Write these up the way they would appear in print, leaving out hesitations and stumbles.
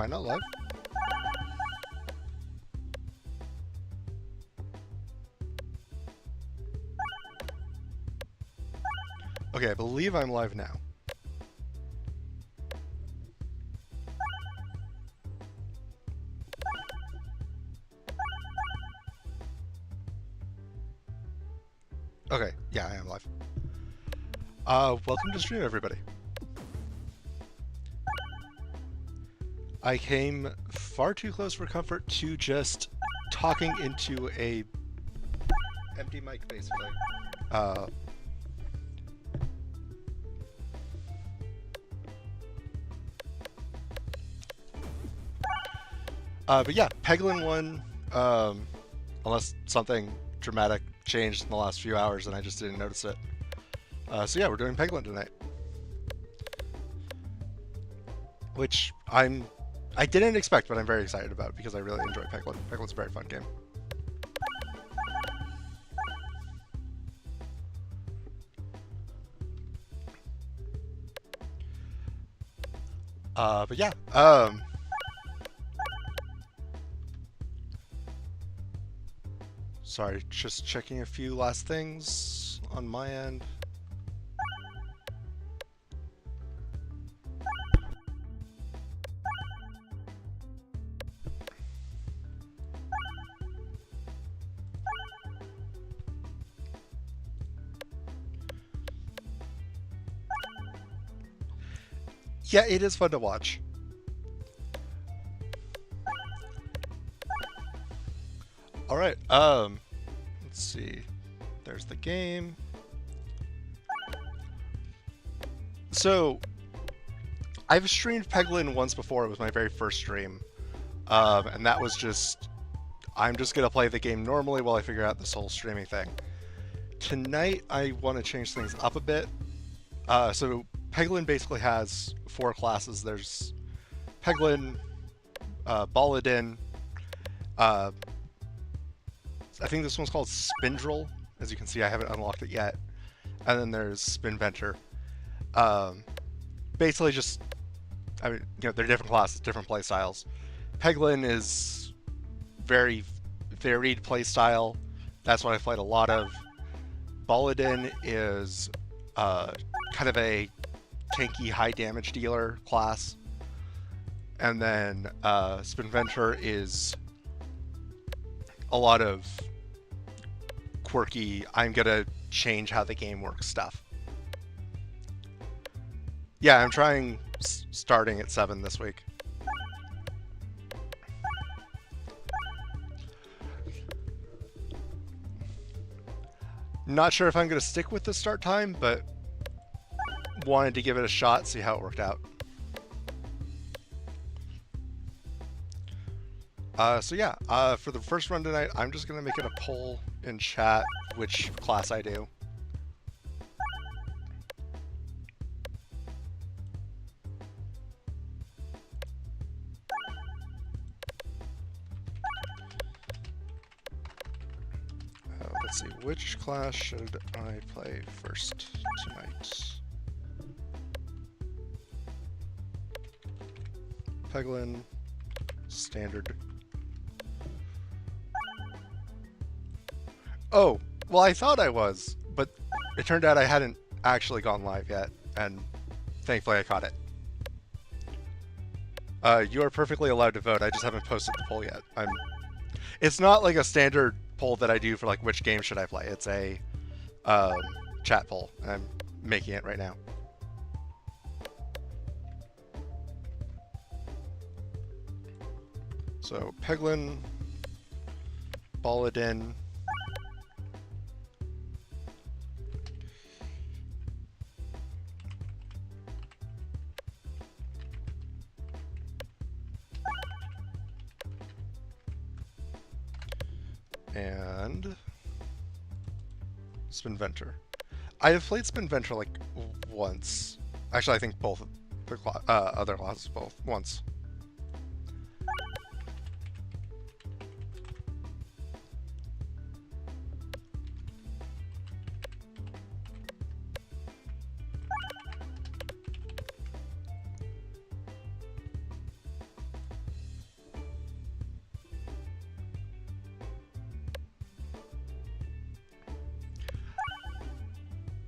I not live? Okay, I believe I'm live now. Okay, yeah, I am live. Welcome to stream, everybody. I came far too close for comfort to just talking into a empty mic, basically. But yeah, Peglin won, unless something dramatic changed in the last few hours and I just didn't notice it. So yeah, we're doing Peglin tonight. Which I didn't expect, but I'm very excited about because I really enjoy Peglin. Peglin's a very fun game. But yeah, sorry, just checking a few last things on my end. Yeah, it is fun to watch. All right, let's see. There's the game. So, I've streamed Peglin once before. It was my very first stream. And that was just, I'm just going to play the game normally while I figure out this whole streaming thing. Tonight, I want to change things up a bit. So, Peglin basically has 4 classes. There's Peglin, Baladin, I think this one's called Spindrill. As you can see, I haven't unlocked it yet. And then there's Spinventor. Basically just, I mean, you know, they're different classes, different play styles. Peglin is very varied play style. That's what I played a lot of. Baladin is kind of a tanky, high damage dealer class. And then Spinventor is a lot of quirky, I'm gonna change how the game works stuff. Yeah, I'm trying starting at 7 this week. Not sure if I'm gonna stick with the start time, but wanted to give it a shot, see how it worked out. So yeah, for the first run tonight, I'm just gonna make it a poll in chat which class I do. Let's see, which class should I play first tonight? Peglin, standard. Oh, well, I thought I was, but it turned out I hadn't actually gone live yet, and thankfully I caught it. You are perfectly allowed to vote. I just haven't posted the poll yet. It's not like a standard poll that I do for like which game should I play. It's a chat poll. I'm making it right now. So Peglin, Baladin, and Spinventor. I have played Spinventor like once. Actually, I think both the other classes both once.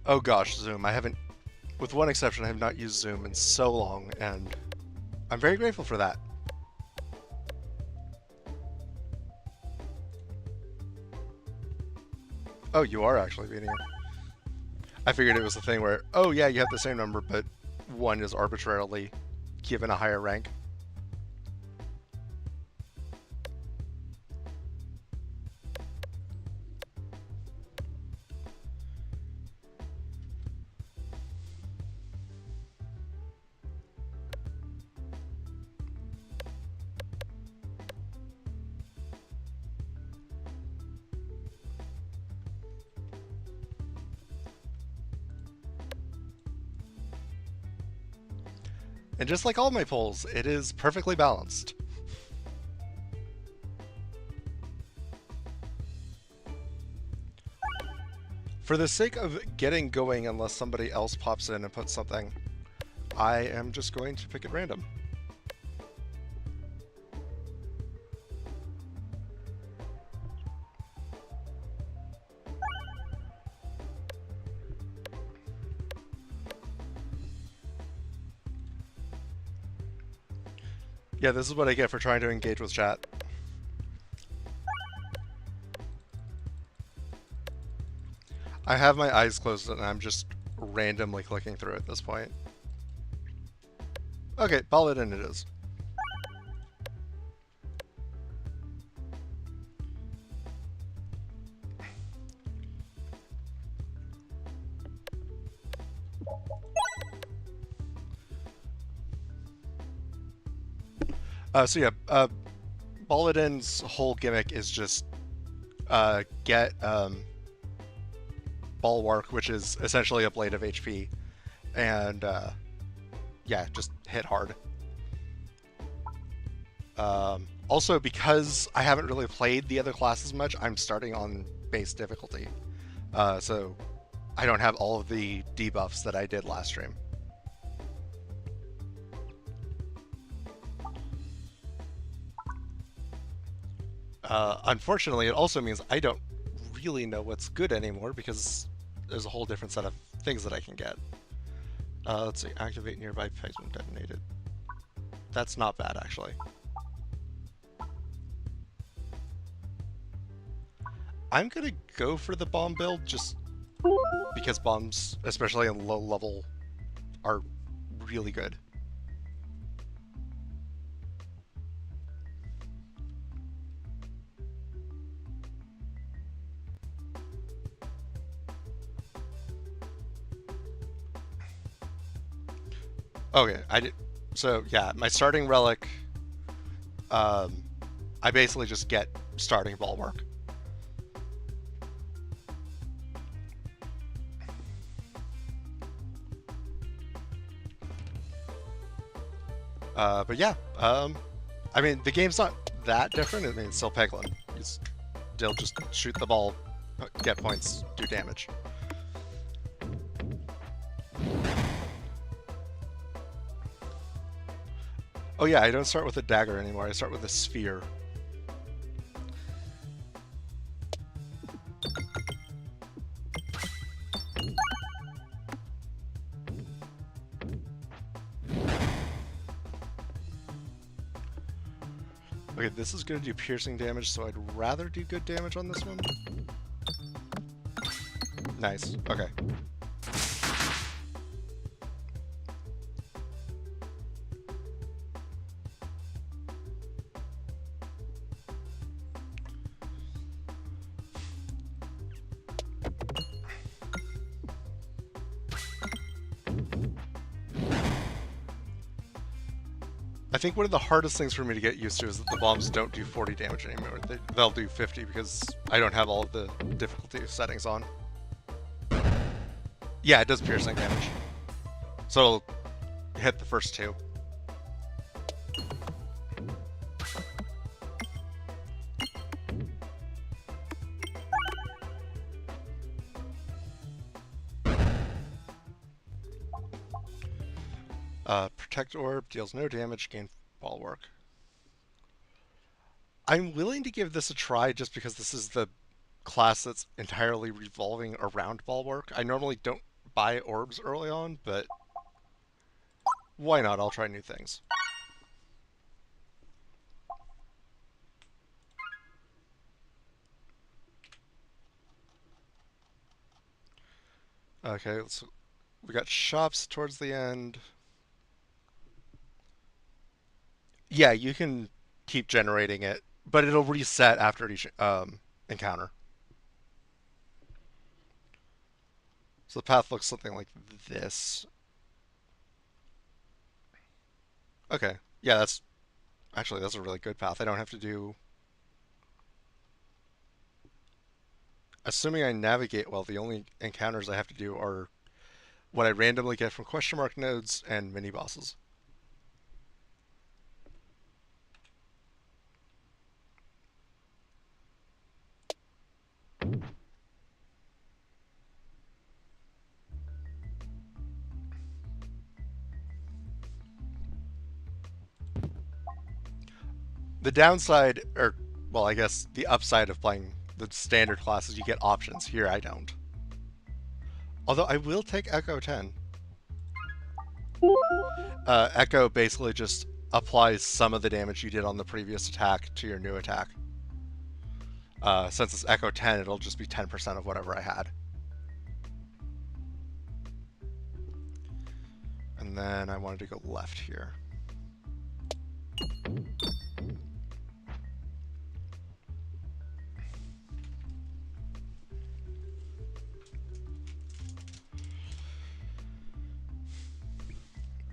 Oh gosh, Zoom. I haven't, with one exception, I have not used Zoom in so long, and I'm very grateful for that. Oh, you are actually beating him. I figured it was a thing where, oh yeah, you have the same number, but one is arbitrarily given a higher rank. And just like all my polls, it is perfectly balanced. For the sake of getting going, unless somebody else pops in and puts something, I am just going to pick at random. Yeah, this is what I get for trying to engage with chat. I have my eyes closed and I'm just randomly clicking through at this point. Okay, ball it in it is. So yeah, Bulletin's whole gimmick is just get Bulwark, which is essentially a blade of HP, and yeah, just hit hard. Also, because I haven't really played the other classes much, I'm starting on base difficulty, so I don't have all of the debuffs that I did last stream. Unfortunately, it also means I don't really know what's good anymore because there's a whole different set of things that I can get. Let's see, activate nearby pegs when detonated. That's not bad, actually. I'm gonna go for the bomb build just because bombs, especially in low level, are really good. Okay, I did. So yeah, my starting relic, I basically just get starting bulwark. But yeah, I mean the game's not that different. I mean it's still Peglin. They'll just shoot the ball, get points, do damage. Oh yeah, I don't start with a dagger anymore. I start with a sphere. Okay, this is going to do piercing damage, so I'd rather do good damage on this one. Nice. Okay. I think one of the hardest things for me to get used to is that the bombs don't do 40 damage anymore. They'll do 50 because I don't have all of the difficulty settings on. Yeah, it does piercing damage. So it'll hit the first two. Protect Orb deals no damage, gain Bulwark. I'm willing to give this a try just because this is the class that's entirely revolving around Bulwark. I normally don't buy orbs early on, but why not? I'll try new things. Okay, we got shops towards the end. Yeah, you can keep generating it, but it'll reset after each encounter. So the path looks something like this. Okay, yeah, that's a really good path. I don't have to do. Assuming I navigate well, the only encounters I have to do are what I randomly get from question mark nodes and mini bosses. The downside, or well, I guess the upside of playing the standard class is you get options. Here I don't. Although I will take Echo 10. Echo basically just applies some of the damage you did on the previous attack to your new attack. Since it's Echo 10, it'll just be 10% of whatever I had. And then I wanted to go left here.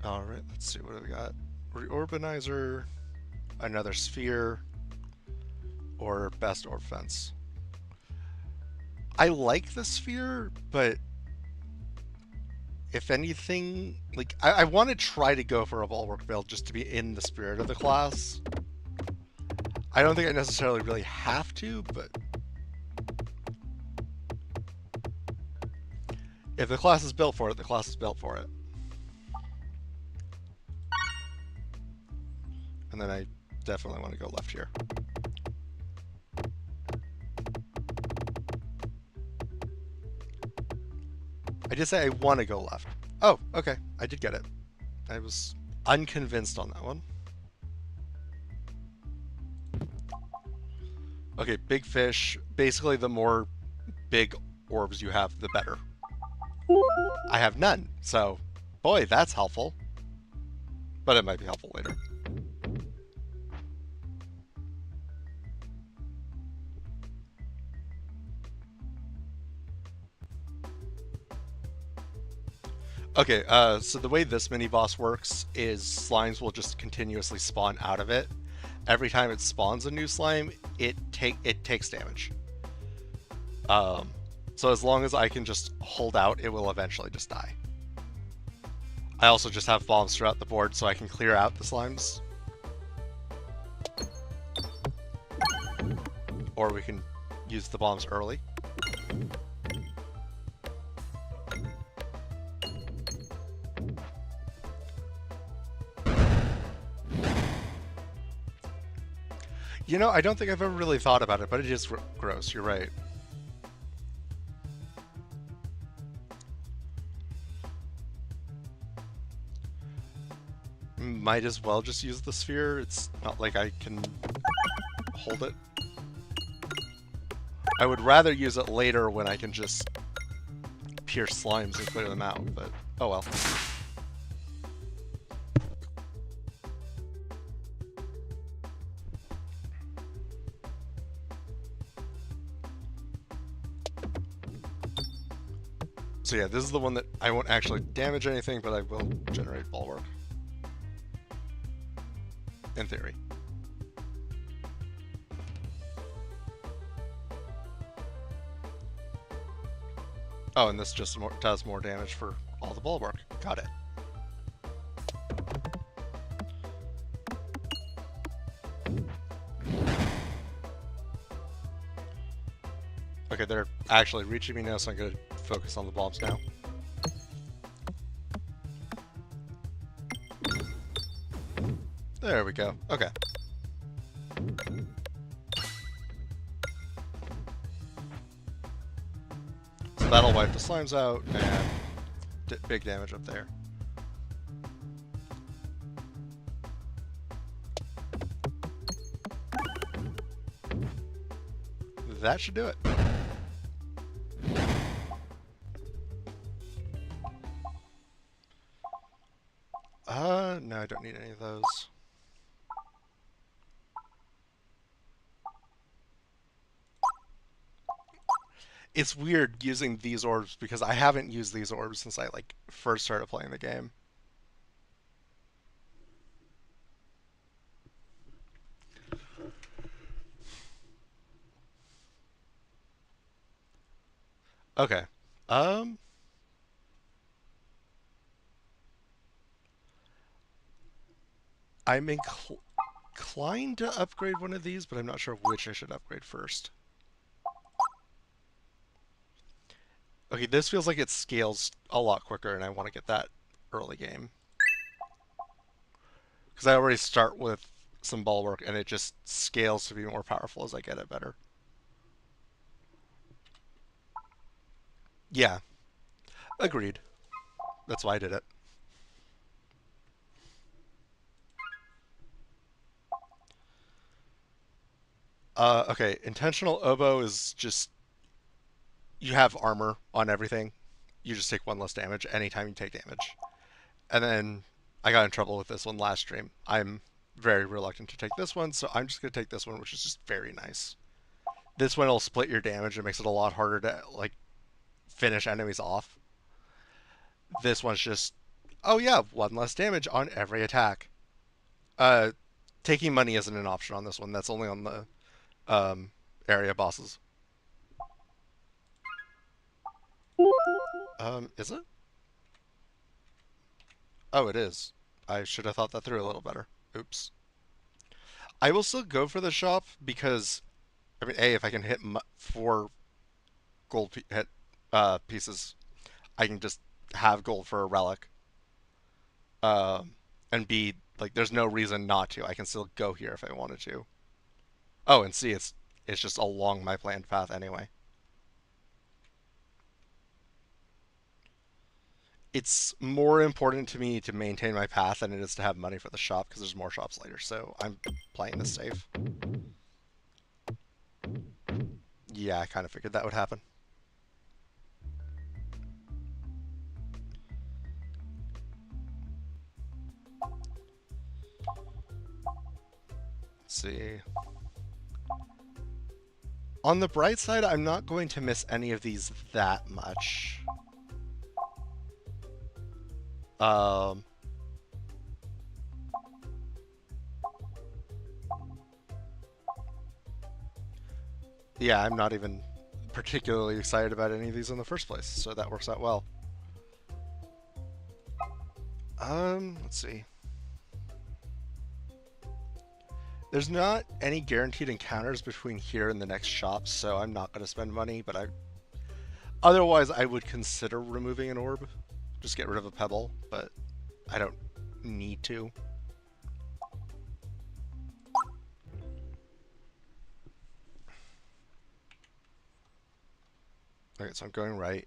Alright, let's see, what do we got? Reorbanizer, another sphere, or best orb fence. I like the sphere, but if anything, like, I want to try to go for a bulwark build just to be in the spirit of the class. I don't think I necessarily really have to, but if the class is built for it, the class is built for it. And then I definitely want to go left here. I did say I want to go left. Oh, okay. I did get it. I was unconvinced on that one. Okay, big fish. Basically, the more big orbs you have, the better. I have none, so boy, that's helpful. But it might be helpful later. Okay, so the way this mini-boss works is slimes will just continuously spawn out of it. Every time it spawns a new slime, it takes damage. So as long as I can just hold out, it will eventually just die. I also just have bombs throughout the board so I can clear out the slimes. Or we can use the bombs early. You know, I don't think I've ever really thought about it, but it is gross. You're right. Might as well just use the sphere. It's not like I can hold it. I would rather use it later when I can just pierce slimes and clear them out, but oh well. So yeah, this is the one that I won't actually damage anything, but I will generate bulwark. In theory. Oh, and this just does more damage for all the bulwark. Got it. Okay, they're actually reaching me now, so I'm going to focus on the bombs now. There we go. Okay. So that'll wipe the slimes out, and big damage up there. That should do it. No, I don't need any of those. It's weird using these orbs because I haven't used these orbs since I like first started playing the game. Okay. Um I'm inclined to upgrade one of these, but I'm not sure which I should upgrade first. Okay, this feels like it scales a lot quicker, and I want to get that early game. Because I already start with some bulwark, and it just scales to be more powerful as I get it better. Yeah, agreed. That's why I did it. Okay, intentional oboe is just you have armor on everything. You just take one less damage anytime you take damage. And then I got in trouble with this one last stream. I'm very reluctant to take this one, so I'm just going to take this one, which is just very nice. This one will split your damage. It makes it a lot harder to like finish enemies off. This one's just, oh yeah, one less damage on every attack. Uh, Taking money isn't an option on this one. That's only on the area bosses. Is it? Oh, it is. I should have thought that through a little better. Oops. I will still go for the shop because, I mean, A, if I can hit 4 gold pieces, I can just have gold for a relic. And B, like, there's no reason not to. I can still go here if I wanted to. Oh, and C, it's just along my planned path anyway. It's more important to me to maintain my path than it is to have money for the shop because there's more shops later. So I'm playing this safe. Yeah, I kind of figured that would happen. Let's see. On the bright side, I'm not going to miss any of these that much. Um, yeah, I'm not even particularly excited about any of these in the first place, so that works out well. Let's see. There's not any guaranteed encounters between here and the next shop, so I'm not going to spend money, but otherwise I would consider removing an orb. Just get rid of a pebble, but I don't need to. Okay, so I'm going right.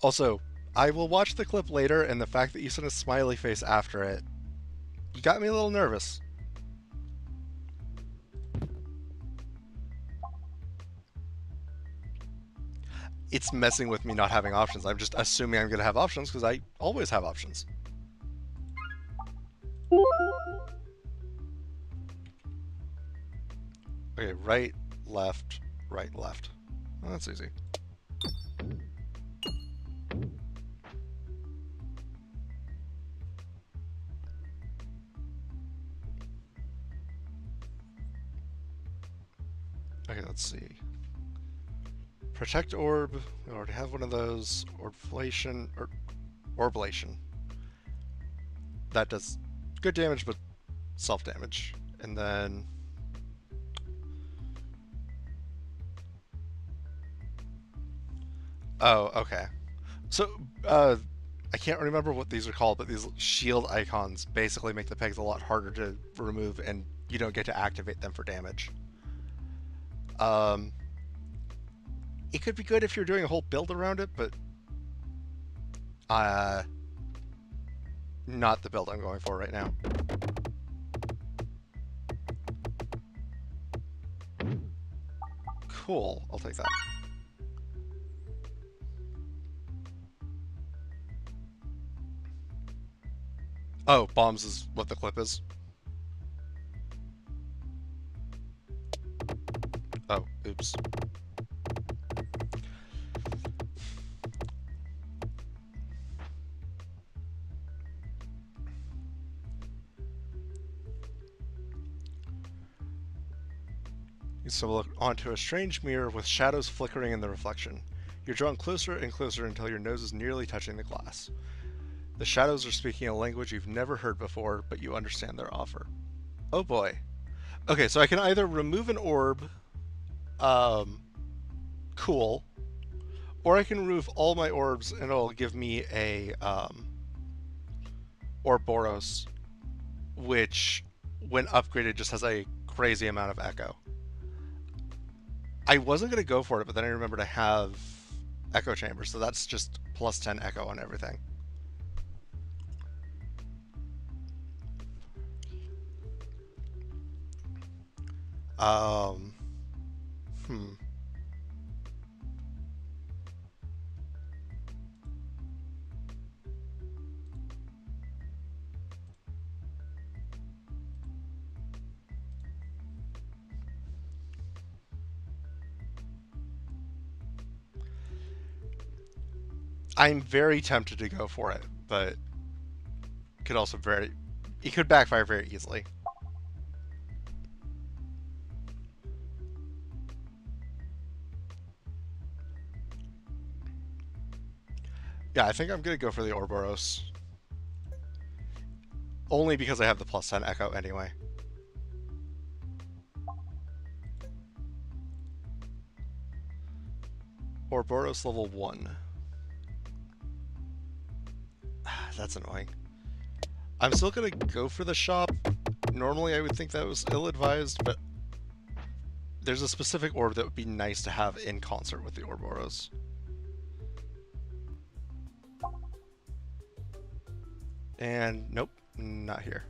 Also, I will watch the clip later, and the fact that you sent a smiley face after it, you got me a little nervous. It's messing with me not having options. I'm just assuming I'm going to have options because I always have options. Okay, right, left, right, left. Oh, that's easy. Okay, let's see. Protect orb. We already have one of those. Orbflation or orblation. That does good damage, but self damage. And then oh, okay. So I can't remember what these are called, but these shield icons basically make the pegs a lot harder to remove, and you don't get to activate them for damage. It could be good if you're doing a whole build around it, but not the build I'm going for right now. Cool, I'll take that. Oh, bombs is what the clip is. Oh, oops. You stumble onto a strange mirror with shadows flickering in the reflection. You're drawn closer and closer until your nose is nearly touching the glass. The shadows are speaking a language you've never heard before, but you understand their offer. Oh boy. Okay, so I can either remove an orb, cool, or I can remove all my orbs and it'll give me a, Orboros, which, when upgraded, just has a crazy amount of echo. I wasn't going to go for it, but then I remembered I have echo chamber, so that's just plus 10 echo on everything. I'm very tempted to go for it, but it could backfire very easily. Yeah, I think I'm going to go for the Orboros. Only because I have the plus 10 echo anyway. Orboros level 1. That's annoying. I'm still going to go for the shop. Normally I would think that was ill-advised, but there's a specific orb that would be nice to have in concert with the Orboros. And nope, not here.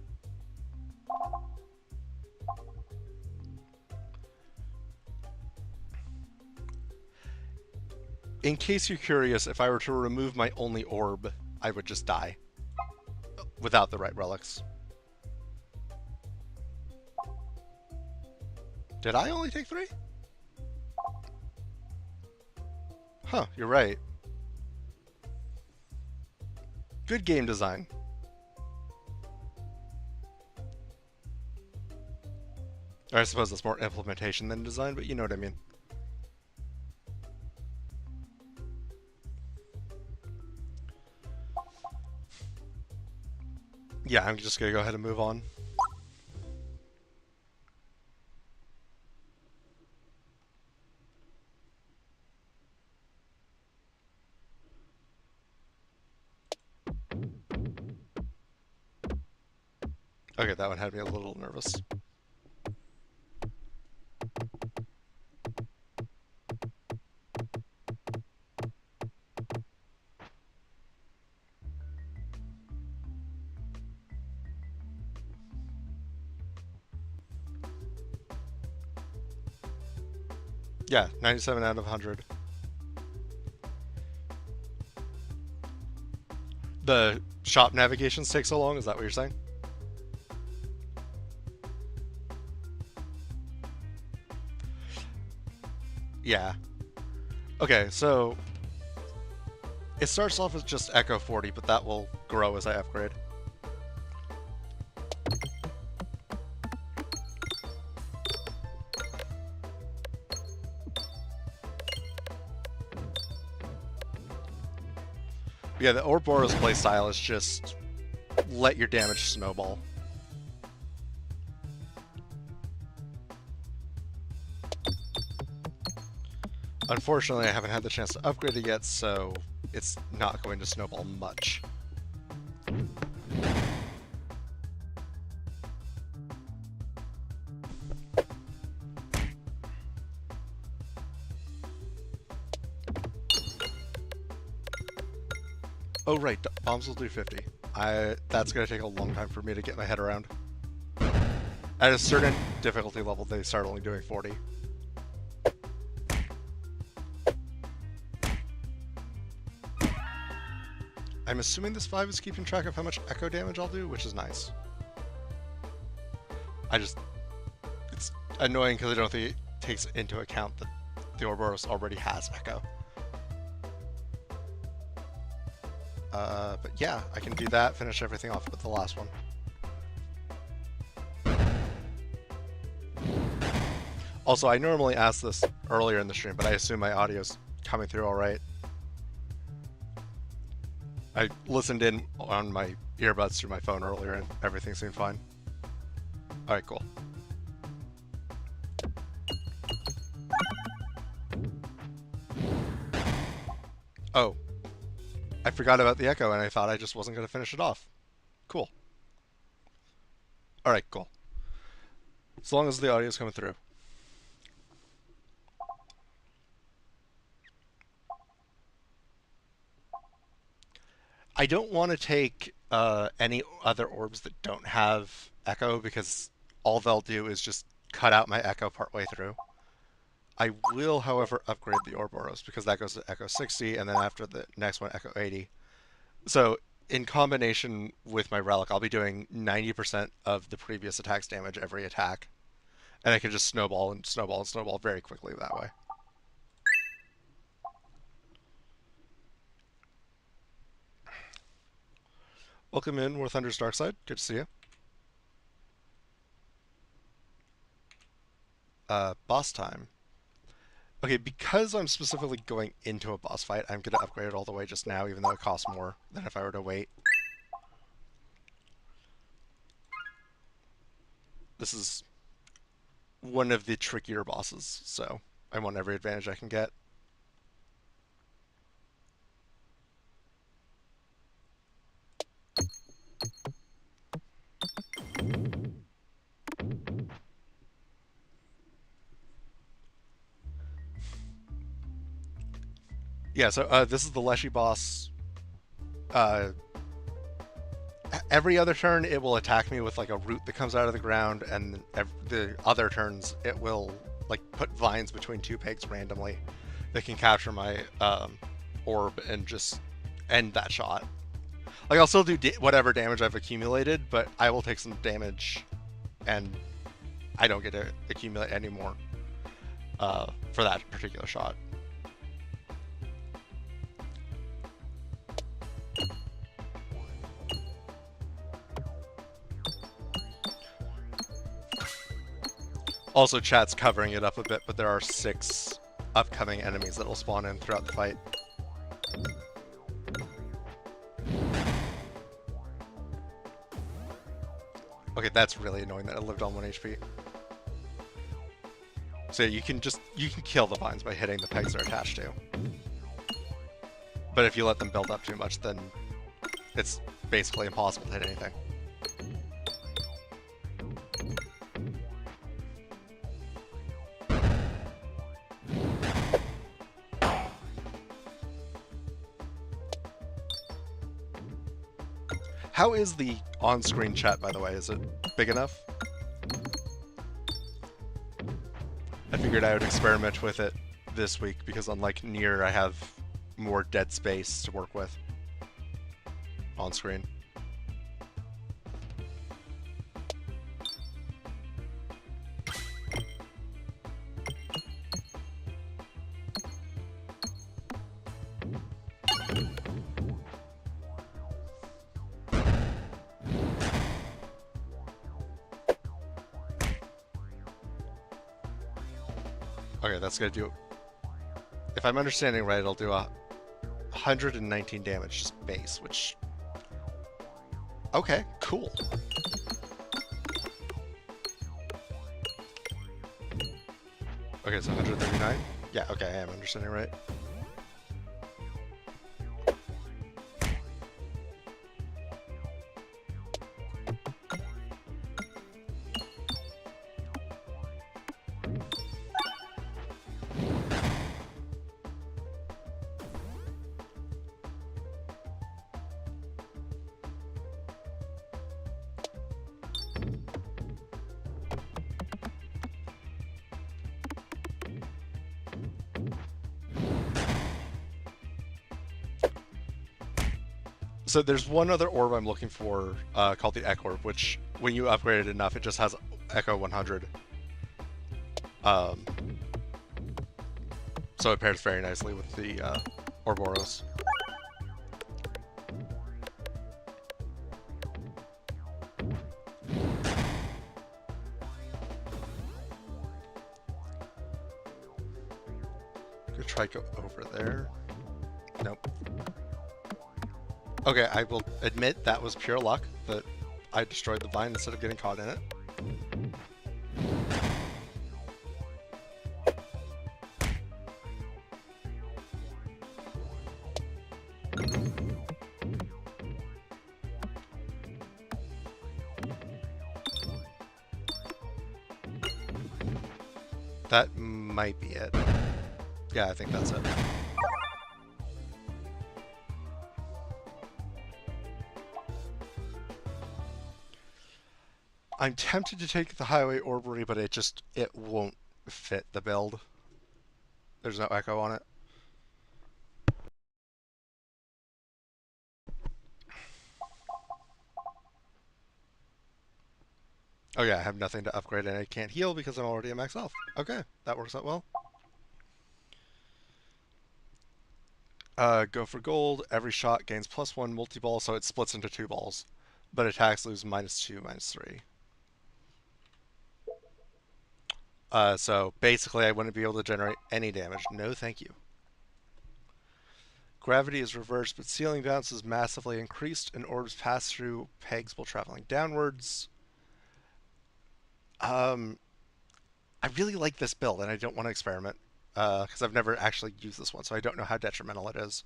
In case you're curious, if I were to remove my only orb, I would just die. Without the right relics. Did I only take 3? Huh, you're right. Good game design. Or I suppose that's more implementation than design, but you know what I mean. Yeah, I'm just gonna go ahead and move on. Okay, that one had me a little nervous. Yeah, 97 out of 100. The shop navigations take so long, is that what you're saying? Yeah. Okay, so it starts off with just Echo 40, but that will grow as I upgrade. Yeah, the Ouroboros playstyle is just let your damage snowball. Unfortunately, I haven't had the chance to upgrade it yet, so it's not going to snowball much. Oh right, bombs will do 50. That's gonna take a long time for me to get my head around. At a certain difficulty level, they start only doing 40. I'm assuming this 5 is keeping track of how much echo damage I'll do, which is nice. It's annoying because I don't think it takes into account that the Ouroboros already has echo. But yeah, I can do that, finish everything off with the last one. Also, I normally ask this earlier in the stream, but I assume my audio's coming through alright. I listened in on my earbuds through my phone earlier and everything seemed fine. Alright, cool. Oh. I forgot about the echo and I thought I just wasn't going to finish it off. Cool. Alright, cool. As long as the audio's coming through. I don't want to take any other orbs that don't have echo because all they'll do is just cut out my echo partway through. I will, however, upgrade the Ouroboros because that goes to echo 60 and then after the next one, echo 80. So in combination with my relic, I'll be doing 90% of the previous attack's damage every attack. And I can just snowball and snowball and snowball very quickly that way. Welcome in, War Thunder's Darkside. Good to see you. Boss time. Okay, because I'm specifically going into a boss fight, I'm going to upgrade it all the way just now, even though it costs more than if I were to wait. This is one of the trickier bosses, so I want every advantage I can get. Yeah, so this is the Leshy boss. Every other turn, it will attack me with like a root that comes out of the ground, and the other turns, it will like put vines between two pegs randomly that can capture my orb and just end that shot. Like I'll still do whatever damage I've accumulated, but I will take some damage, and I don't get to accumulate any more for that particular shot. Also, chat's covering it up a bit, but there are 6 upcoming enemies that will spawn in throughout the fight. Okay, that's really annoying that it lived on 1 HP. So you can kill the vines by hitting the pegs they're attached to. But if you let them build up too much, then it's basically impossible to hit anything. How is the on-screen chat, by the way? Is it big enough? I figured I would experiment with it this week because unlike Nier, I have more dead space to work with on screen. Okay, that's gonna do... If I'm understanding right, it'll do 119 damage, just base, which... Okay, cool. Okay, so 139? Yeah, okay, I am understanding right. So there's one other orb I'm looking for called the Echo Orb, which when you upgrade it enough, it just has Echo 100. Um, so it pairs very nicely with the Ouroboros. Could try go over there. Nope. Okay, I will admit that was pure luck that I destroyed the vine instead of getting caught in it. That might be it. Yeah, I think that's it. I'm tempted to take the Highway Orbery, but it won't fit the build. There's no echo on it. Oh yeah, I have nothing to upgrade and I can't heal because I'm already a max health. Okay, that works out well. Go for gold. Every shot gains +1 multi-ball, so it splits into 2 balls. But attacks lose -2, -3. So basically I wouldn't be able to generate any damage. No thank you. Gravity is reversed, but ceiling bounce is massively increased, and orbs pass through pegs while traveling downwards. I really like this build, and I don't want to experiment, because I've never actually used this one, so I don't know how detrimental it is.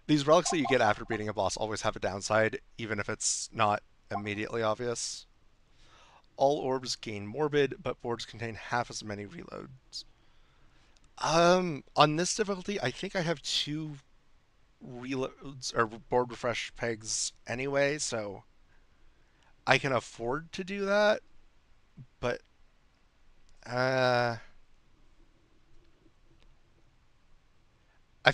These relics that you get after beating a boss always have a downside, even if it's not immediately obvious. All orbs gain morbid, but boards contain half as many reloads. On this difficulty, I think I have 2 reloads or board refresh pegs anyway, so I can afford to do that. But I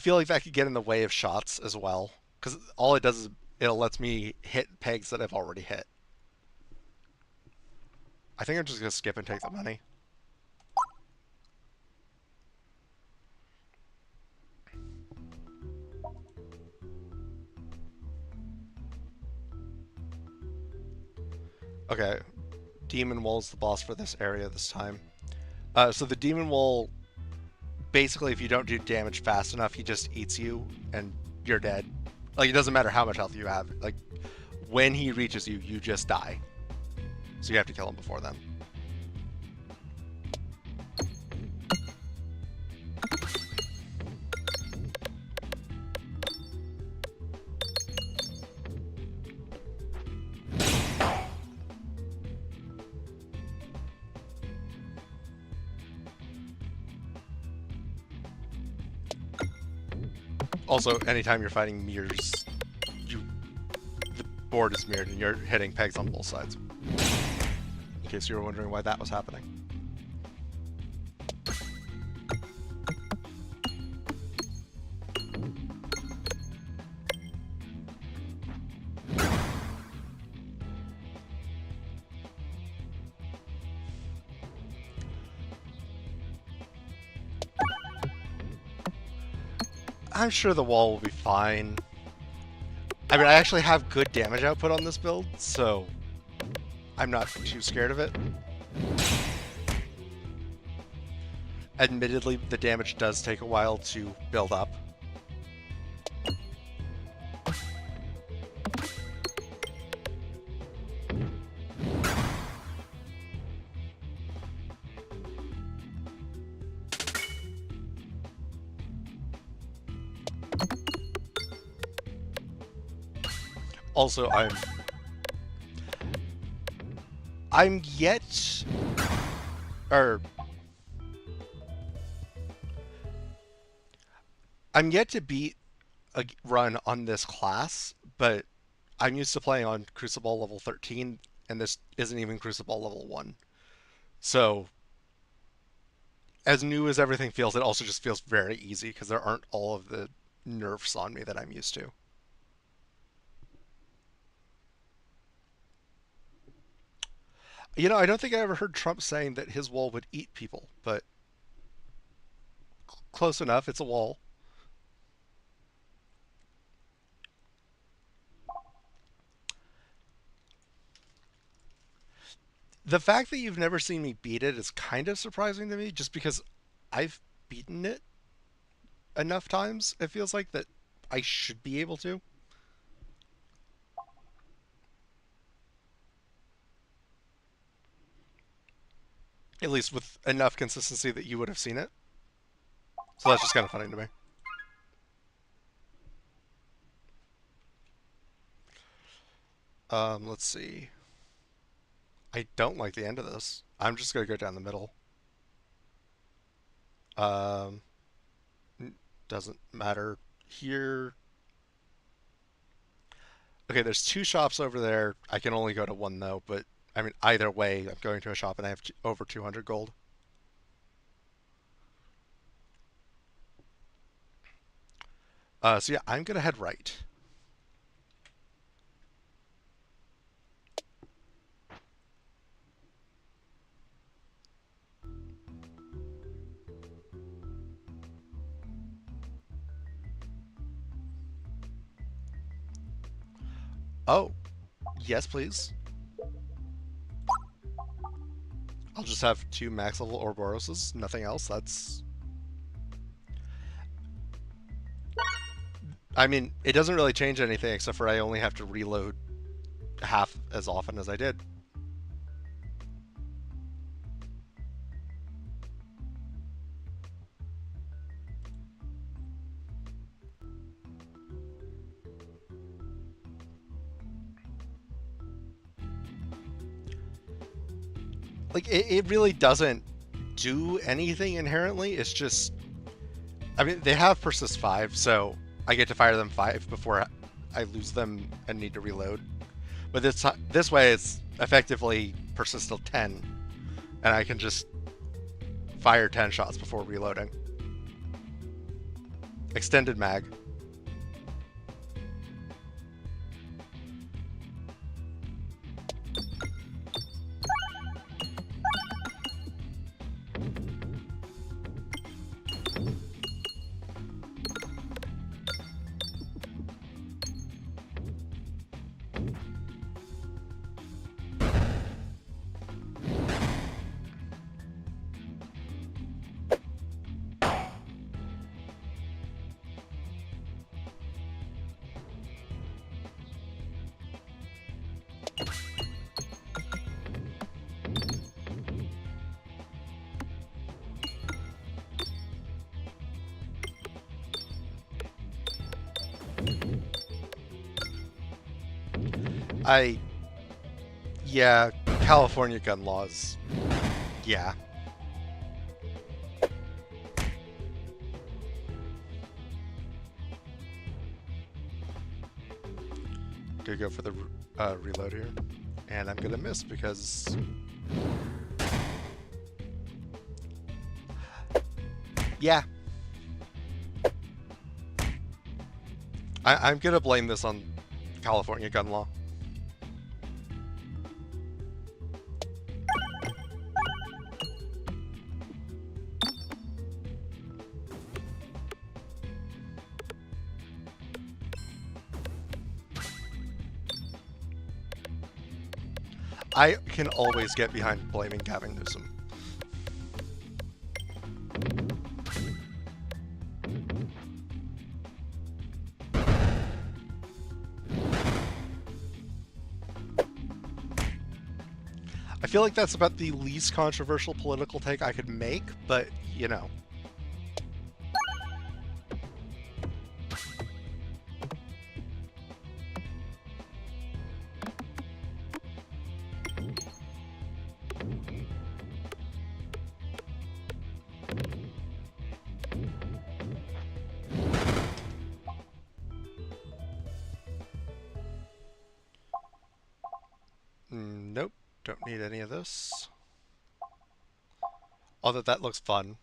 feel like that could get in the way of shots as well, because all it does is it lets me hit pegs that I've already hit. I think I'm just gonna skip and take the money. Okay, Demon Wall's the boss for this area this time. So the Demon Wall, basically, if you don't do damage fast enough, he just eats you and you're dead. Like, it doesn't matter how much health you have. Like, when he reaches you, you just die. So you have to kill him before then. Also, anytime you're fighting mirrors, the board is mirrored and you're hitting pegs on both sides. In case you were wondering why that was happening. I'm sure the wall will be fine. I mean, I actually have good damage output on this build, so I'm not too scared of it. Admittedly, the damage does take a while to build up. Also, I'm yet, or I'm yet to beat a run on this class, but I'm used to playing on Crucible level 13, and this isn't even Crucible level 1. So, as new as everything feels, it also just feels very easy because there aren't all of the nerfs on me that I'm used to. I don't think I ever heard Trump saying that his wall would eat people, but close enough. It's a wall. The fact that you've never seen me beat it is kind of surprising to me, just because I've beaten it enough times. It feels like that I should be able to, at least with enough consistency that you would have seen it. So that's just kind of funny to me. Let's see. I don't like the end of this. I'm just gonna go down the middle. Um, doesn't matter here. Okay, there's two shops over there. I can only go to one though, but I mean either way, I'm going to a shop and I have over 200 gold. So yeah, I'm gonna head right. Oh, yes, please. I'll just have two max level Ouroboroses, nothing else. I mean, it doesn't really change anything except for I only have to reload half as often as I did. Like, it really doesn't do anything inherently. It's just, I mean, they have Persist 5, so I get to fire them 5 before I lose them and need to reload. But this way, it's effectively Persist till 10, and I can just fire 10 shots before reloading. Extended mag. I Yeah, California gun laws. Yeah. Gonna go for the reload here. And I'm gonna miss because... Yeah. I'm gonna blame this on California gun law. I can always get behind blaming Gavin Newsom. I feel like that's about the least controversial political take I could make, but, you know. Nope, don't need any of this. Although that looks fun.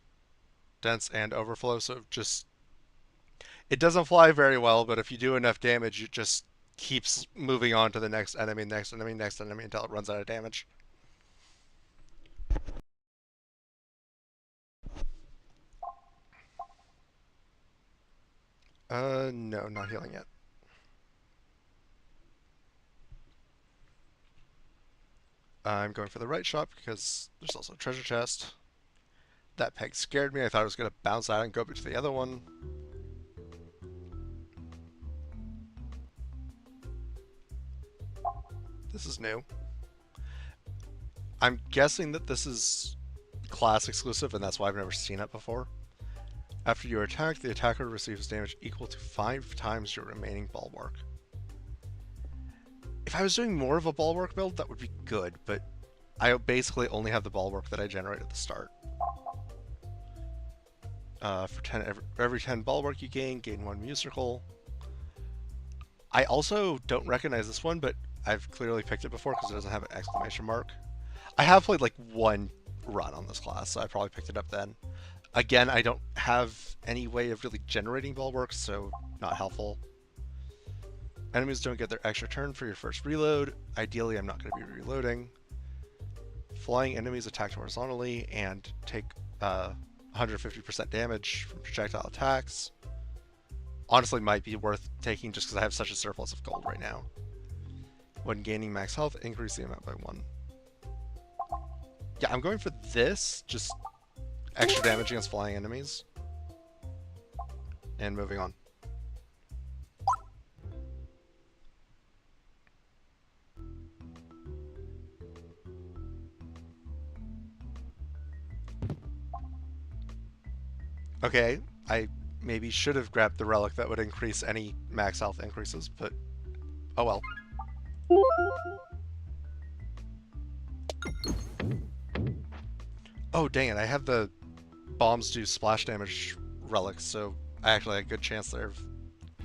Dense and overflow, so just... It doesn't fly very well, but if you do enough damage, it just keeps moving on to the next enemy, next enemy, next enemy until it runs out of damage. No, not healing yet. I'm going for the right shop because there's also a treasure chest. That peg scared me. I thought I was going to bounce out and go back to the other one. This is new. I'm guessing that this is class exclusive, and that's why I've never seen it before. After you are attacked, the attacker receives damage equal to 5 times your remaining bulwark. If I was doing more of a bulwark build, that would be good, but I basically only have the bulwark that I generate at the start. For every 10 bulwark you gain 1 musical. I also don't recognize this one, but I've clearly picked it before because it doesn't have an exclamation mark. I have played like one run on this class, so I probably picked it up then. Again, I don't have any way of really generating bulwarks, so not helpful. Enemies don't get their extra turn for your first reload. Ideally, I'm not going to be reloading. Flying enemies attack horizontally and take 150% damage from projectile attacks. Honestly, might be worth taking just because I have such a surplus of gold right now. When gaining max health, increase the amount by 1. Yeah, I'm going for this, just extra damage against flying enemies. And moving on. Okay, I maybe should have grabbed the relic that would increase any max health increases, but oh well. Oh dang it, I have the bombs do splash damage relics, so I actually had a good chance there of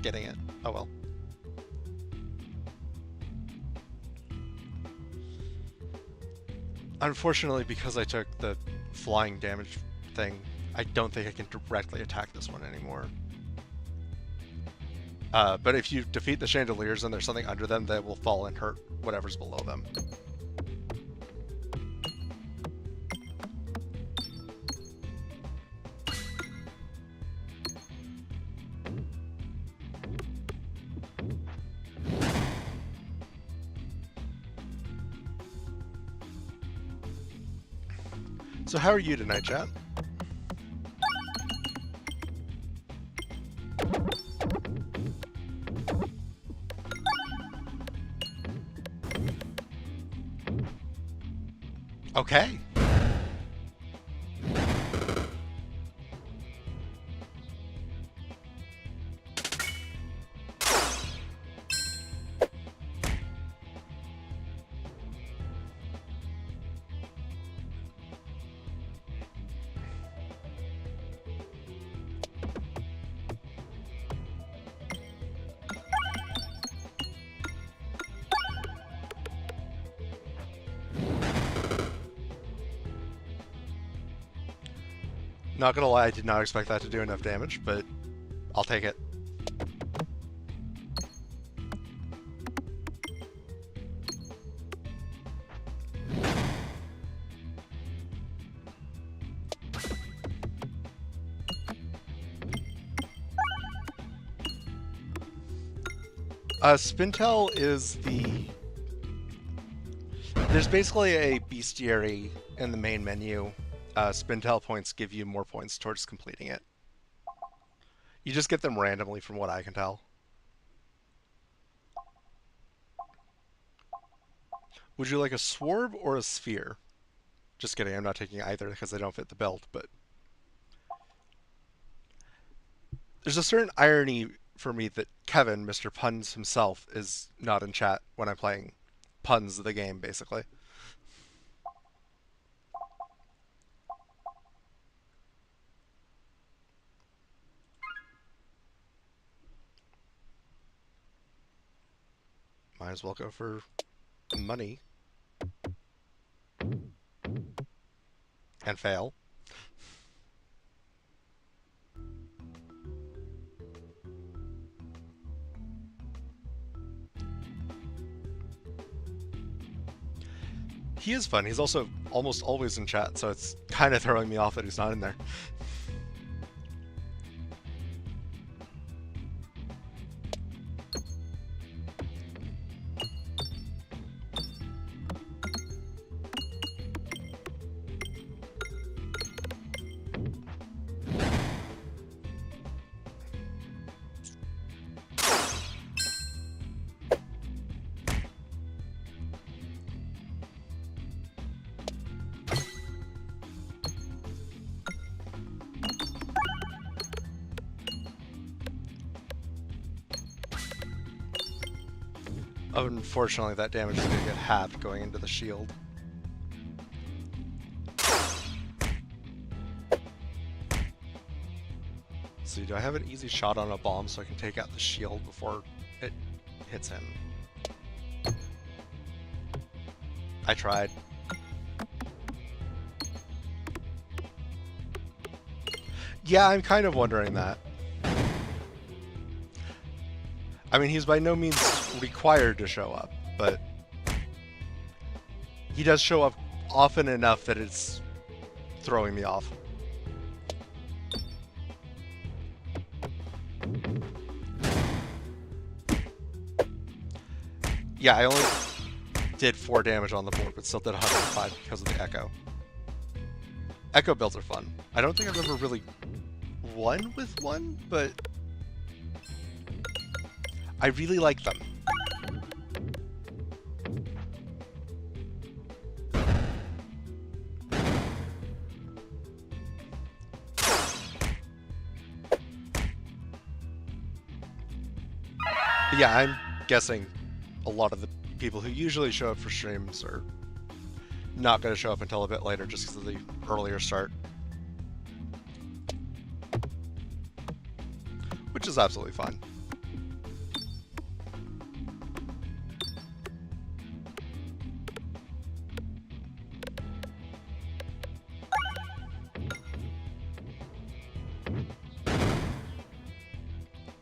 getting it. Oh well. Unfortunately, because I took the flying damage thing, I don't think I can directly attack this one anymore. But if you defeat the chandeliers and there's something under them, they will fall and hurt whatever's below them. So how are you tonight, chat? Okay. Not gonna lie, I did not expect that to do enough damage, but I'll take it. Spintel is the... There's basically a bestiary in the main menu. Spintel points give you more points towards completing it. You just get them randomly from what I can tell. Would you like a swarb or a sphere? Just kidding, I'm not taking either because they don't fit the build, but... There's a certain irony for me that Kevin, Mr. Puns himself, is not in chat when I'm playing Puns the game, basically. Might as well go for money. And fail. He is fun. He's also almost always in chat, so it's kind of throwing me off that he's not in there. Unfortunately, that damage is going to get halved going into the shield. So do I have an easy shot on a bomb so I can take out the shield before it hits him? I tried. Yeah, I'm kind of wondering that. I mean, he's by no means required to show up, but he does show up often enough that it's throwing me off. Yeah, I only did 4 damage on the board, but still did 105 because of the Echo. Echo builds are fun. I don't think I've ever really won with one, but I really like them. But yeah, I'm guessing a lot of the people who usually show up for streams are not going to show up until a bit later just because of the earlier start. Which is absolutely fine.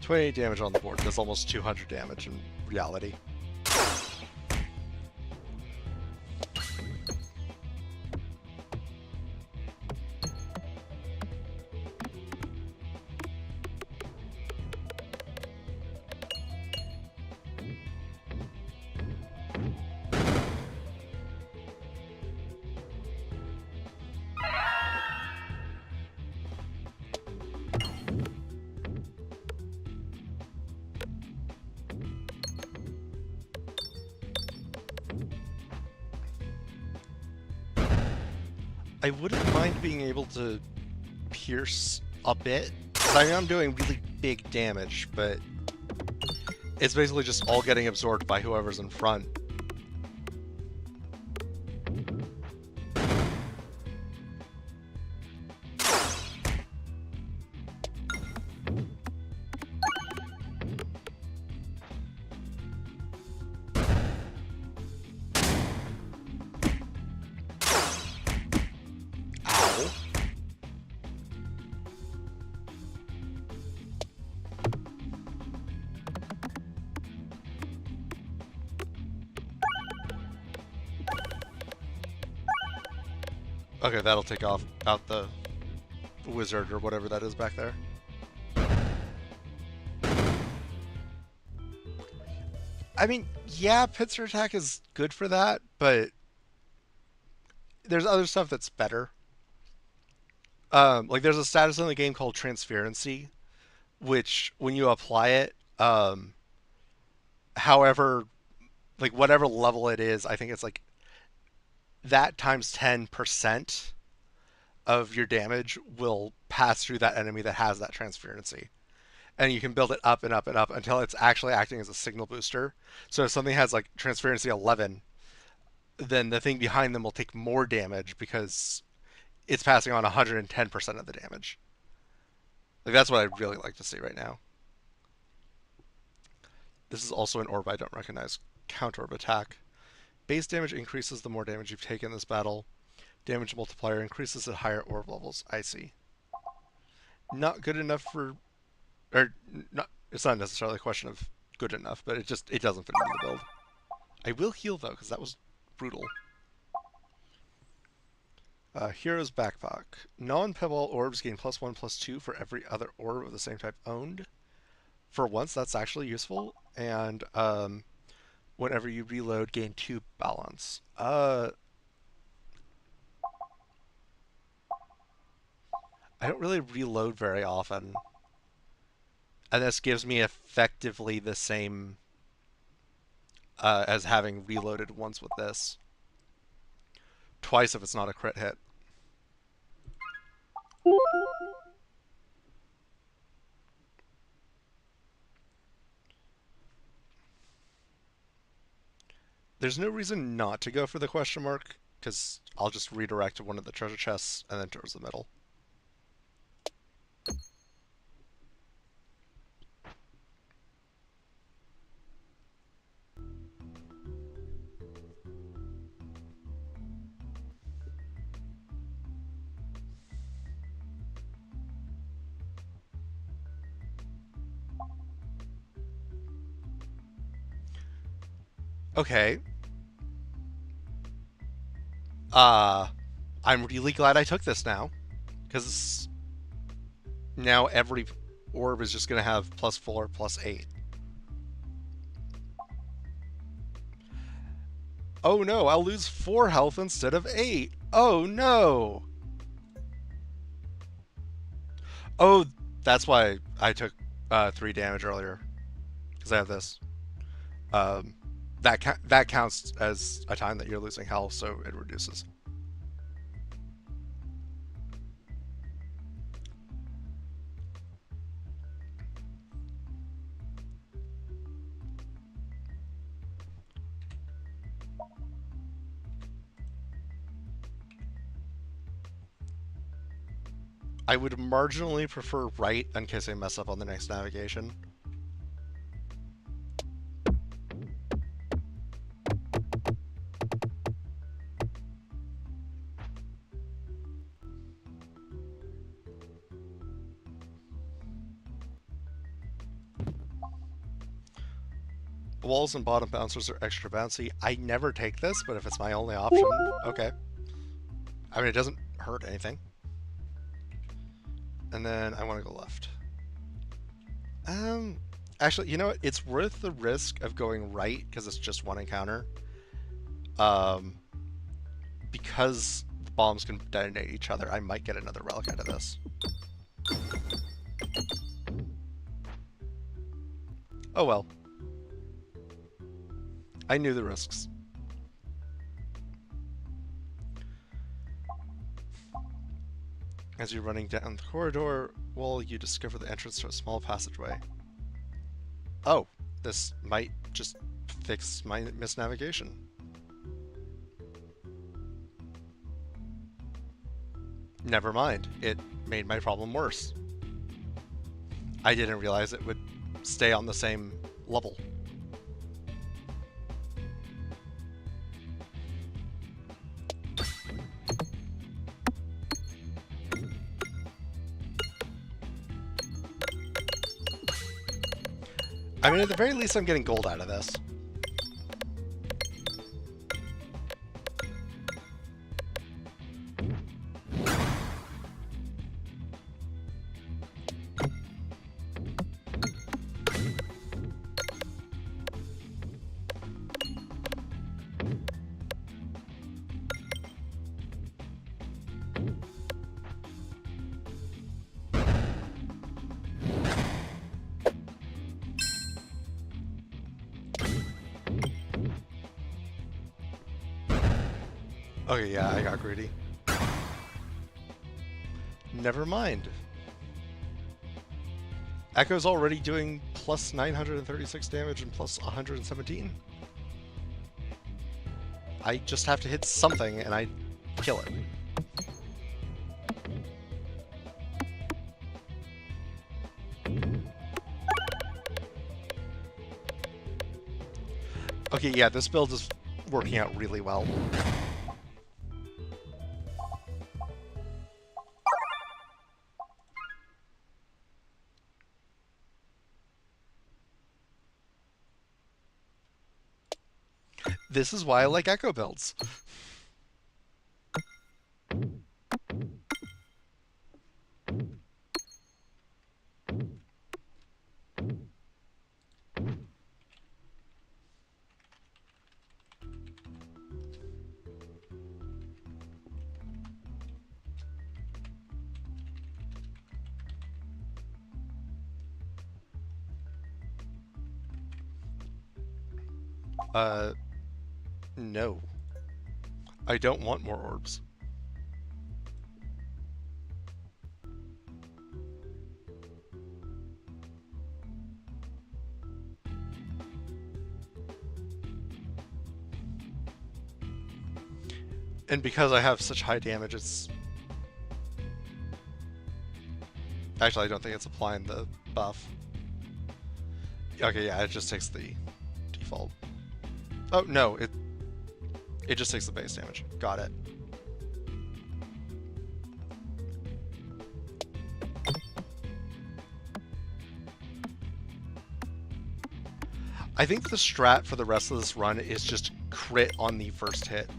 $28 damage on the board. That's almost 200 damage in reality. I wouldn't mind being able to pierce a bit. I mean, I'm doing really big damage, but it's basically just all getting absorbed by whoever's in front. Okay, that'll take out the wizard or whatever that is back there. I mean, yeah, pincer attack is good for that, but there's other stuff that's better. Like there's a status in the game called transferency, which when you apply it, however, like whatever level it is, I think it's like that times 10% of your damage will pass through that enemy that has that transferency. And you can build it up and up and up until it's actually acting as a signal booster. So if something has like transferency 11, then the thing behind them will take more damage because it's passing on 110% of the damage. Like that's what I'd really like to see right now. This is also an orb I don't recognize. Counter orb attack. Base damage increases the more damage you've taken in this battle. Damage multiplier increases at higher orb levels. I see. Not good enough for, or not. It's not necessarily a question of good enough, but it doesn't fit into the build. I will heal though, because that was brutal. Hero's Backpack. Non-Pebble orbs gain +1/+2 for every other orb of the same type owned. For once, that's actually useful. And whenever you reload, gain 2 balance. I don't really reload very often. And this gives me effectively the same as having reloaded once with this. Twice if it's not a crit hit. There's no reason not to go for the question mark, because I'll just redirect to one of the treasure chests and then towards the middle. Okay. Uh, I'm really glad I took this now, because now every orb is just going to have +4, +8. Oh no, I'll lose 4 health instead of 8. Oh no! Oh, that's why I took 3 damage earlier, because I have this. Um, that counts as a time that you're losing health, so it reduces. I would marginally prefer right in case I mess up on the next navigation. Walls and bottom bouncers are extra bouncy. I never take this, but if it's my only option, okay. I mean, it doesn't hurt anything. And then I want to go left. Actually, you know what? It's worth the risk of going right because it's just one encounter. Because the bombs can detonate each other, I might get another relic out of this. Oh well. I knew the risks. As you're running down the corridor wall, you discover the entrance to a small passageway. Oh, this might just fix my misnavigation. Never mind, it made my problem worse. I didn't realize it would stay on the same level. I mean, at the very least, I'm getting gold out of this. Okay, yeah, I got greedy. Never mind. Echo's already doing plus 936 damage and plus 117. I just have to hit something and I kill it. Okay, yeah, this build is working out really well. This is why I like Echo builds. No. I don't want more orbs. And because I have such high damage, it's... Actually, I don't think it's applying the buff. Okay, yeah, it just takes the default. Oh, no, it just takes the base damage. Got it. I think the strat for the rest of this run is just crit on the first hit.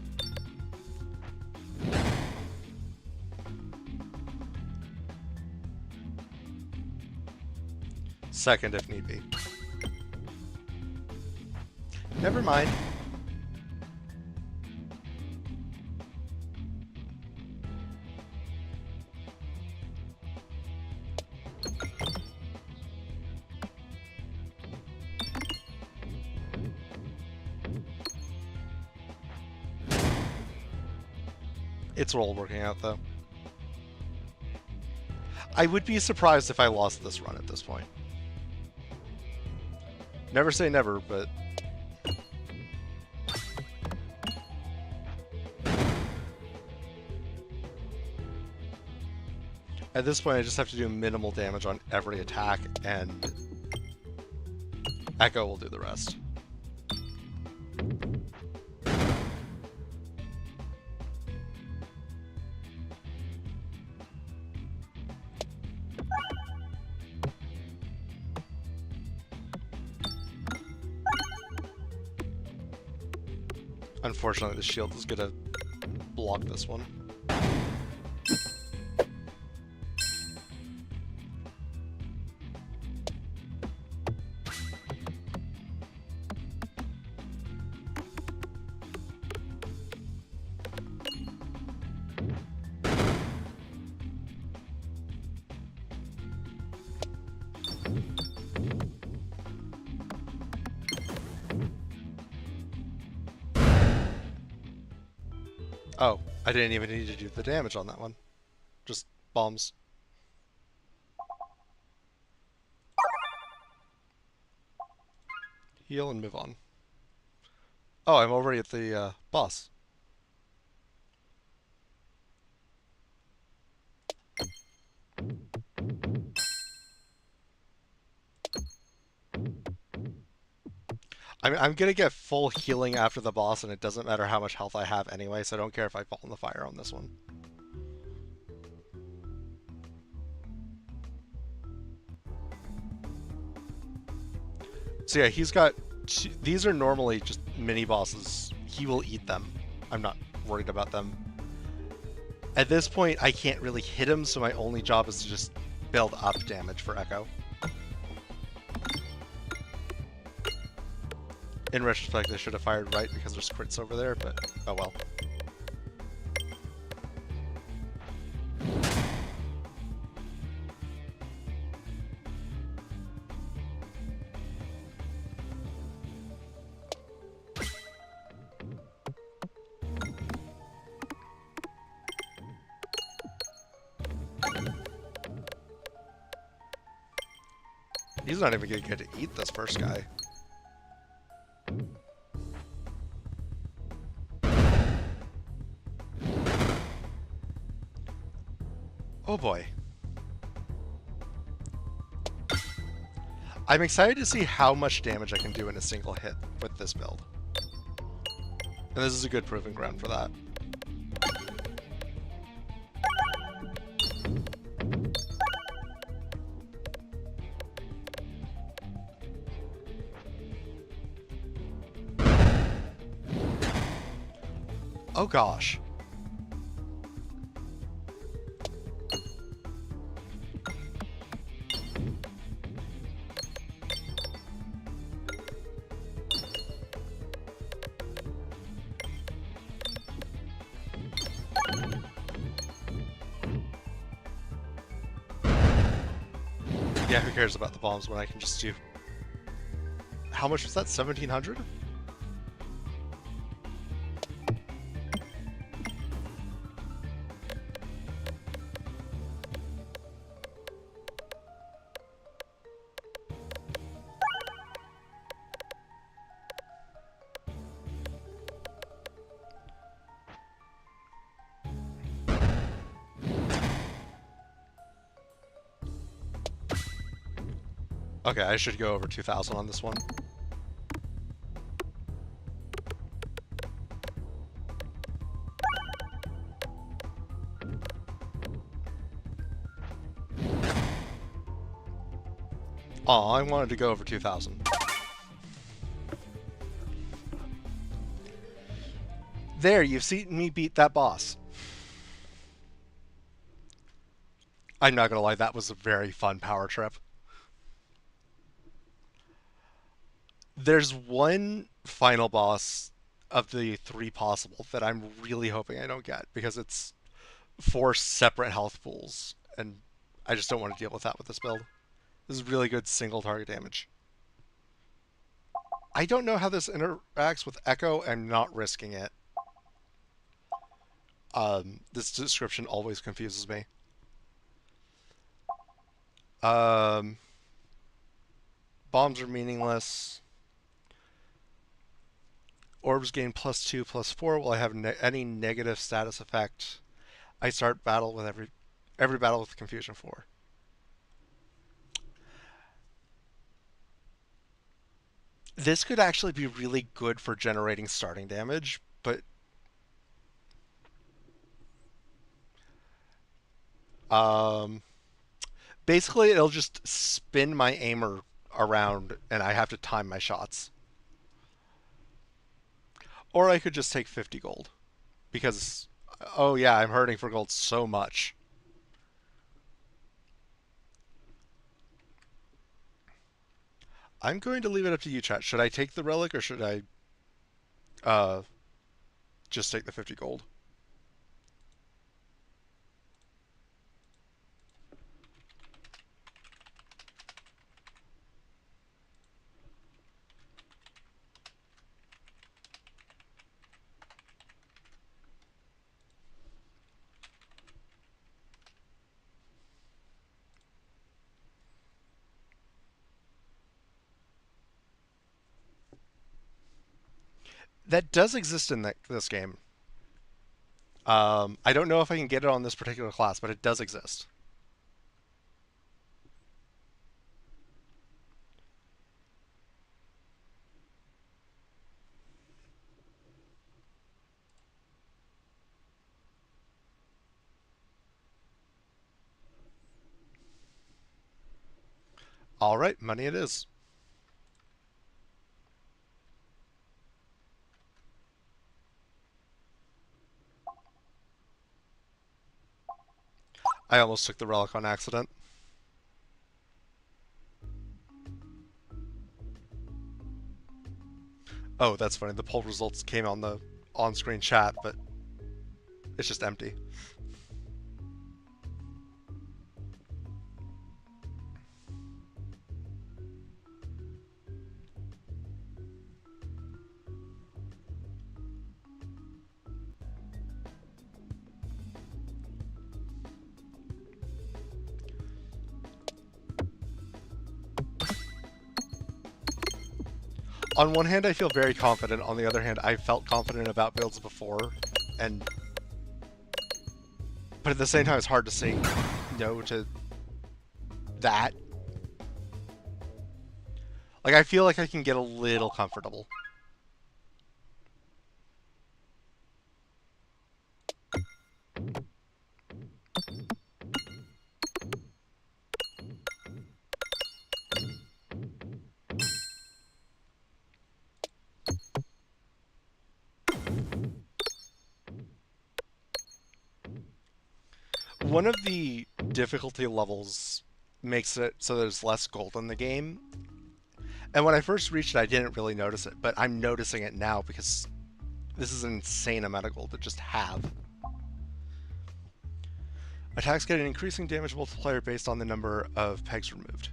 Second if need be. Never mind. It's all working out, though. I would be surprised if I lost this run at this point. Never say never, but... At this point, I just have to do minimal damage on every attack, and Echo will do the rest. Unfortunately, the shield is gonna block this one. Oh, I didn't even need to do the damage on that one. Just bombs. Heal and move on. Oh, I'm already at the boss. I'm gonna get full healing after the boss, and it doesn't matter how much health I have anyway, so I don't care if I fall in the fire on this one. So yeah, he's got... These are normally just mini-bosses. He will eat them. I'm not worried about them. At this point, I can't really hit him, so my only job is to just build up damage for Echo. In retrospect, I should have fired right because there's crits over there, but oh well. He's not even gonna get to eat this first guy. Oh boy. I'm excited to see how much damage I can do in a single hit with this build. And this is a good proving ground for that. Oh gosh. Yeah, who cares about the bombs when I can just do... How much was that? 1700? Okay, I should go over 2,000 on this one. Aw, I wanted to go over 2,000. There, you've seen me beat that boss. I'm not gonna lie, that was a very fun power trip. There's one final boss of the 3 possible that I'm really hoping I don't get, because it's 4 separate health pools, and I just don't want to deal with that with this build. This is really good single target damage. I don't know how this interacts with Echo. I'm not risking it. This description always confuses me. Um, bombs are meaningless. Orbs gain +2/+4 while I have any negative status effect. I start battle with every battle with Confusion 4. This could actually be really good for generating starting damage, but um, basically it'll just spin my aimer around and I have to time my shots. Or I could just take 50 gold because, oh yeah, I'm hurting for gold so much. I'm going to leave it up to you, chat. Should I take the relic or should I uh, just take the 50 gold? That does exist in this game. I don't know if I can get it on this particular class, but it does exist. All right, money it is. I almost took the relic on accident. Oh, that's funny. The poll results came on the on-screen chat, but it's just empty. On one hand, I feel very confident. On the other hand, I felt confident about builds before, and but at the same time, it's hard to say no to that. Like, I feel like I can get a little comfortable. One of the difficulty levels makes it so there's less gold in the game. And when I first reached it, I didn't really notice it, but I'm noticing it now because this is an insane amount of gold to just have. Attacks get an increasing damage multiplier based on the number of pegs removed.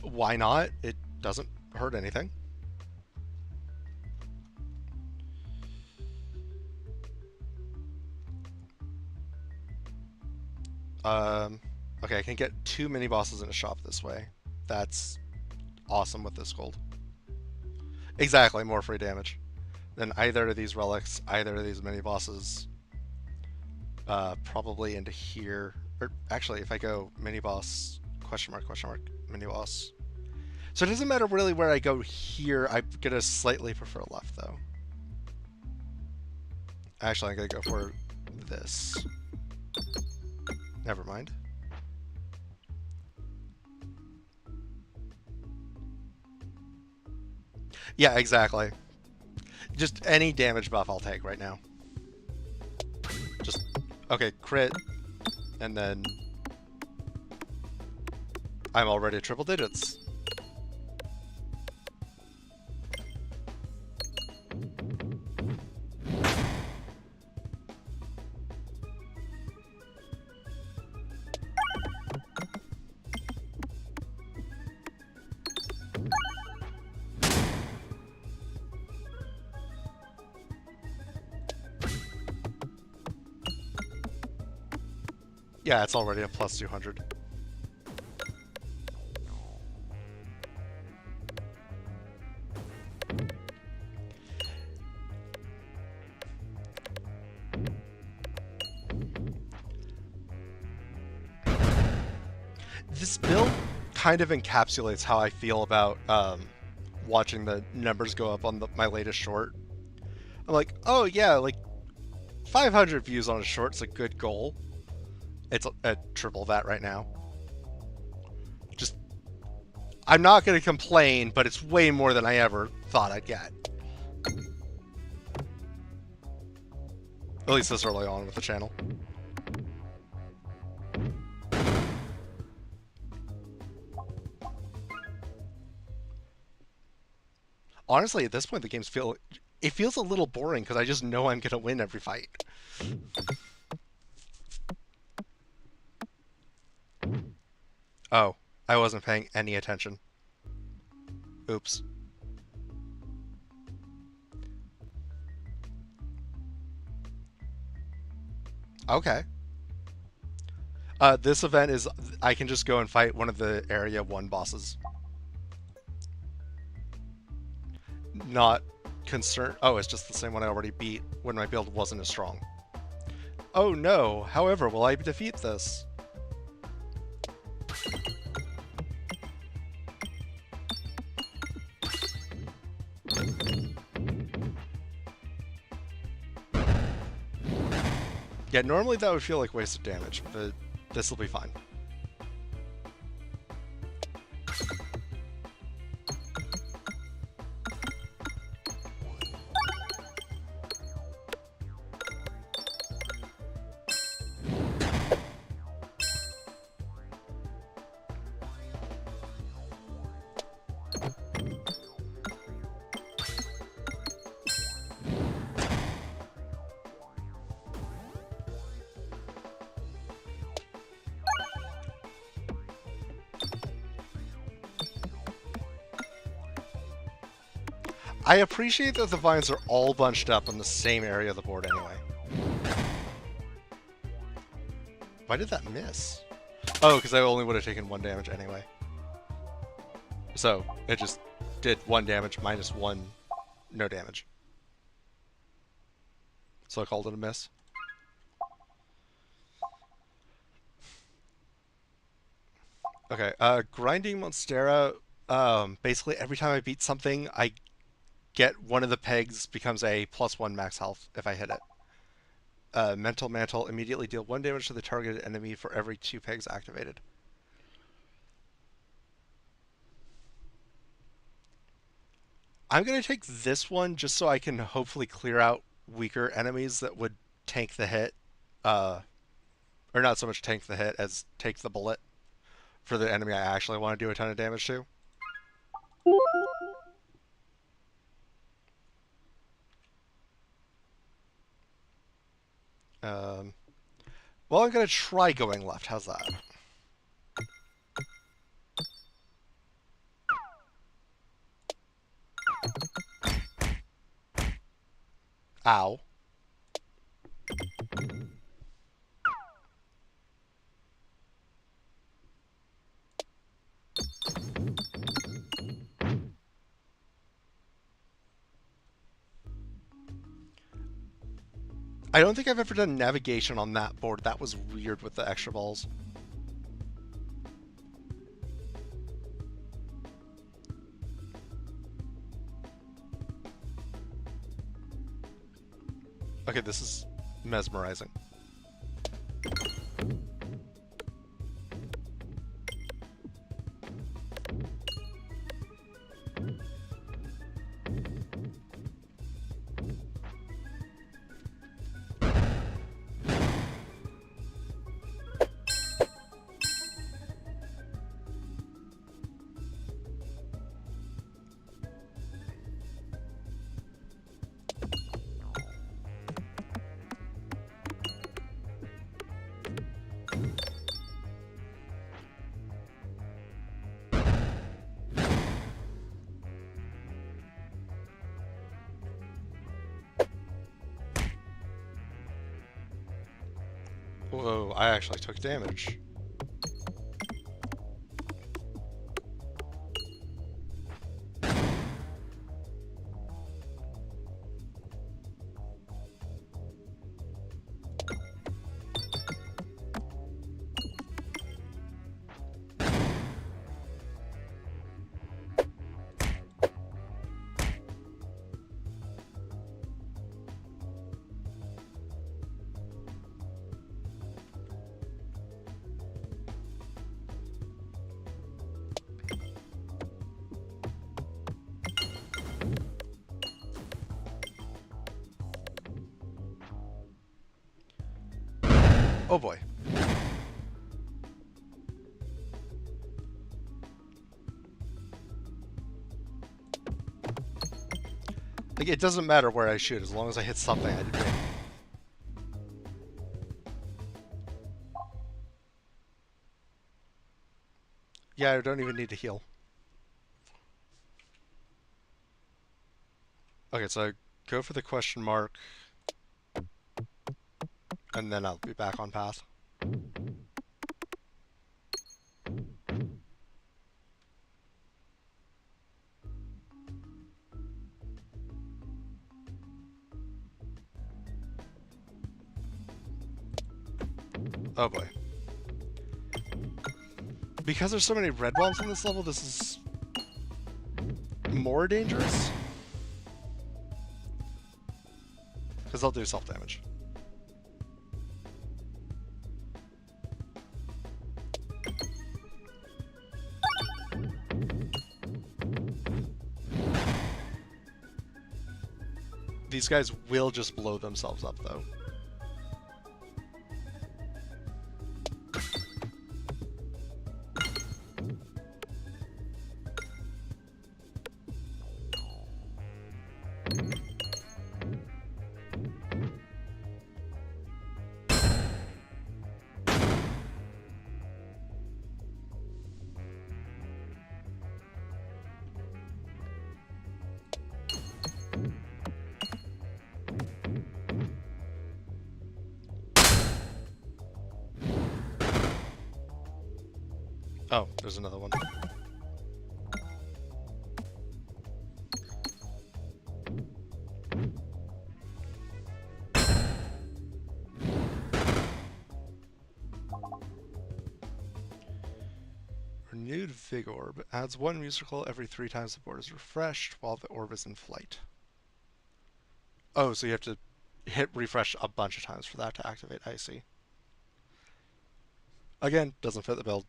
Why not? It doesn't hurt anything. Okay, I can get 2 mini bosses in a shop this way. That's awesome with this gold. Exactly, more free damage. Then either of these relics, either of these mini bosses, probably into here. Or actually, if I go mini boss, question mark, mini boss. So it doesn't matter really where I go here. I'm gonna slightly prefer left though. Actually, I'm gonna go for this. Never mind. Yeah, exactly. Just any damage buff I'll take right now. Just, okay, crit, and then I'm already at triple digits. Yeah, it's already a plus 200. This build kind of encapsulates how I feel about watching the numbers go up on my latest short. I'm like, oh yeah, like 500 views on a short's a good goal. It's at triple that right now. Just, I'm not going to complain, but it's way more than I ever thought I'd get. At least this early on with the channel. Honestly, at this point, the games it feels a little boring because I just know I'm going to win every fight. Oh, I wasn't paying any attention. Oops. Okay. This event is, I can just go and fight one of the Area 1 bosses. Not concerned. Oh, it's just the same one I already beat when my build wasn't as strong. Oh no, however, will I defeat this? Yeah, normally that would feel like wasted damage, but this will be fine. I appreciate that the vines are all bunched up on the same area of the board anyway. Why did that miss? Oh, because I only would have taken 1 damage anyway. So, it just did 1 damage minus 1 no damage. So I called it a miss. Okay, Grinding Monstera, basically every time I beat something, I get one of the pegs becomes a +1 max health if I hit it. Mental Mantle, immediately deal 1 damage to the targeted enemy for every 2 pegs activated. I'm going to take this one just so I can hopefully clear out weaker enemies that would tank the hit. Or not so much tank the hit as take the bullet for the enemy I actually want to do a ton of damage to. Well, I'm going to try going left. How's that? Ow. I don't think I've ever done navigation on that board. That was weird with the extra balls. Okay, this is mesmerizing. Whoa, I actually took damage. Oh boy. Like, it doesn't matter where I shoot, as long as I hit something, I did great. Yeah, I don't even need to heal. Okay, so I go for the question mark, and then I'll be back on path. Oh boy. Because there's so many red bombs on this level, this is more dangerous. Because they'll do self-damage. These guys will just blow themselves up, though. Oh, there's another one. Renewed Vig Orb adds 1 musical every 3 times the board is refreshed while the orb is in flight. Oh, so you have to hit refresh a bunch of times for that to activate. I see. Again, doesn't fit the build.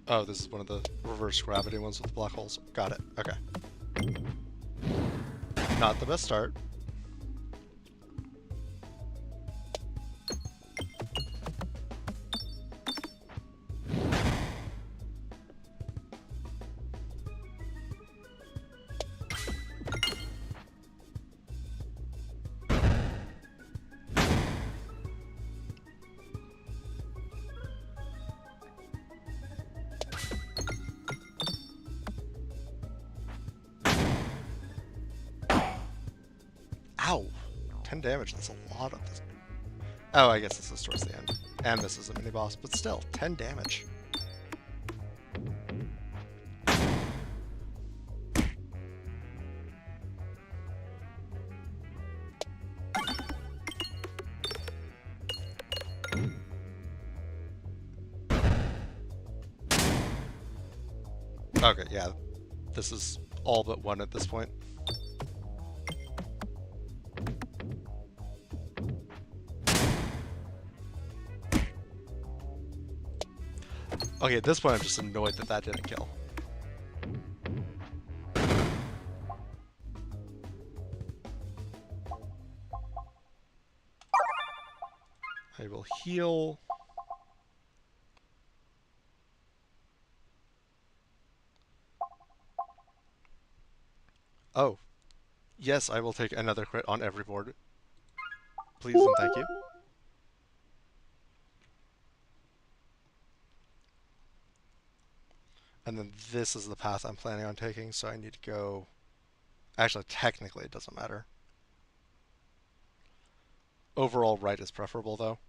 Oh, this is one of the reverse gravity ones with the black holes. Got it. Okay. Not the best start. Ow! 10 damage, that's a lot of this. Oh, I guess this is towards the end. And this is a mini-boss, but still, 10 damage. Okay, yeah. This is all but one at this point. Okay, at this point I'm just annoyed that that didn't kill. I will heal. Oh. Yes, I will take another crit on every board. Please and thank you. And then this is the path I'm planning on taking, so I need to go... Actually, technically it doesn't matter. Overall, right is preferable, though.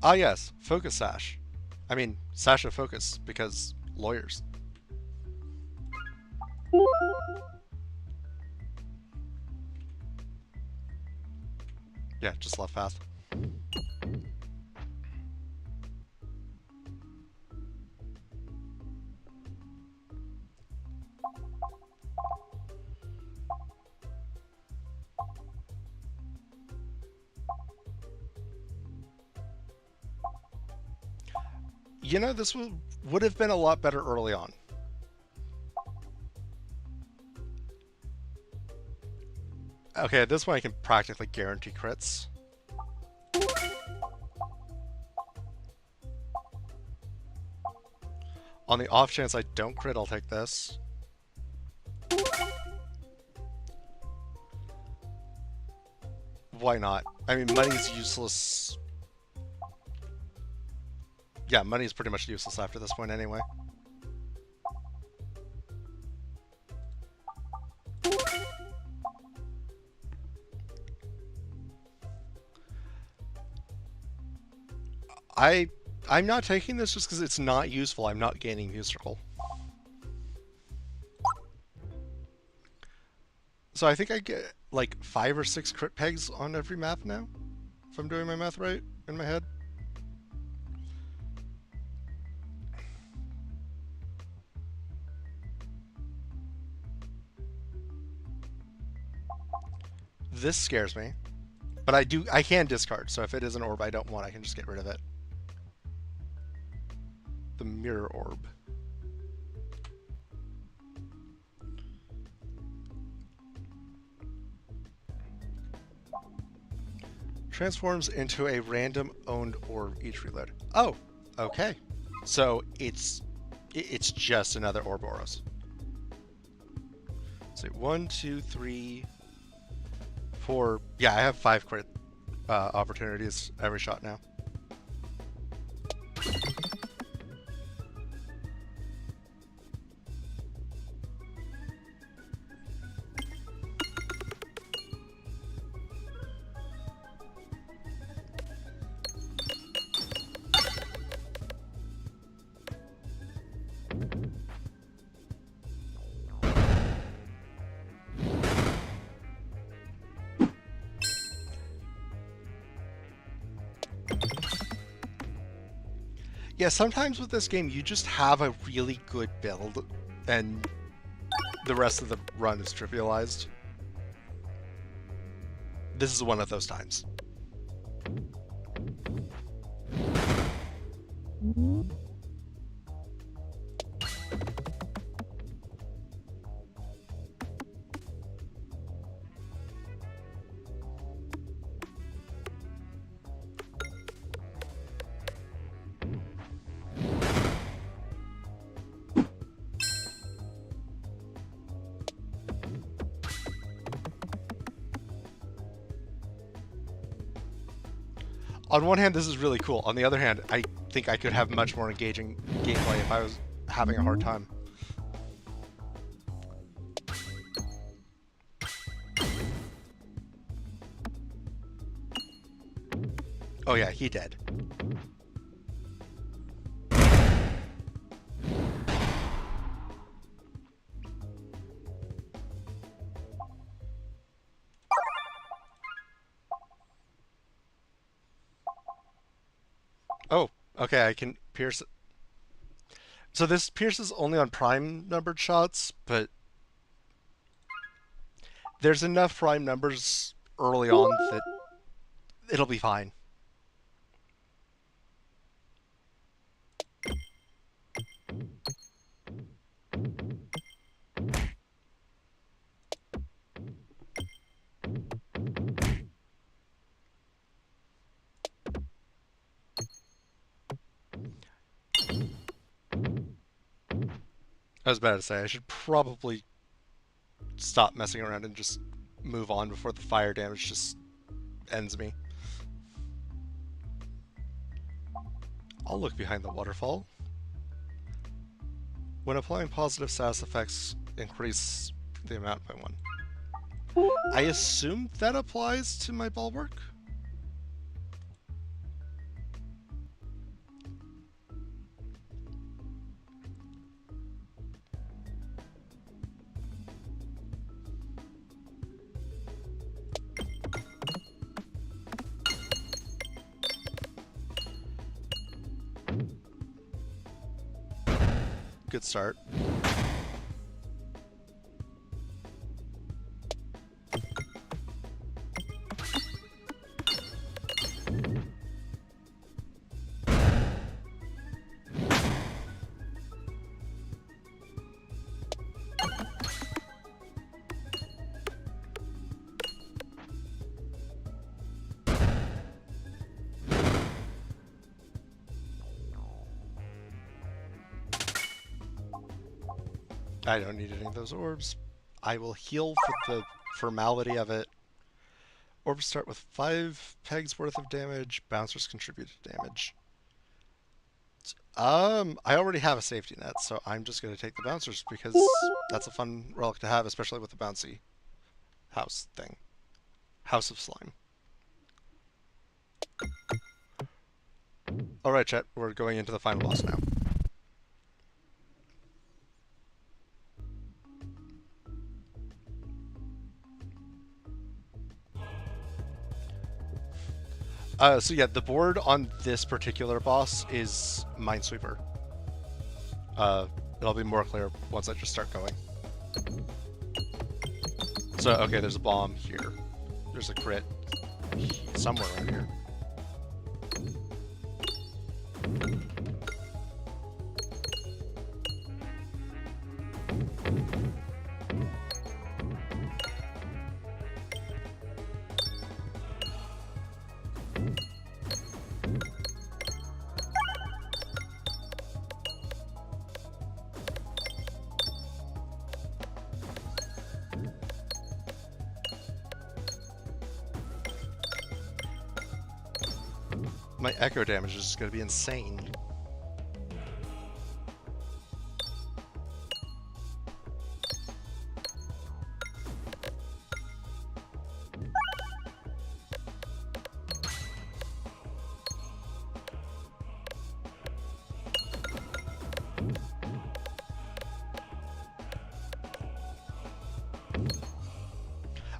Ah yes, Focus Sash. I mean, Sash of Focus, because lawyers. Yeah, just left path. You know, this would have been a lot better early on. Okay, at this point I can practically guarantee crits. On the off chance I don't crit, I'll take this. Why not? I mean, money's useless. Yeah, money's pretty much useless after this point anyway. I'm not taking this just because it's not useful. I'm not gaining musical. So I think I get like 5 or 6 crit pegs on every map now, if I'm doing my math right in my head. This scares me, but I can discard, so if it is an orb I don't want, I can just get rid of it. The mirror orb. Transforms into a random owned orb each reload. Oh, okay. So it's just another Ouroboros. So 1, 2, 3, 4. Yeah, I have 5 crit opportunities every shot now. Yeah, sometimes with this game, you just have a really good build, and the rest of the run is trivialized. This is one of those times. On one hand, this is really cool. On the other hand, I think I could have much more engaging gameplay if I was having a hard time. Oh yeah, he dead. Oh, okay, I can pierce it. So this pierces only on prime numbered shots, but there's enough prime numbers early on that it'll be fine. I was about to say, I should probably stop messing around and just move on before the fire damage just ends me. I'll look behind the waterfall. When applying positive status effects, increase the amount by 1. I assume that applies to my bulwark? Good start. I don't need any of those orbs. I will heal for the formality of it. Orbs start with 5 pegs worth of damage. Bouncers contribute damage. I already have a safety net, so I'm just going to take the bouncers because that's a fun relic to have, especially with the bouncy house thing. House of Slime. Alright, chat, we're going into the final boss now. So yeah, the board on this particular boss is Minesweeper. It'll be more clear once I just start going. So, okay, there's a bomb here. There's a crit somewhere around here. My echo damage is just going to be insane.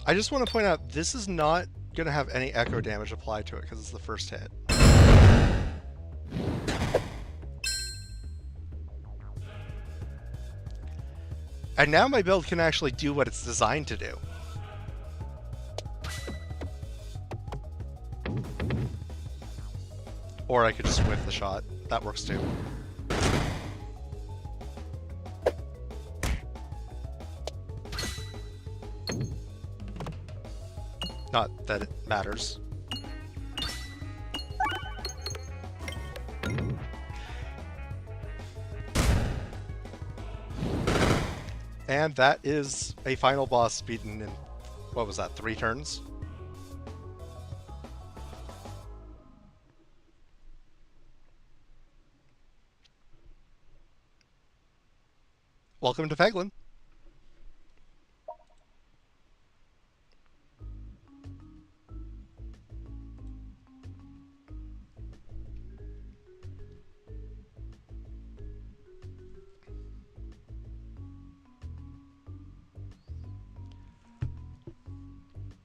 I just want to point out, this is not going to have any echo damage applied to it because it's the first hit. And now my build can actually do what it's designed to do. Or I could just whiff the shot. That works too. Not that it matters. And that is a final boss beaten in, what was that, 3 turns? Welcome to Peglin.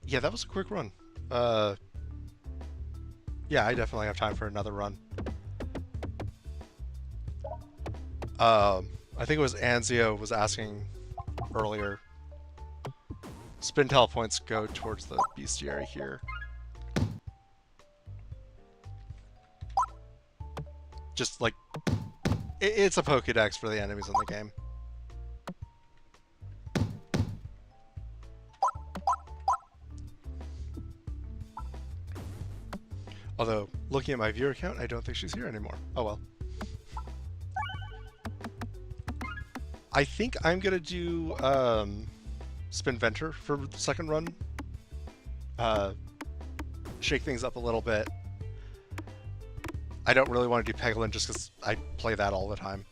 Yeah, that was a quick run. Yeah, I definitely have time for another run. I think it was Anzio was asking earlier. Spintel points go towards the bestiary here. Just like, it's a Pokédex for the enemies in the game. Although, looking at my viewer count, I don't think she's here anymore. Oh well. I think I'm gonna do Spin Venter for the second run. Shake things up a little bit. I don't really want to do Peglin just because I play that all the time.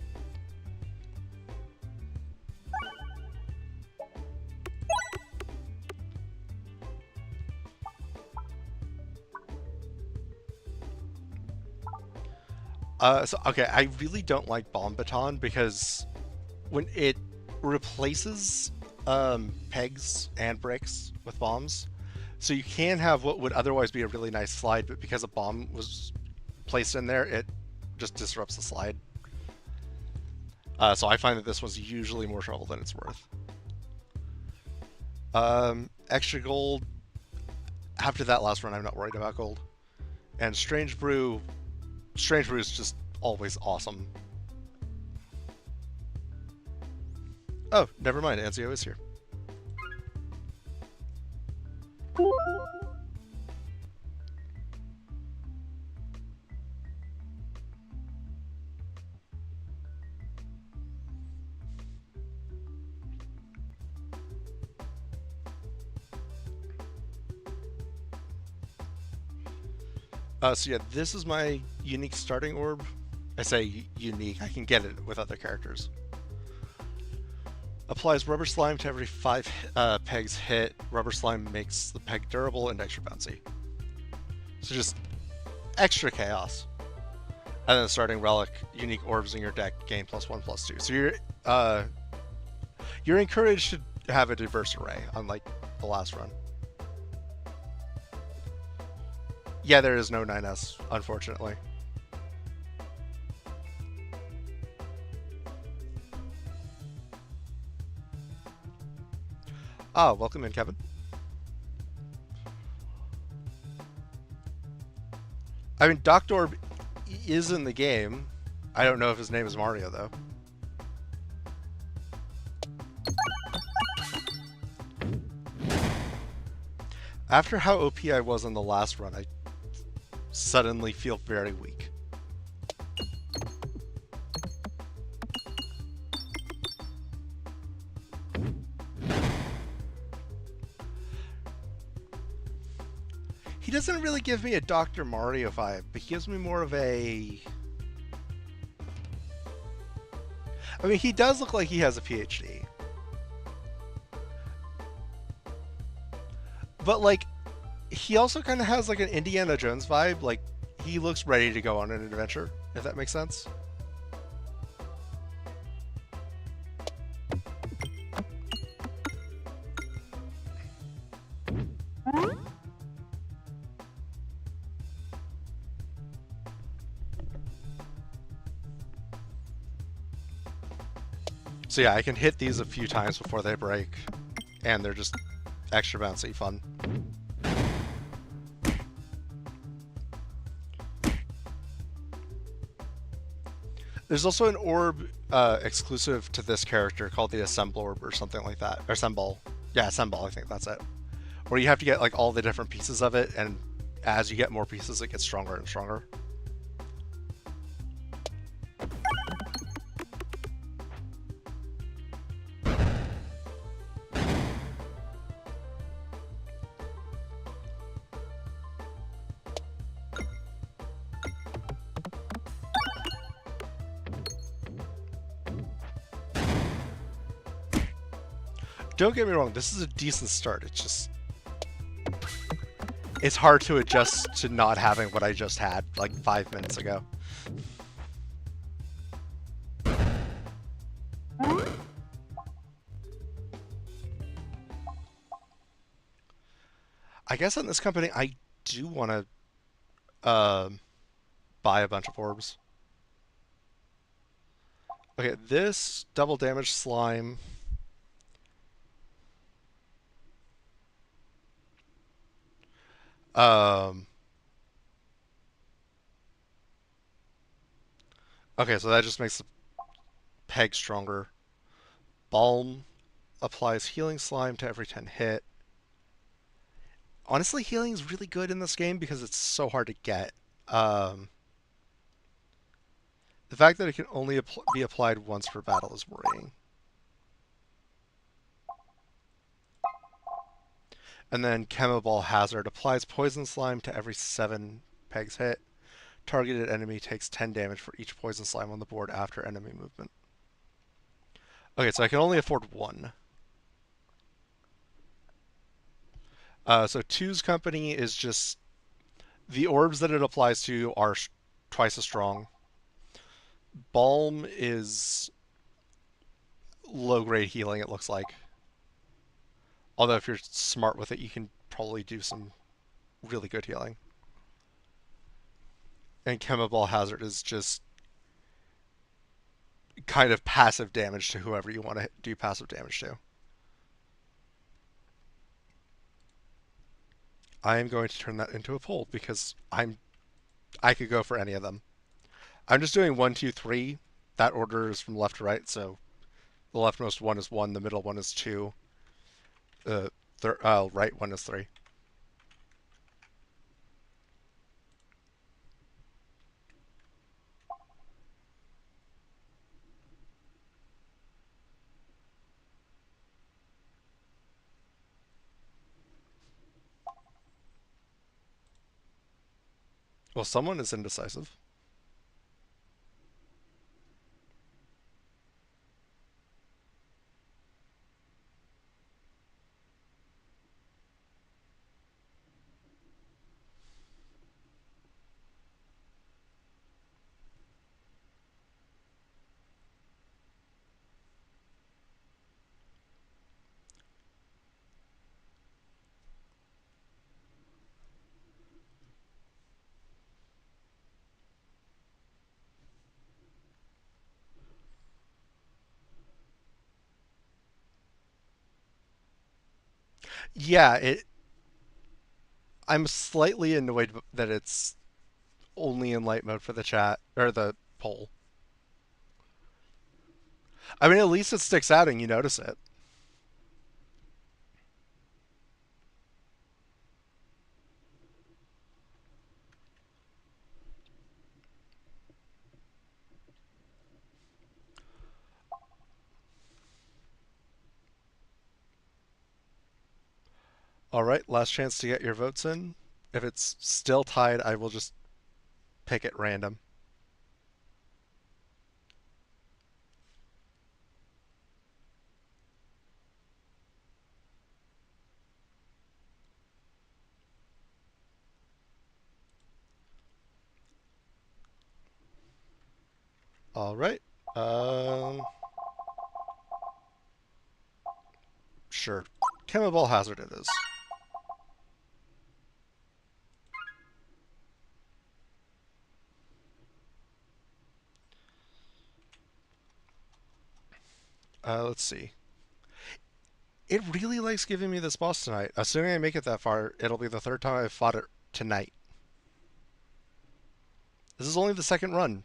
Okay, I really don't like Bomb Baton because when it replaces pegs and bricks with bombs, so you can have what would otherwise be a really nice slide, but because a bomb was placed in there, it just disrupts the slide. So I find that this was usually more trouble than it's worth. Extra gold. After that last run, I'm not worried about gold. And Strange Brew is just always awesome. Oh, never mind. Anzio is here. So yeah, this is my unique starting orb. I say unique, I can get it with other characters. Applies Rubber Slime to every 5 pegs hit. Rubber Slime makes the peg durable and extra bouncy. So just extra chaos. And then the starting relic, unique orbs in your deck gain +1/+2. So you're encouraged to have a diverse array, unlike the last run. Yeah, there is no 9S, unfortunately. Ah, welcome in, Kevin. I mean, Doctorb is in the game. I don't know if his name is Mario, though. After how OP I was in the last run, I suddenly feel very weak. He doesn't really give me a Dr. Mario vibe, but he gives me more of a... I mean, he does look like he has a PhD. But, like, he also kind of has, like, an Indiana Jones vibe. Like, he looks ready to go on an adventure, if that makes sense. So yeah, I can hit these a few times before they break, and they're just extra bouncy fun. There's also an orb exclusive to this character called the Assemble Orb or something like that. Or Assemble. Yeah, Assemble, I think that's it. Where you have to get like all the different pieces of it, and as you get more pieces, it gets stronger and stronger. Don't get me wrong, this is a decent start. It's just it's hard to adjust to not having what I just had like 5 minutes ago. I guess in this company, I do want to buy a bunch of orbs. Okay, this double damage slime. Um, okay, so that just makes the peg stronger. Balm applies healing slime to every 10 hit. Honestly, healing is really good in this game because it's so hard to get. Um, the fact that it can only be applied once per battle is worrying. And then Chemoball Hazard applies poison slime to every 7 pegs hit. Targeted enemy takes 10 damage for each poison slime on the board after enemy movement. Okay, so I can only afford one. So two's company is just the orbs that it applies to are twice as strong. Balm is low grade healing, it looks like. Although if you're smart with it, you can probably do some really good healing. And Chemoball Hazard is just kind of passive damage to whoever you want to do passive damage to. I am going to turn that into a poll because I could go for any of them. I'm just doing 1, 2, 3. That order is from left to right, so the leftmost one is 1, the middle one is 2, the right one is 3. Well, someone is indecisive. Yeah, I'm slightly annoyed that it's only in light mode for the chat or the poll. I mean, at least it sticks out and you notice it. All right, last chance to get your votes in. If it's still tied, I will just pick at random. All right. Um, sure. Chemoball Hazard it is. Let's see. It really likes giving me this boss tonight. Assuming I make it that far, it'll be the third time I've fought it tonight. This is only the second run.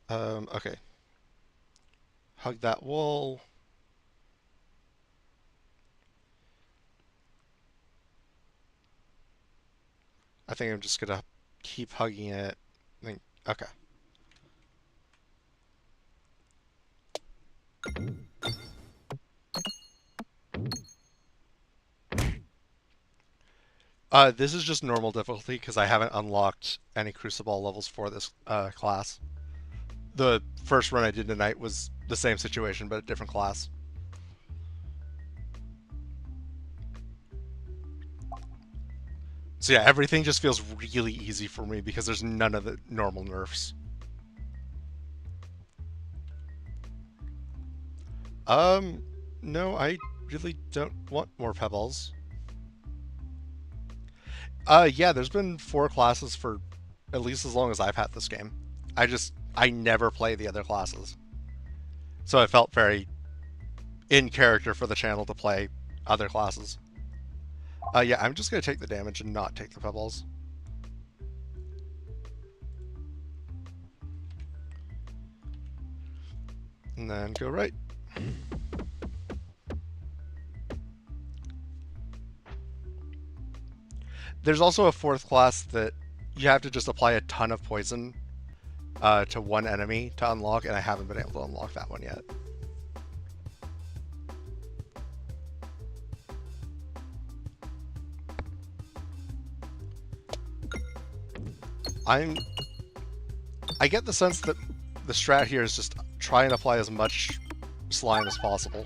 Okay. Hug that wall. I think I'm just gonna keep hugging it. Okay. This is just normal difficulty because I haven't unlocked any Crucible levels for this class. the first run I did tonight was the same situation, but a different class. So yeah, everything just feels really easy for me because there's none of the normal nerfs. No, I really don't want more pebbles. Yeah, there's been 4 classes for at least as long as I've had this game. I never play the other classes. So it felt very in character for the channel to play other classes. Yeah, I'm just gonna take the damage and not take the pebbles. And then go right. There's also a 4th class that you have to just apply a ton of poison to one enemy to unlock, and I haven't been able to unlock that one yet. I get the sense that the strat here is just try and apply as much slime as possible.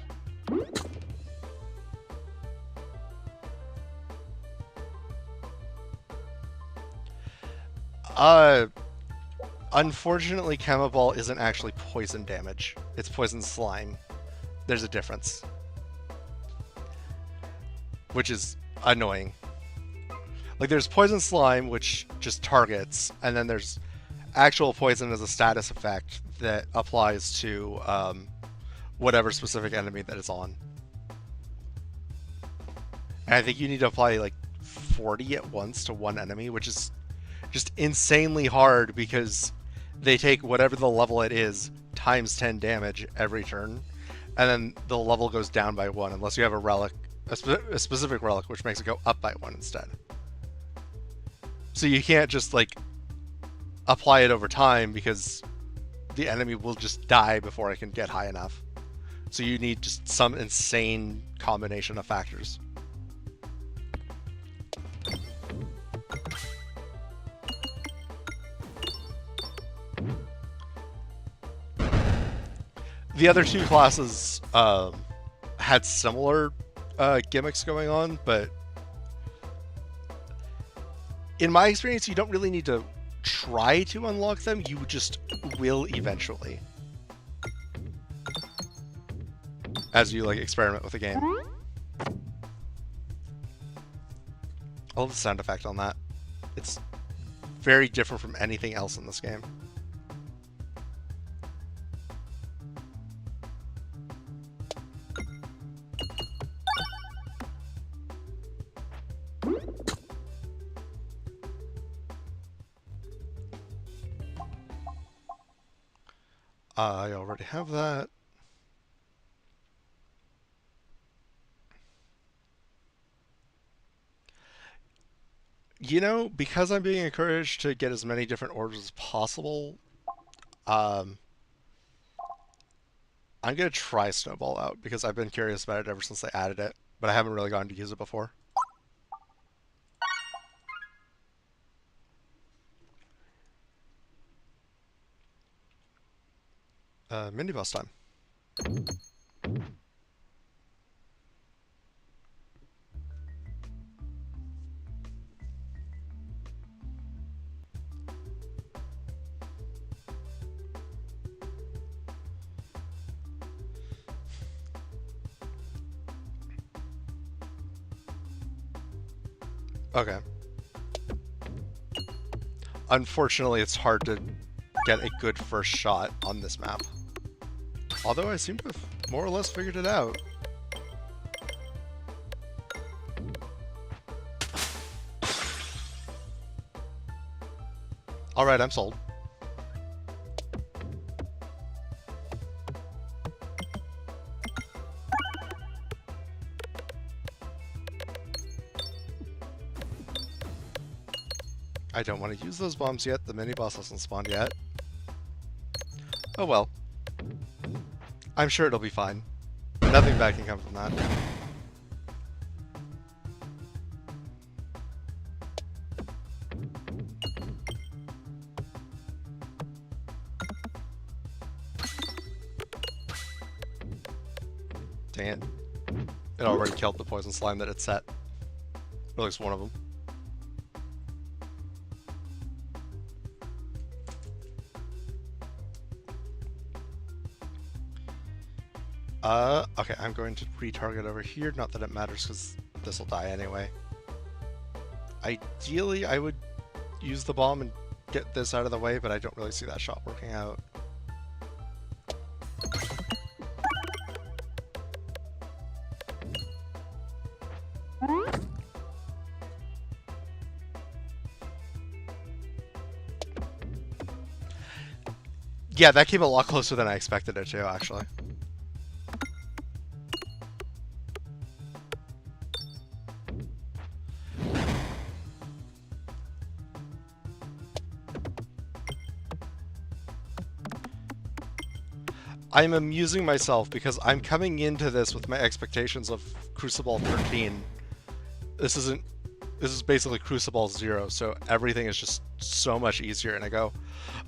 Unfortunately, Chemo Ball isn't actually poison damage. It's poison slime. There's a difference. Which is annoying. Like, there's poison slime, which just targets, and then there's actual poison as a status effect that applies to whatever specific enemy that it's on. And I think you need to apply like 40 at once to one enemy, which is just insanely hard because they take whatever the level it is times 10 damage every turn, and then the level goes down by 1 unless you have a relic, a specific relic, which makes it go up by 1 instead. So you can't just like apply it over time because the enemy will just die before it can get high enough. So you need just some insane combination of factors. The other 2 classes had similar gimmicks going on, but in my experience, you don't really need to try to unlock them, you just will eventually. As you like experiment with the game. I love the sound effect on that. It's very different from anything else in this game. I already have that. You know, because I'm being encouraged to get as many different orders as possible, I'm going to try Snowball out because I've been curious about it ever since they added it, but I haven't really gotten to use it before. Mini boss time. Okay. Unfortunately, it's hard to get a good first shot on this map. Although I seem to have more or less figured it out. Alright, I'm sold. I don't want to use those bombs yet. The mini-boss hasn't spawned yet. Oh well. I'm sure it'll be fine. Nothing bad can come from that. expecting it. It already killed the poison slime that it set. Or at least one of them. Okay, I'm going to retarget over here. Not that it matters, because this will die anyway. Ideally, I would use the bomb and get this out of the way, but I don't really see that shot working out. Yeah, that came a lot closer than I expected it to, actually. I'm amusing myself because I'm coming into this with my expectations of Crucible 13. This is basically Crucible 0, so everything is just so much easier, and I go,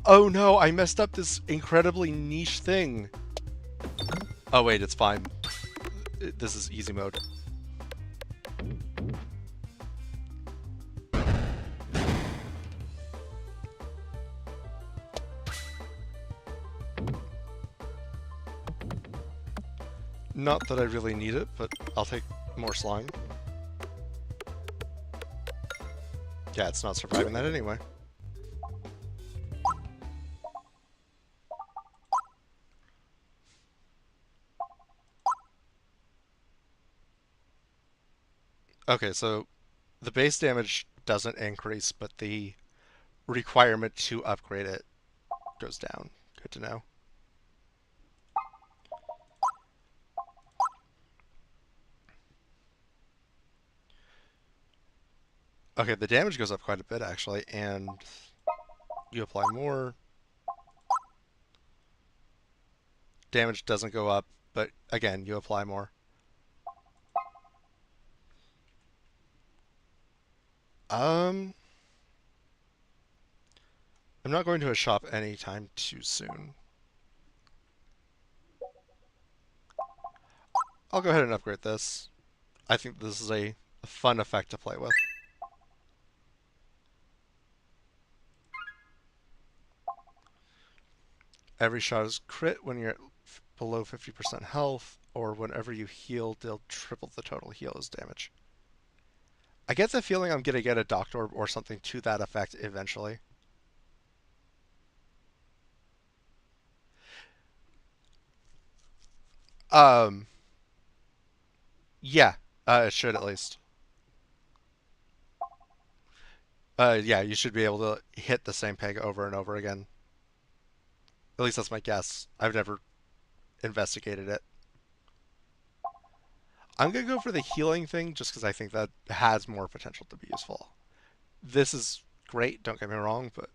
oh no, I messed up this incredibly niche thing. Oh wait, it's fine. This is easy mode. Not that I really need it, but I'll take more slime. Yeah, it's not surviving that anyway. Okay, so the base damage doesn't increase, but the requirement to upgrade it goes down. Good to know. Okay, the damage goes up quite a bit, actually, and you apply more. Damage doesn't go up, but again, you apply more. I'm not going to a shop anytime too soon. I'll go ahead and upgrade this. I think this is a fun effect to play with. Every shot is crit when you're at below 50% health, or whenever you heal, deal triple the total heal as damage. I get the feeling I'm going to get a Doctor or something to that effect eventually. Um, yeah, it should at least. Yeah, you should be able to hit the same peg over and over again. At least that's my guess. I've never investigated it. I'm going to go for the healing thing just because I think that has more potential to be useful. This is great, don't get me wrong, but...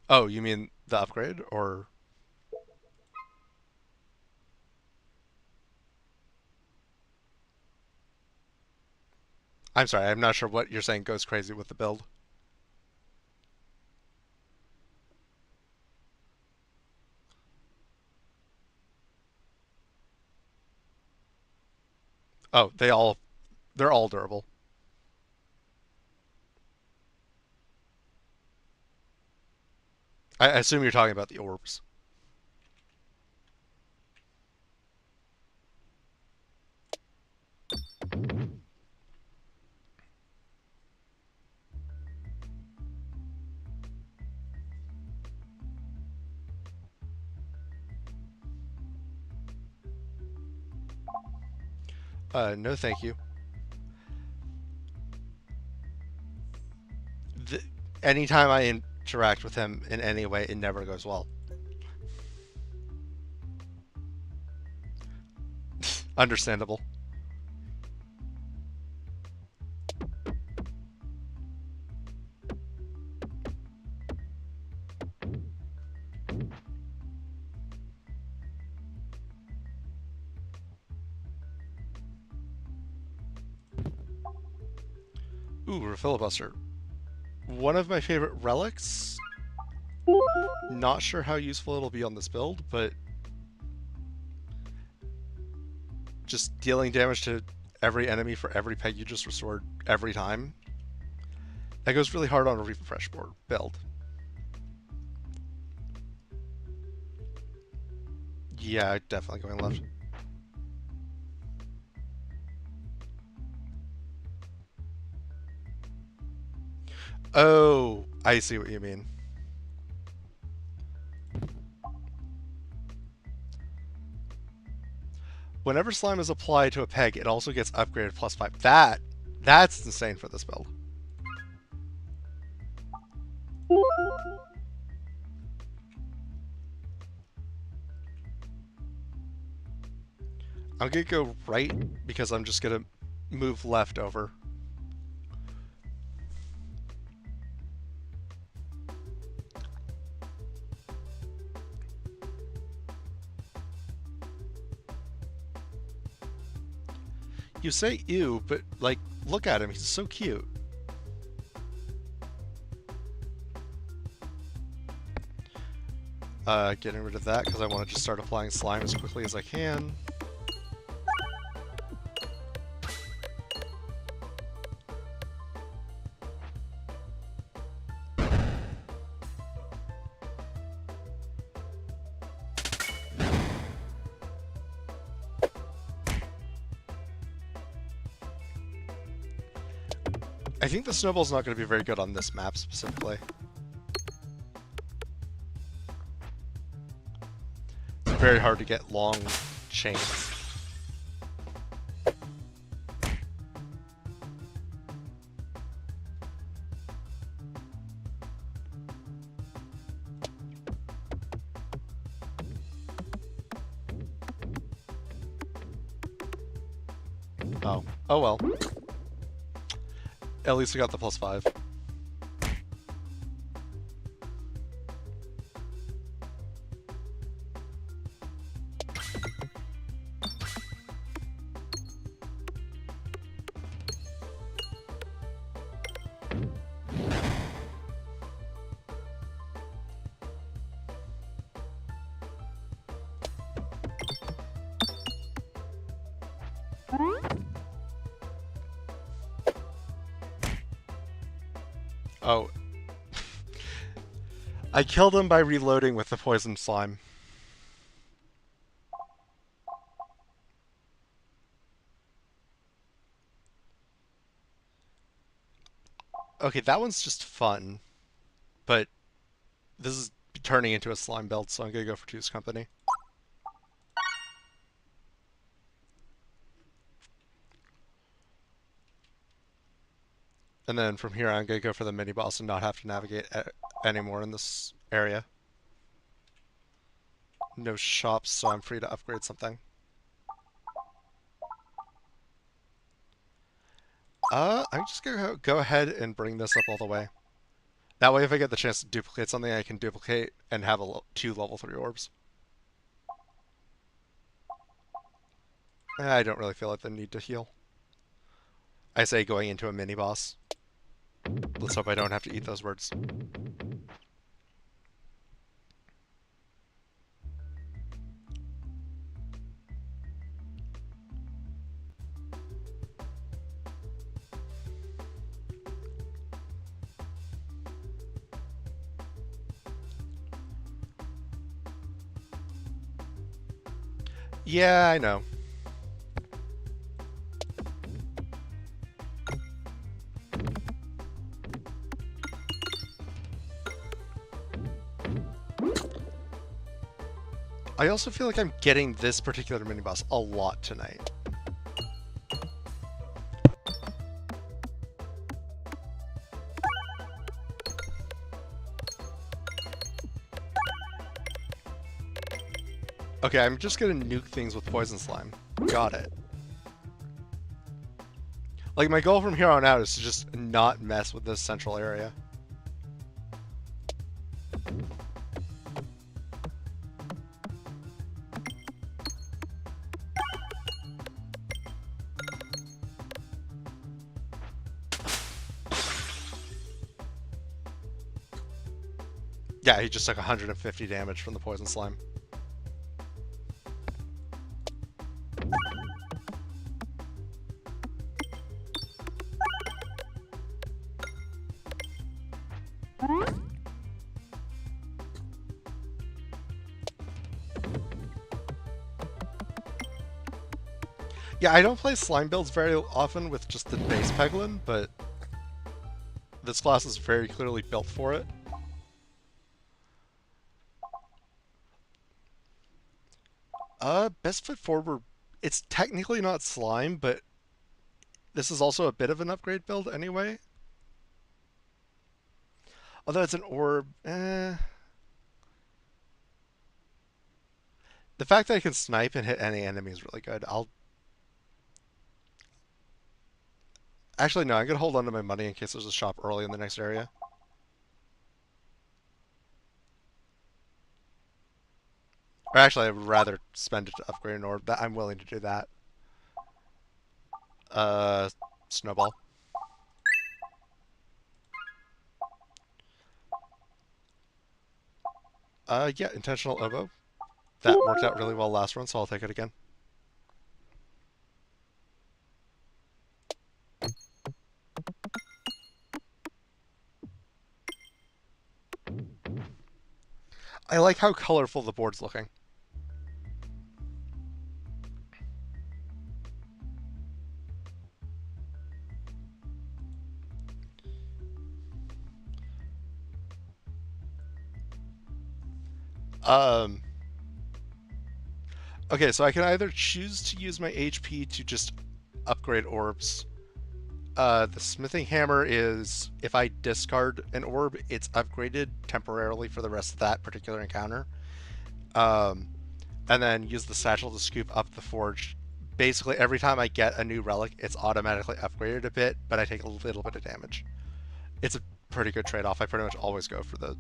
Oh, you mean the upgrade, or... I'm sorry, I'm not sure what you're saying goes crazy with the build. Oh, they're all durable. I assume you're talking about the orbs. No thank you. The, anytime I interact with him in any way, it never goes well. Understandable. Ooh, filibuster. One of my favorite relics. Not sure how useful it'll be on this build, but just dealing damage to every enemy for every peg you just restored every time. That goes really hard on a refresh board build. Yeah, definitely going left. Oh, I see what you mean. Whenever slime is applied to a peg, it also gets upgraded +5. That's insane for this build. I'm gonna go right because I'm just gonna move left over. You say ew, but like, look at him, he's so cute. Getting rid of that because I want to just start applying slime as quickly as I can. I think the snowball's not going to be very good on this map specifically. It's very hard to get long chains. Oh. Oh well. At least we got the +5. Oh. I killed him by reloading with the poison slime. Okay, that one's just fun, but this is turning into a slime build, so I'm gonna go for Two's Company. And then from here, I'm gonna go for the mini boss and not have to navigate anymore in this area. No shops, so I'm free to upgrade something. I'm just gonna go ahead and bring this up all the way. That way, if I get the chance to duplicate something, I can duplicate and have 2 level 3 orbs. I don't really feel like the need to heal. I say going into a mini boss. Let's hope I don't have to eat those words. Yeah, I know. I also feel like I'm getting this particular mini-boss a lot tonight. Okay, I'm just gonna nuke things with poison slime. Got it. Like, my goal from here on out is to just not mess with this central area. Yeah, he just took 150 damage from the poison slime. Yeah, I don't play slime builds very often with just the base Peglin, but this class is very clearly built for it. Best foot forward, it's technically not slime, but this is also a bit of an upgrade build anyway. Although it's an orb, The fact that I can snipe and hit any enemy is really good. Actually, no, I'm gonna hold on to my money in case there's a shop early in the next area. Or actually, I would rather spend it to upgrade an orb. I'm willing to do that. Uh, Snowball. Yeah, Intentional Oboe. That worked out really well last run, so I'll take it again. I like how colorful the board's looking. Um, okay, so I can either choose to use my HP to just upgrade orbs. The smithing hammer is, if I discard an orb, it's upgraded temporarily for the rest of that particular encounter. And then use the satchel to scoop up the forge. Basically, every time I get a new relic, it's automatically upgraded a bit, but I take a little bit of damage. It's a pretty good trade-off. I pretty much always go for the,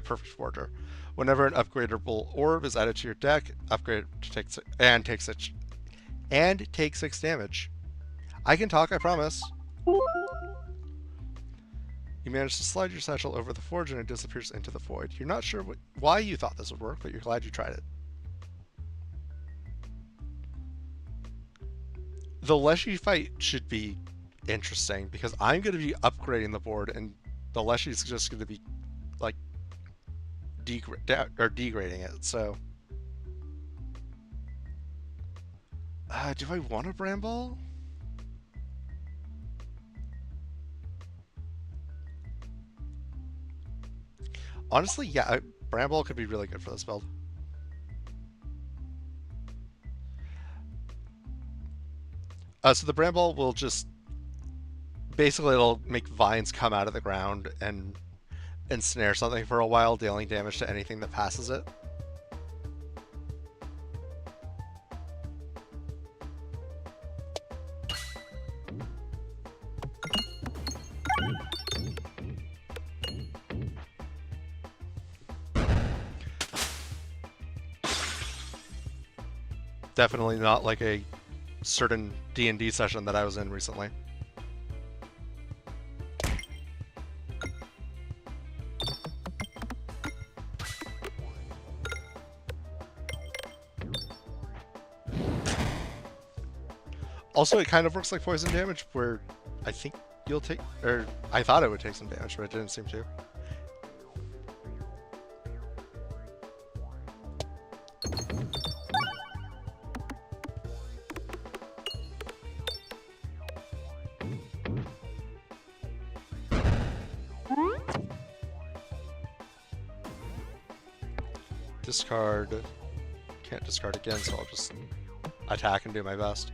perfect forger. Whenever an upgradable orb is added to your deck, upgrade to take take 6 damage. I can talk, I promise. You manage to slide your satchel over the forge and it disappears into the void. You're not sure why you thought this would work, but you're glad you tried it. The Leshy fight should be interesting because I'm going to be upgrading the board and the Leshy's just going to be like degrading it. So, do I want a Bramble? Honestly, yeah, Bramble could be really good for this build. So the Bramble will just basically it'll make vines come out of the ground and ensnare something for a while, dealing damage to anything that passes it. Definitely not like a certain D&D session that I was in recently. Also, it kind of works like poison damage, where I think you'll take, or I thought it would take some damage, but it didn't seem to. Discard. Can't discard again, so I'll just attack and do my best.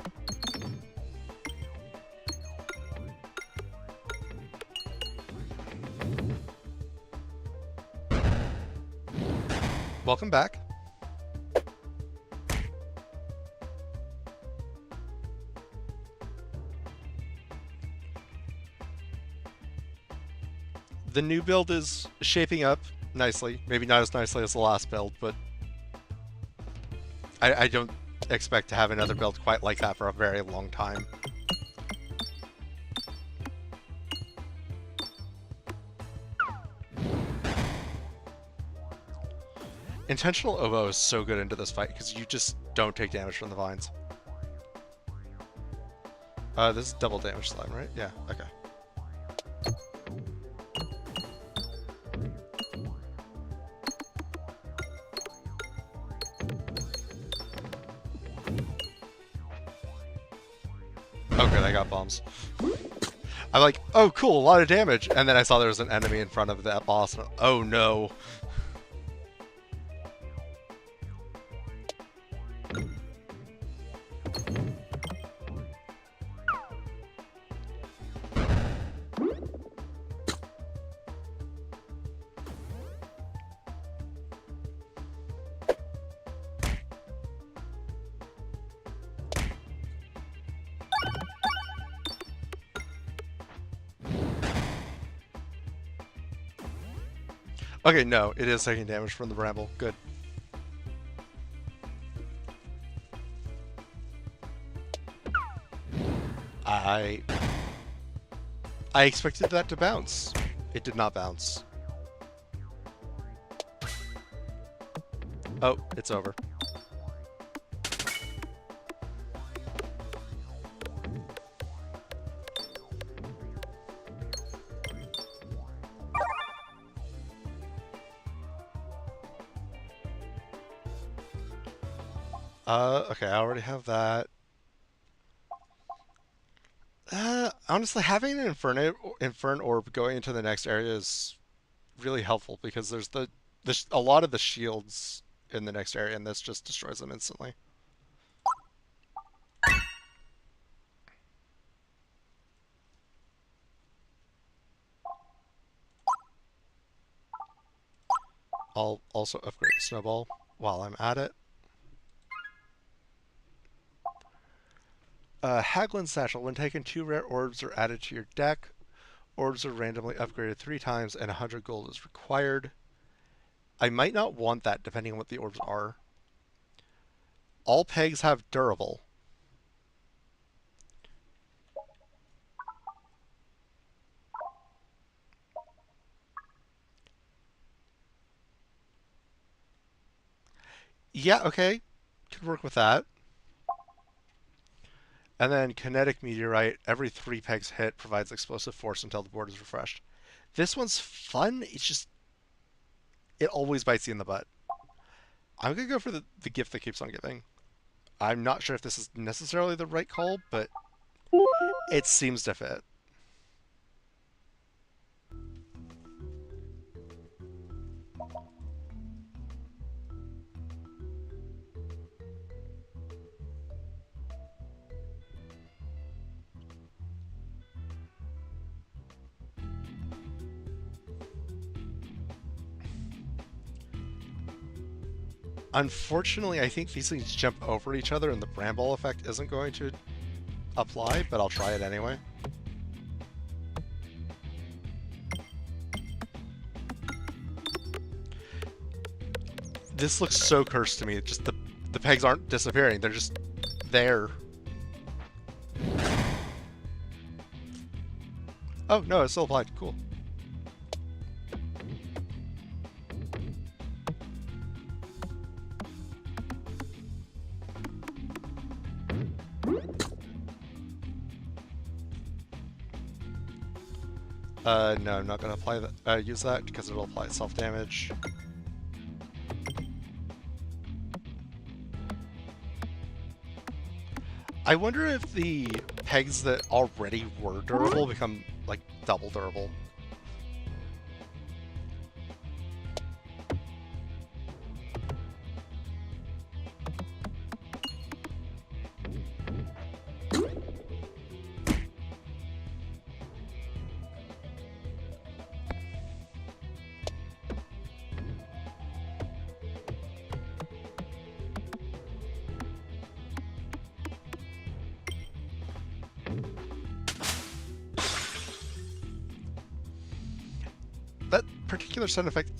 Welcome back. The new build is shaping up nicely. Maybe not as nicely as the last build, but I don't expect to have another build quite like that for a very long time. Intentional oboe is so good into this fight because you just don't take damage from the vines. This is double damage slime, right? Yeah, okay. Oh good, I got bombs. I'm like, oh cool, a lot of damage, and then I saw there was an enemy in front of that boss, and oh no. Okay, no, it is taking damage from the bramble. Good. I expected that to bounce. It did not bounce. Oh, it's over. Okay, I already have that. Honestly, having an Infern Orb going into the next area is really helpful because there's a lot of the shields in the next area, and this just destroys them instantly. I'll also upgrade the Snowball while I'm at it. Haglin's Satchel. When taken, 2 rare orbs are added to your deck. Orbs are randomly upgraded 3 times, and 100 gold is required. I might not want that, depending on what the orbs are. All pegs have durable. Yeah, okay. Could work with that. And then Kinetic Meteorite. Every 3 pegs hit provides explosive force until the board is refreshed. This one's fun. It's just... it always bites you in the butt. I'm going to go for the gift that keeps on giving. I'm not sure if this is necessarily the right call, but it seems to fit. Unfortunately, I think these things jump over each other and the Bramble effect isn't going to apply, but I'll try it anyway. This looks so cursed to me. It's just the pegs aren't disappearing. They're just there. Oh, no, it's still applied. Cool. No, I'm not going to apply that. Use that because it'll apply self-damage. I wonder if the pegs that already were durable become, like, double durable. That particular sound effect,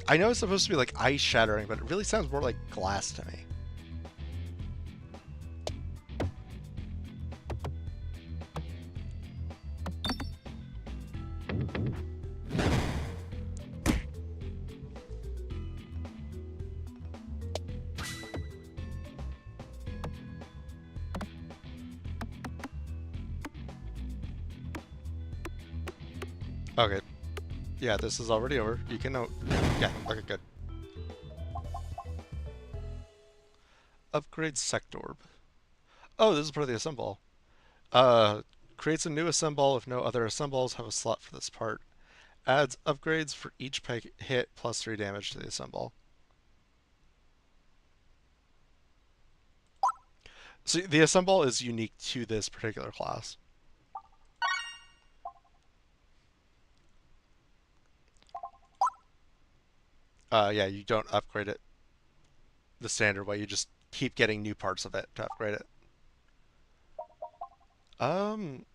I know it's supposed to be like ice shattering, but it really sounds more like glass to me. Okay. Yeah, this is already over. You can know. Yeah, okay, good. Upgrade Sectorb. Oh, this is part of the assemble. Uh, creates a new assemble if no other assembles have a slot for this part. Adds upgrades for each peg hit plus 3 damage to the assemble. So the assemble is unique to this particular class. Yeah, you don't upgrade it the standard way. You just keep getting new parts of it to upgrade it. Um,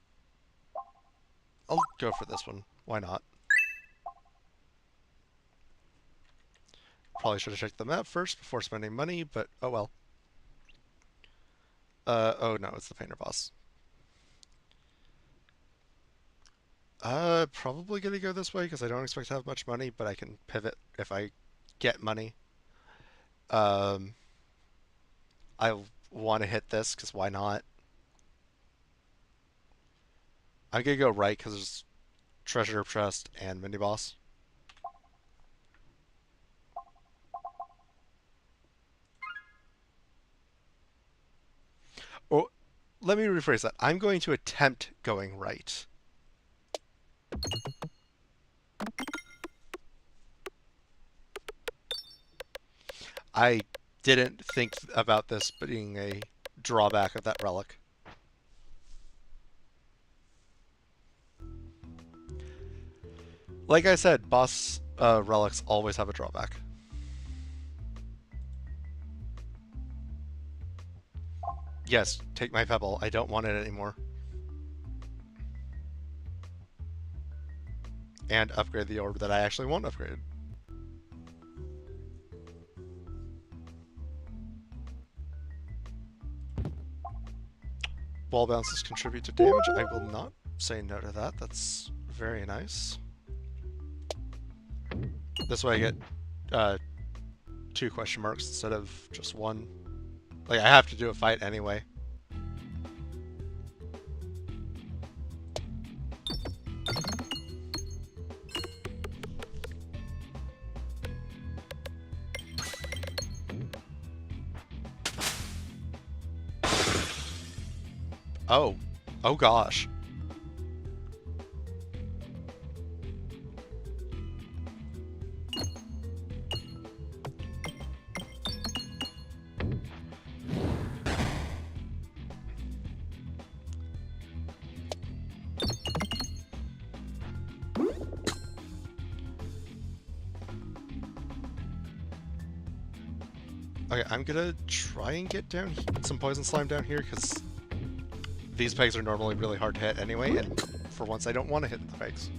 I'll go for this one. Why not? Probably should have checked the map first before spending money, but oh well. Oh no, it's the painter boss. Probably gonna go this way because I don't expect to have much money, but I can pivot if I get money. Um, I want to hit this because why not? I'm gonna go right because there's treasure chest and mini boss. Or let me rephrase that. I'm going to attempt going right. I didn't think about this being a drawback of that relic. Like I said, boss relics always have a drawback. Yes, take my pebble. I don't want it anymore. And upgrade the orb that I actually want upgraded. Wall bounces contribute to damage. I will not say no to that. That's very nice. This way I get 2 question marks instead of just 1. Like, I have to do a fight anyway. Oh. Oh gosh. Okay, I'm gonna try and get down some poison slime down here because these pegs are normally really hard to hit anyway, and for once I don't want to hit the pegs.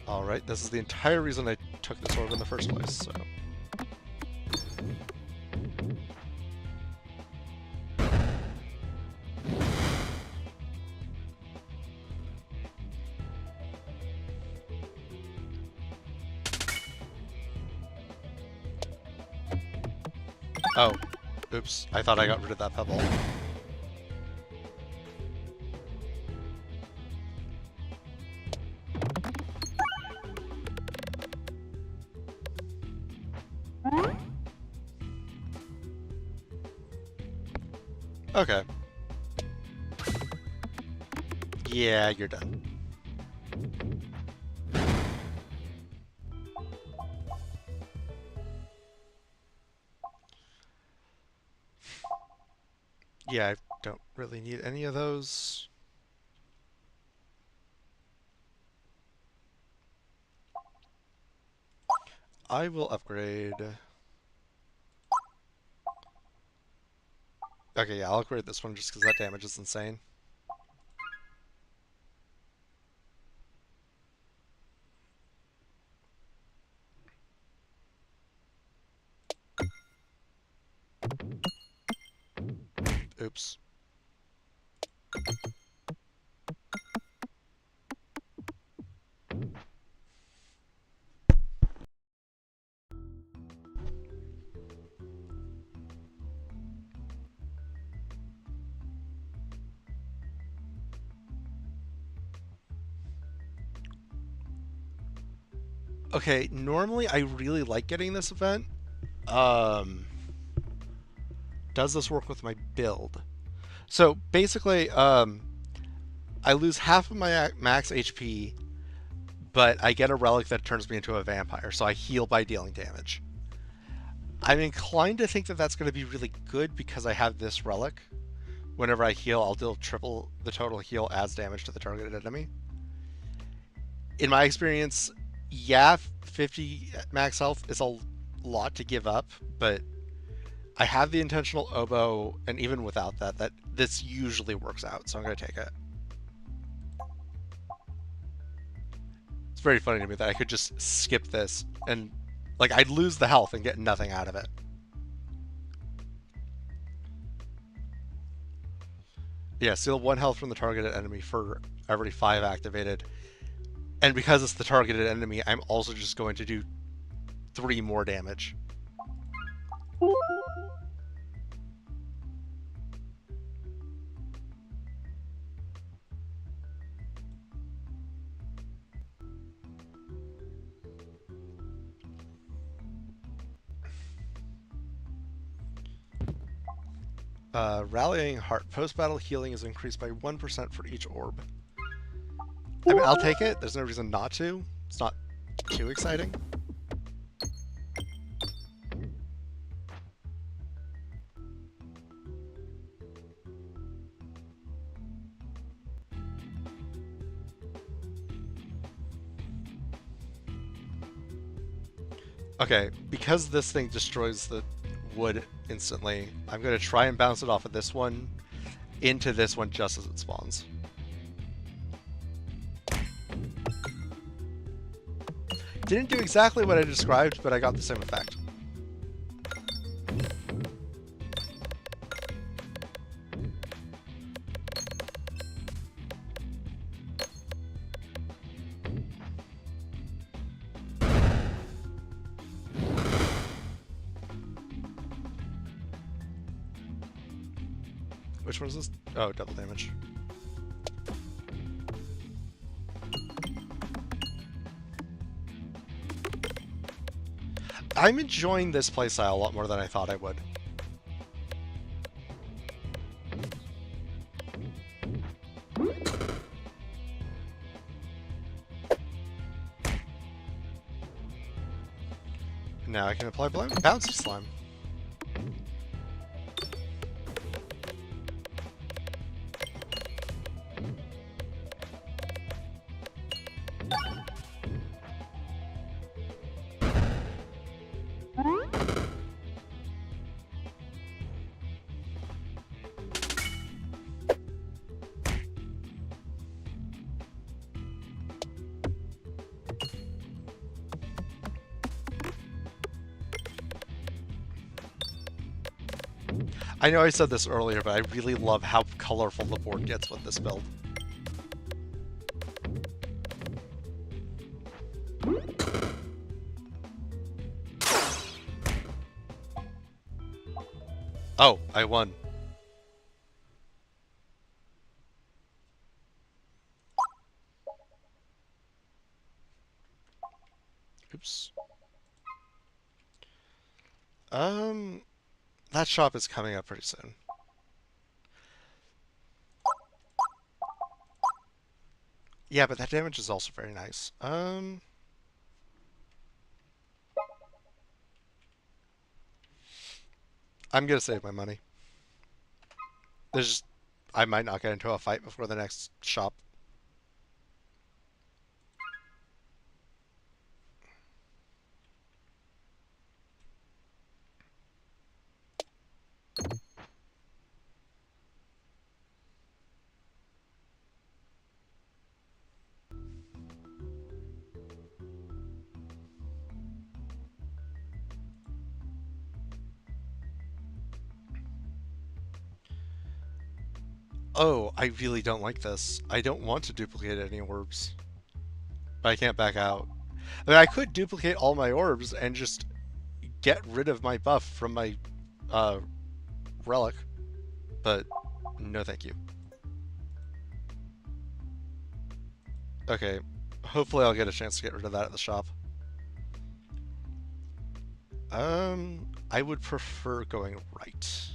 Alright, this is the entire reason I took this orb in the first place, so... Oh. Oops. I thought I got rid of that pebble. Okay. Yeah, you're done. Yeah, I don't really need any of those. I will upgrade... Okay, yeah, I'll upgrade this one just because that damage is insane. Oops. Okay, normally I really like getting this event. Um, does this work with my build? So basically, I lose half of my max HP, but I get a relic that turns me into a vampire, so I heal by dealing damage. I'm inclined to think that that's going to be really good because I have this relic. Whenever I heal, I'll deal triple the total heal as damage to the targeted enemy. In my experience, yeah, 50 max health is a lot to give up, but I have the intentional oboe, and even without that, this usually works out, so I'm going to take it. It's very funny to me that I could just skip this and, like, I'd lose the health and get nothing out of it. Yeah, steal 1 health from the targeted enemy for every 5 activated. And because it's the targeted enemy, I'm also just going to do 3 more damage. Rallying Heart. Post-battle healing is increased by 1% for each orb. I mean, I'll take it. There's no reason not to. It's not too exciting. Okay, because this thing destroys the wood instantly, I'm going to try and bounce it off of this one into this one just as it spawns. Didn't do exactly what I described, but I got the same effect. Which one is this? Oh, double damage. I'm enjoying this playstyle a lot more than I thought I would. Now I can apply bouncy slime. I know I said this earlier, but I really love how colorful the board gets with this build. Oh, I won. Oops. That shop is coming up pretty soon. Yeah, but that damage is also very nice. I'm gonna save my money. I might not get into a fight before the next shop. Oh, I really don't like this. I don't want to duplicate any orbs. But I can't back out. I mean, I could duplicate all my orbs and just get rid of my buff from my relic, but no thank you. Okay, hopefully I'll get a chance to get rid of that at the shop. I would prefer going right.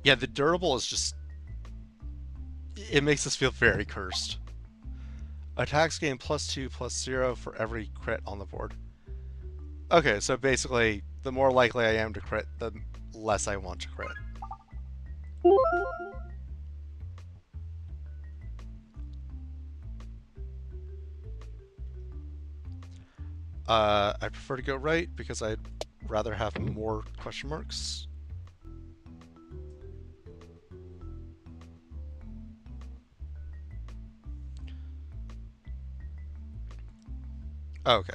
Yeah, the durable is just... it makes us feel very cursed. Attacks gain +2/+0 for every crit on the board. Okay, so basically, the more likely I am to crit, the less I want to crit. I prefer to go right because I'd rather have more question marks. Oh, okay.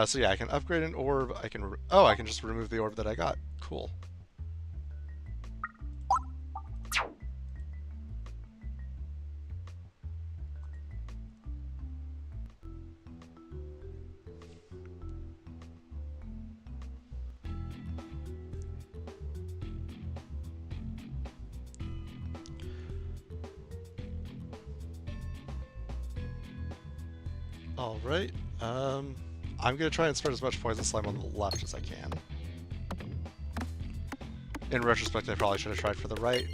So yeah, I can upgrade an orb. I can I can just remove the orb that I got. Cool. All right. I'm gonna try and spread as much poison slime on the left as I can. In retrospect, I probably should have tried for the right.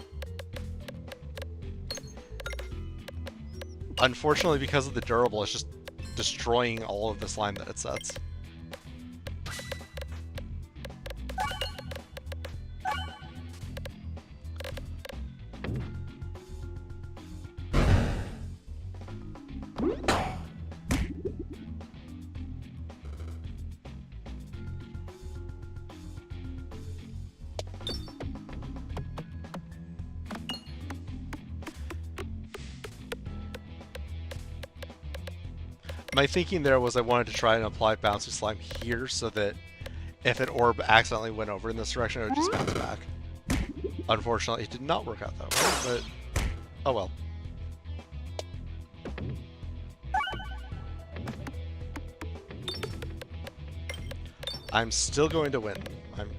Unfortunately, because of the durable, it's just destroying all of the slime that it sets. My thinking there was I wanted to try and apply bouncy slime here so that if an orb accidentally went over in this direction, it would just bounce back. Unfortunately, it did not work out that way, but oh well. I'm still going to win. I'm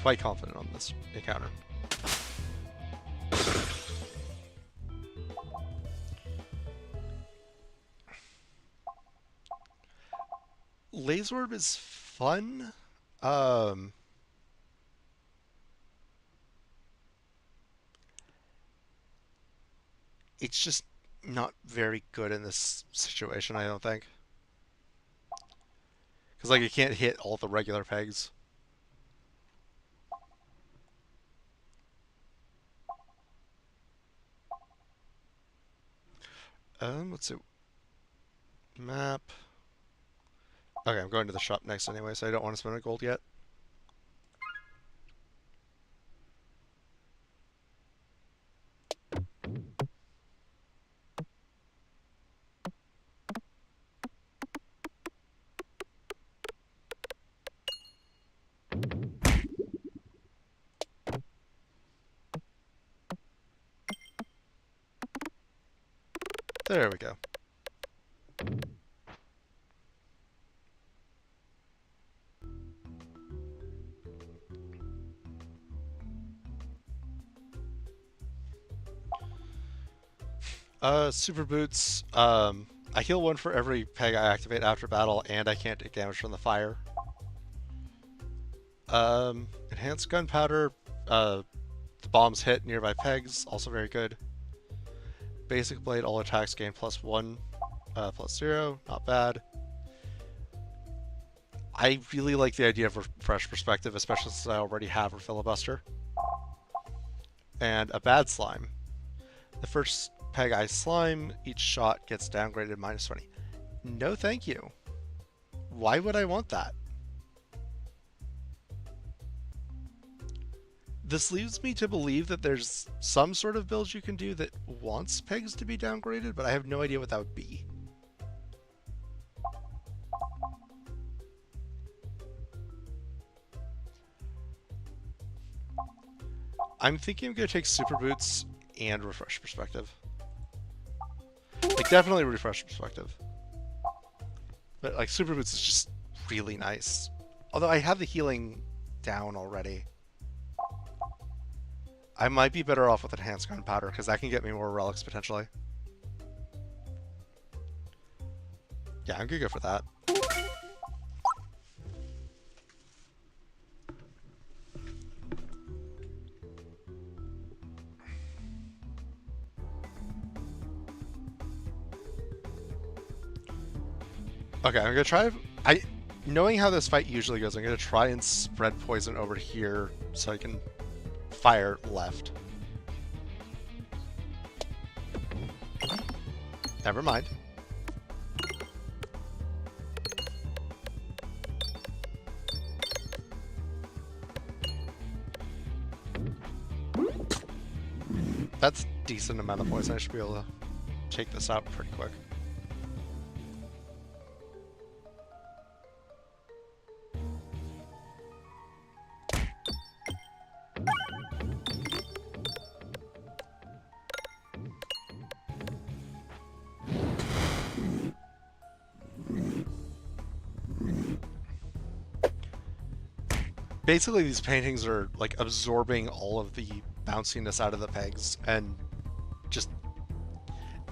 quite confident on this encounter. Laser Orb is fun. It's just not very good in this situation, I don't think. Because, like, it can't hit all the regular pegs. Let's see. Map. Okay, I'm going to the shop next anyway, so I don't want to spend a gold yet. There we go. Super Boots. I heal one for every peg I activate after battle, and I can't take damage from the fire. Enhanced Gunpowder. The bombs hit nearby pegs, also very good. Basic Blade, all attacks gain +1, +0, not bad. I really like the idea of Refresh Perspective, especially since I already have a Filibuster. And a Bad Slime. The first peg I slime, each shot gets downgraded -20. No thank you. Why would I want that? This leads me to believe that there's some sort of build you can do that wants pegs to be downgraded, but I have no idea what that would be. I'm thinking I'm going to take Super Boots and Refresh Perspective. Like, definitely Refresh Perspective. But, like, Super Boots is just really nice. Although I have the healing down already. I might be better off with enhanced gunpowder, because that can get me more relics potentially. Yeah, I'm gonna go for that. Okay, I'm gonna try. Knowing how this fight usually goes, I'm gonna try and spread poison over here so I can fire left. Never mind. That's a decent amount of poison. I should be able to take this out pretty quick. Basically, these paintings are like absorbing all of the bounciness out of the pegs and just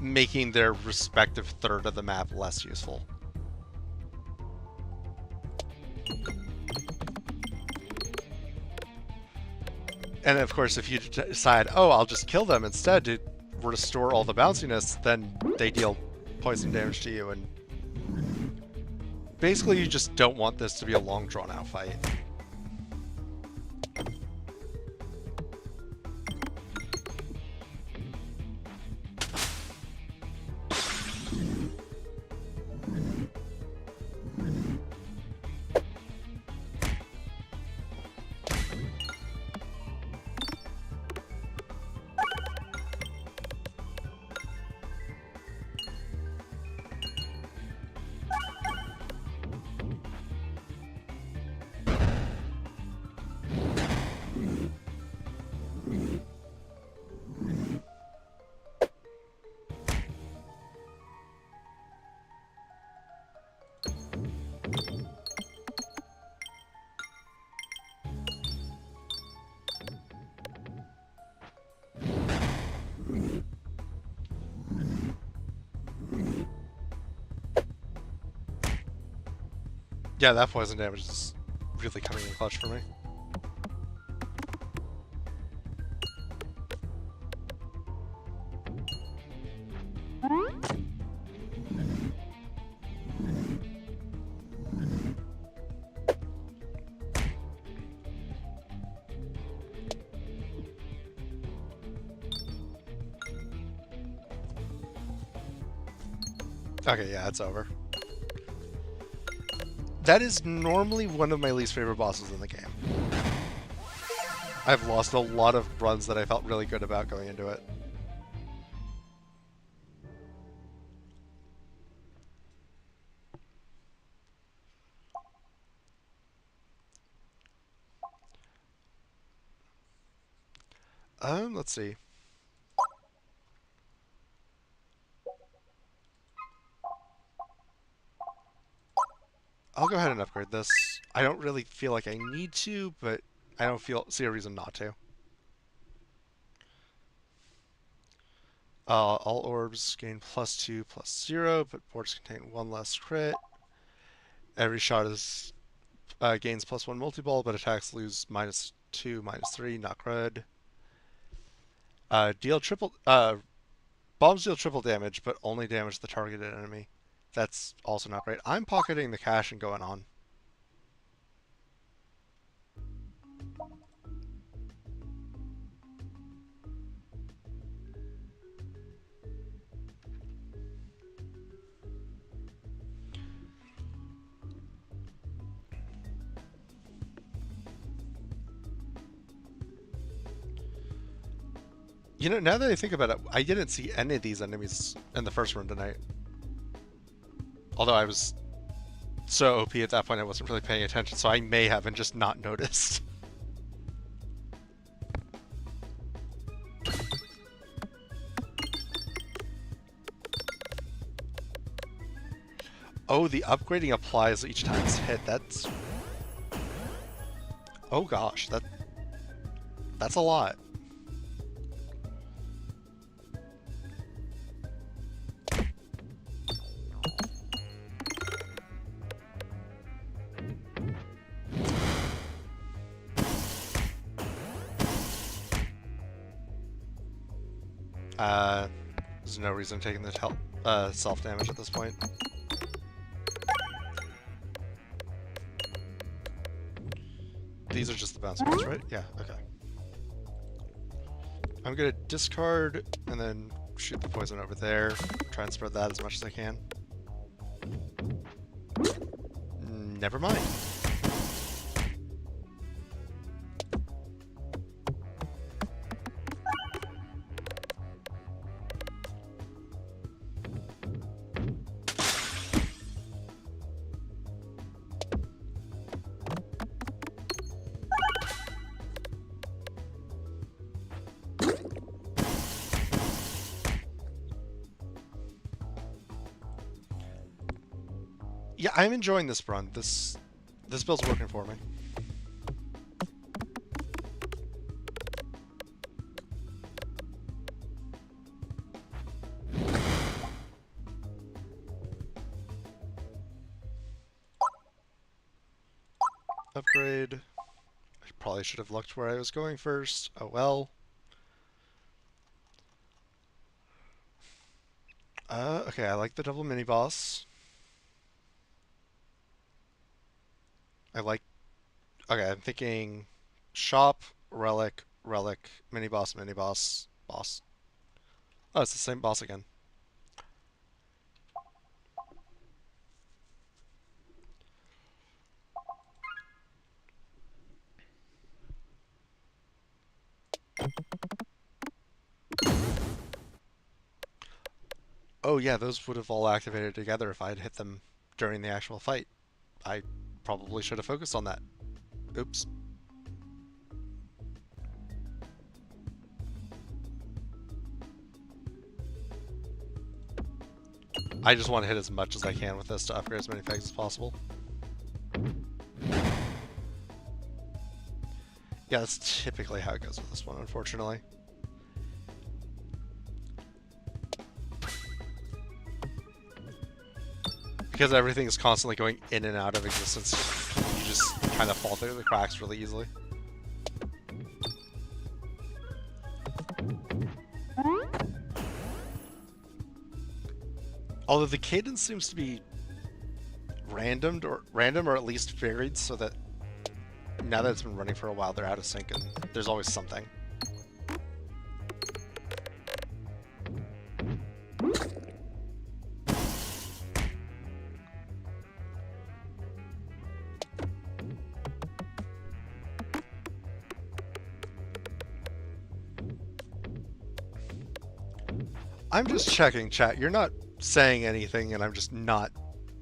making their respective third of the map less useful. And of course, if you decide, oh, I'll just kill them instead to restore all the bounciness, then they deal poison damage to you, and basically you just don't want this to be a long drawn out fight. Yeah, that poison damage is really coming in clutch for me. Okay, yeah, it's over. That is normally one of my least favorite bosses in the game. I've lost a lot of runs that I felt really good about going into it. Let's see. I'll go ahead and upgrade this. I don't really feel like I need to, but I don't see a reason not to. All orbs gain +2, +0, but boards contain 1 less crit. Every shot is gains +1 multi-ball, but attacks lose -2, -3, not cred. Bombs deal triple damage, but only damage the targeted enemy. That's also not great. I'm pocketing the cash and going on. You know, now that I think about it, I didn't see any of these enemies in the first run tonight. Although I was so OP at that point, I wasn't really paying attention, so I may have and just not noticed. Oh, the upgrading applies each time it's hit. That's Oh gosh, that's a lot. There's no reason taking the self-damage at this point. These are just the bounce balls, right? Yeah, okay. I'm gonna discard and then shoot the poison over there. Try and spread that as much as I can. Never mind. Yeah, I'm enjoying this run. This build's working for me. Upgrade. I probably should have looked where I was going first. Oh well. Okay, I like the double mini boss. I like. Okay, I'm thinking shop, relic, relic, mini boss, boss. Oh, it's the same boss again. Oh yeah, those would have all activated together if I had hit them during the actual fight. I probably should have focused on that. Oops. I just want to hit as much as I can with this to upgrade as many pegs as possible. Yeah, that's typically how it goes with this one, unfortunately. Because everything is constantly going in and out of existence, you just kind of fall through the cracks really easily. Although the cadence seems to be random or at least varied, so that now that it's been running for a while, they're out of sync and there's always something. I'm just checking chat. You're not saying anything and I'm just not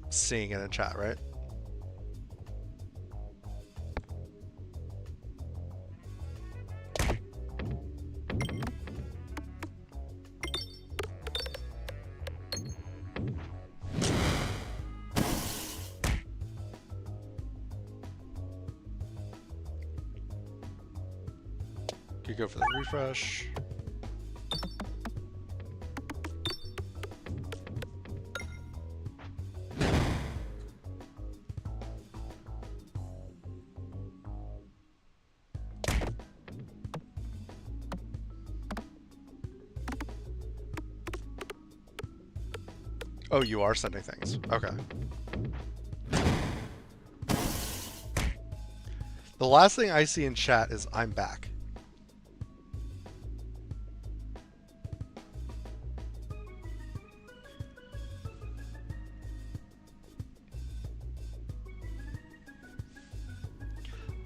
seeing it in chat, right? Could go for the refresh. Oh, you are sending things. Okay. The last thing I see in chat is I'm back.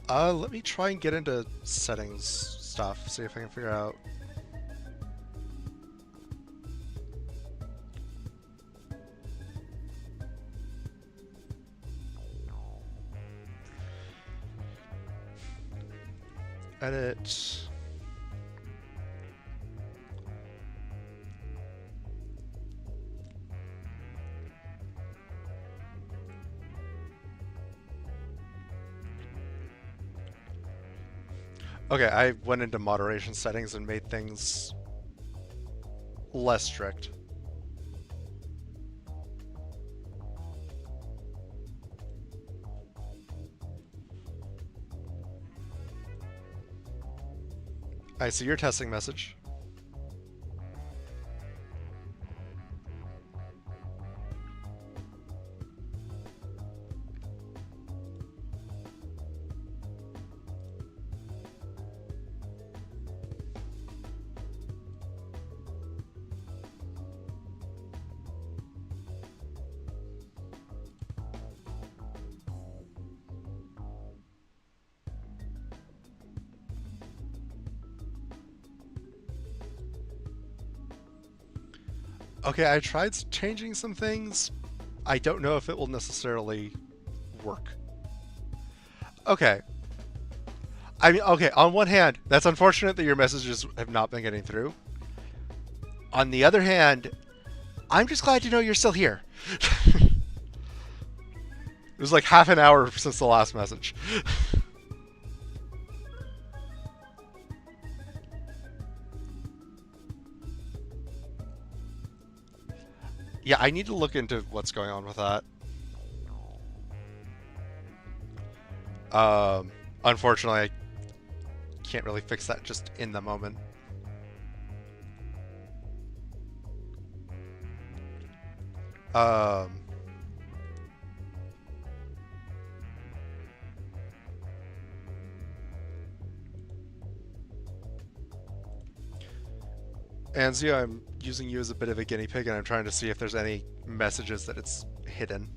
Let me try and get into settings stuff, see if I can figure out. Edit. Okay, I went into moderation settings and made things less strict. I see your testing message. Okay, I tried changing some things. I don't know if it will necessarily work. Okay. I mean, okay, on one hand, that's unfortunate that your messages have not been getting through. On the other hand, I'm just glad to know you're still here. It was like half an hour since the last message. Yeah, I need to look into what's going on with that. Unfortunately, I can't really fix that just in the moment. Um, Anzia, I'm using you as a bit of a guinea pig, and I'm trying to see if there's any messages that it's hidden.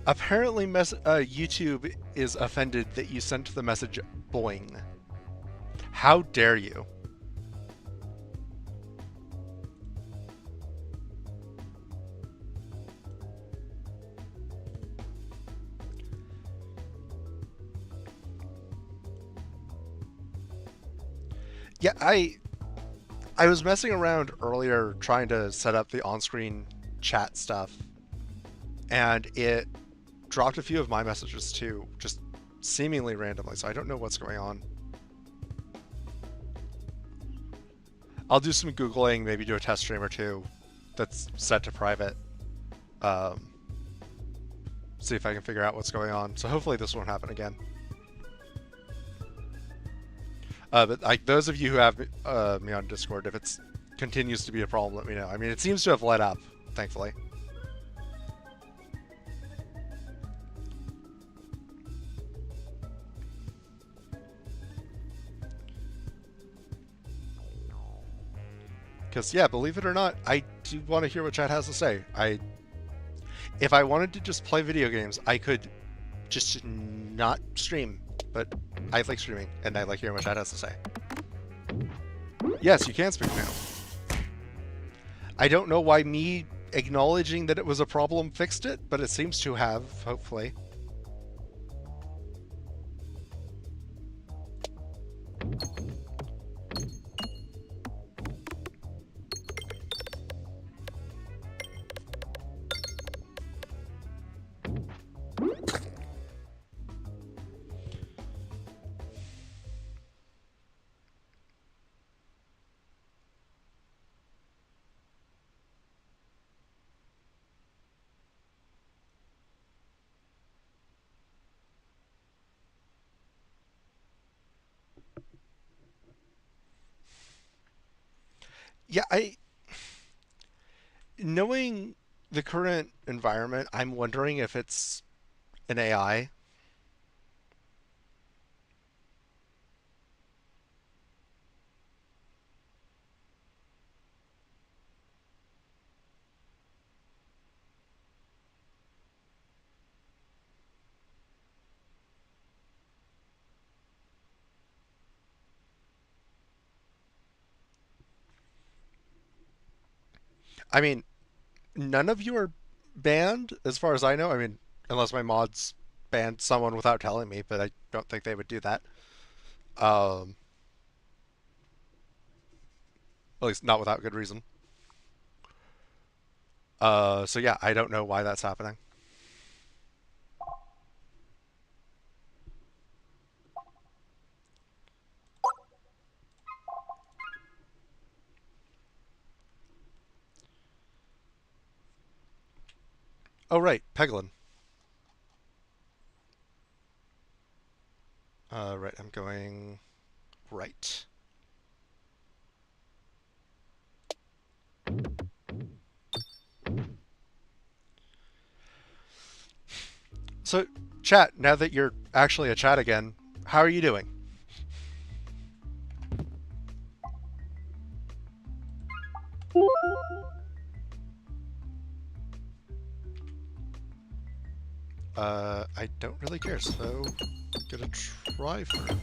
Apparently, YouTube is offended that you sent the message boing. How dare you? Yeah, I was messing around earlier trying to set up the on-screen chat stuff, and it dropped a few of my messages too, just seemingly randomly, so I don't know what's going on. I'll do some Googling, maybe do a test stream or two that's set to private. Um, See if I can figure out what's going on. So hopefully this won't happen again. But like those of you who have me on Discord, if it continues to be a problem, let me know. I mean, it seems to have let up, thankfully. Because yeah, believe it or not, I do want to hear what chat has to say. If I wanted to just play video games, I could just not stream. But I like streaming, and I like hearing what chat has to say. Yes, you can speak now. I don't know why me acknowledging that it was a problem fixed it, but it seems to have, hopefully. Yeah, knowing the current environment, I'm wondering if it's an AI. I mean, none of you are banned, as far as I know. I mean, unless my mods banned someone without telling me, but I don't think they would do that. Um, at least not without good reason. So yeah, I don't know why that's happening. Oh, right, Peglin. Right, I'm going right. So, chat, now that you're actually a chat again, how are you doing? I don't really care, so gonna try for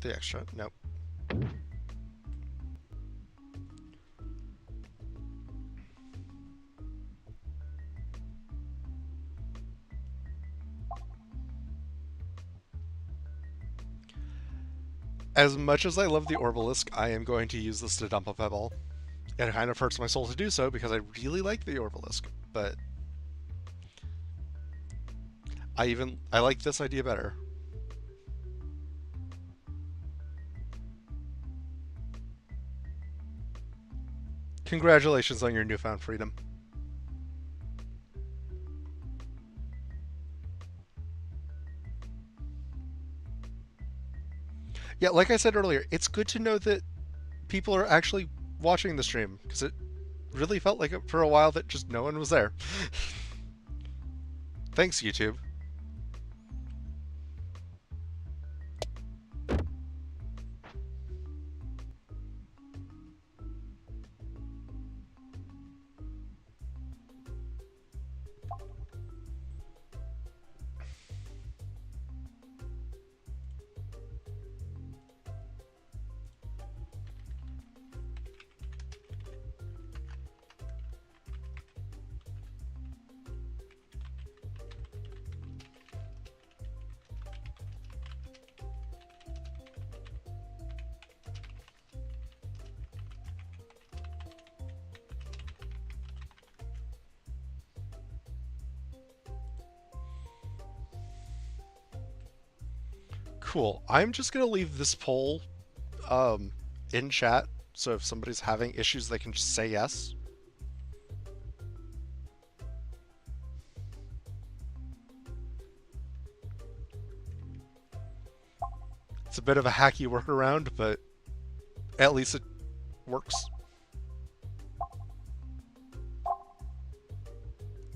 the extra. Nope. As much as I love the Orbalisk, I am going to use this to dump a Pebble. It kind of hurts my soul to do so because I really like the Orbalisk, but I like this idea better. Congratulations on your newfound freedom. Yeah, like I said earlier, it's good to know that people are actually watching the stream because it really felt like it for a while that just no one was there. Thanks, YouTube. Cool. I'm just gonna leave this poll in chat, so if somebody's having issues, they can just say yes. It's a bit of a hacky workaround, but at least it works.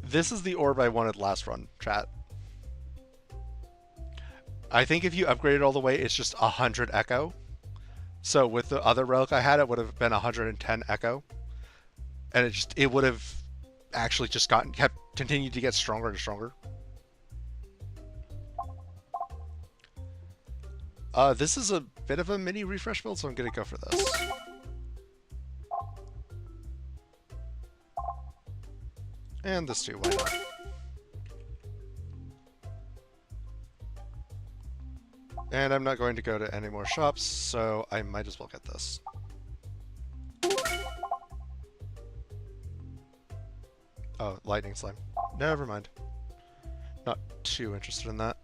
This is the orb I wanted last run, chat. I think if you upgrade it all the way, it's just 100 Echo. So with the other relic I had, it would have been 110 Echo. And it would have actually just kept continued to get stronger and stronger. This is a bit of a mini refresh build, so I'm gonna go for this. And this too, why not? And I'm not going to go to any more shops, so I might as well get this. Oh, lightning slime. Never mind. Not too interested in that.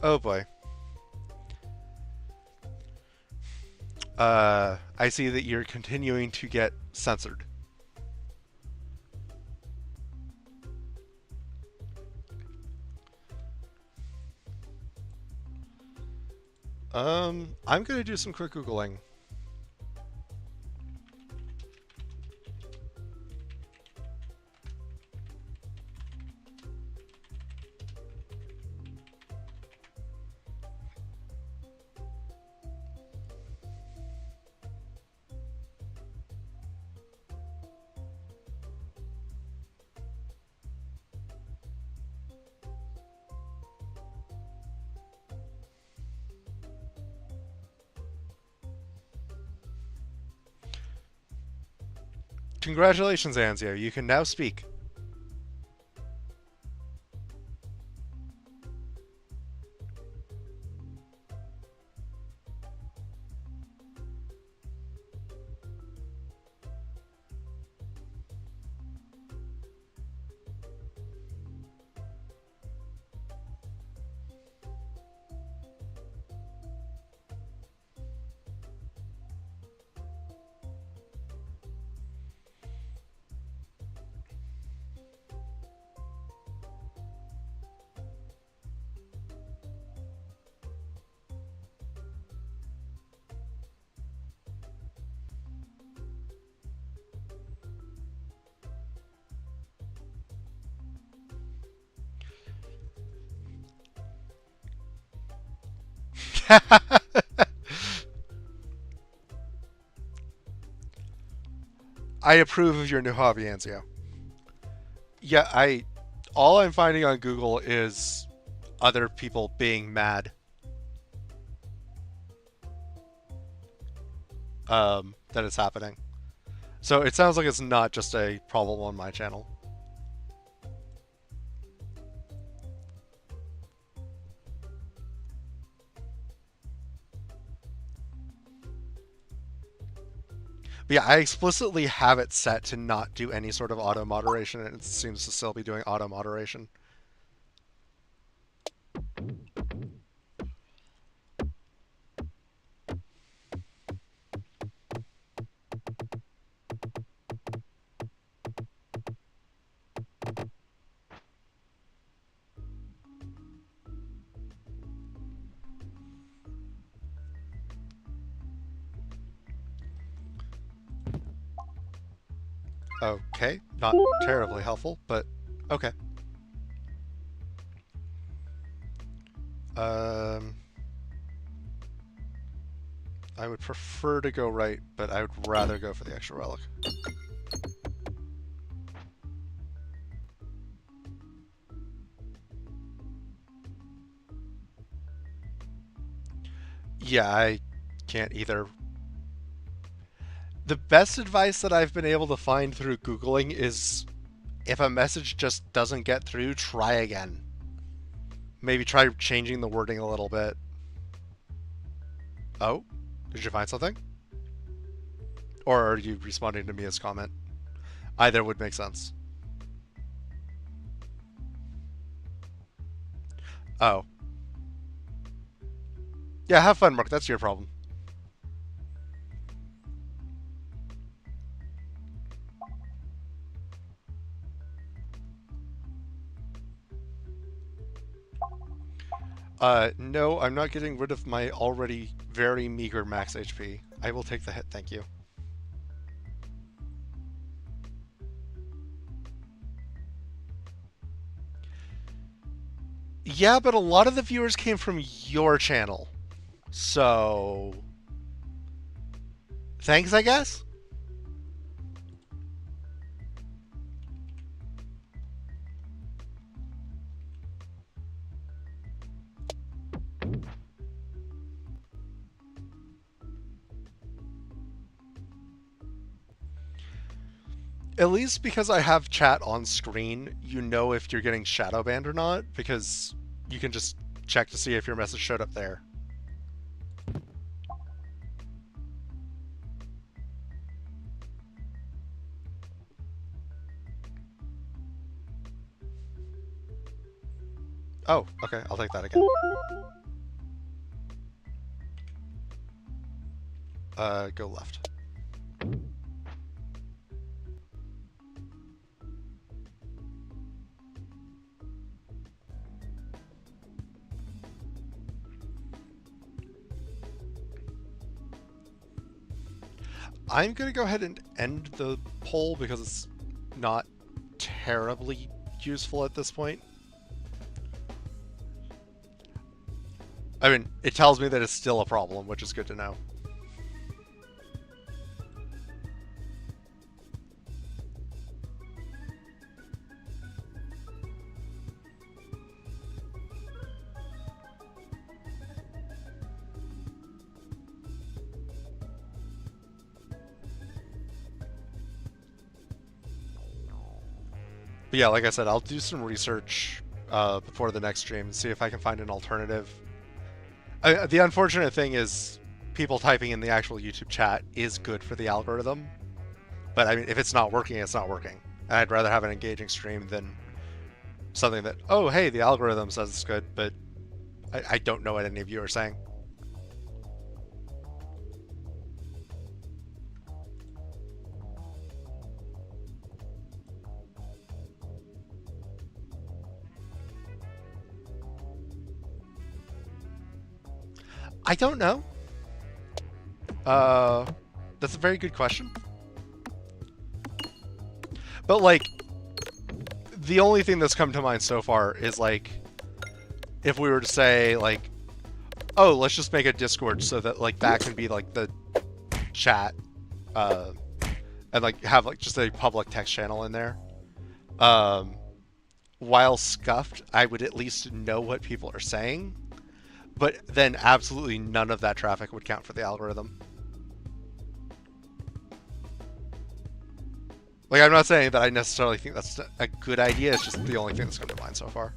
Oh boy. I see that you're continuing to get censored. I'm gonna do some quick Googling. Congratulations, Anzio. You can now speak. I approve of your new hobby, Anzio. Yeah, all I'm finding on Google is other people being mad that it's happening. So it sounds like it's not just a problem on my channel. But yeah, I explicitly have it set to not do any sort of auto moderation, and it seems to still be doing auto moderation. Okay, not terribly helpful, but okay. I would prefer to go right, but I would rather go for the extra relic. Yeah, I can't either. The best advice that I've been able to find through Googling is if a message just doesn't get through, try again. Maybe try changing the wording a little bit. Oh? Did you find something? Or are you responding to Mia's comment? Either would make sense. Oh. Yeah, have fun, Mark. That's your problem. No, I'm not getting rid of my already very meager max HP. I will take the hit, thank you. Yeah, but a lot of the viewers came from your channel. So... thanks, I guess? At least because I have chat on screen, you know if you're getting shadow banned or not, because you can just check to see if your message showed up there. Oh, okay, I'll take that again. Go left. I'm going to go ahead and end the poll because it's not terribly useful at this point. I mean, it tells me that it's still a problem, which is good to know. But yeah, like I said, I'll do some research before the next stream and see if I can find an alternative. The unfortunate thing is people typing in the actual YouTube chat is good for the algorithm. But I mean, if it's not working, it's not working. And I'd rather have an engaging stream than something that, oh, hey, the algorithm says it's good, but I don't know what any of you are saying. I don't know. That's a very good question. But, like, the only thing that's come to mind so far is, like, if we were to say, like, Oh, let's just make a Discord so that like that can be like the chat, uh, and like have like just a public text channel in there. Um, while scuffed, I would at least know what people are saying, but then absolutely none of that traffic would count for the algorithm. Like, I'm not saying that I necessarily think that's a good idea, it's just the only thing that's come to mind so far.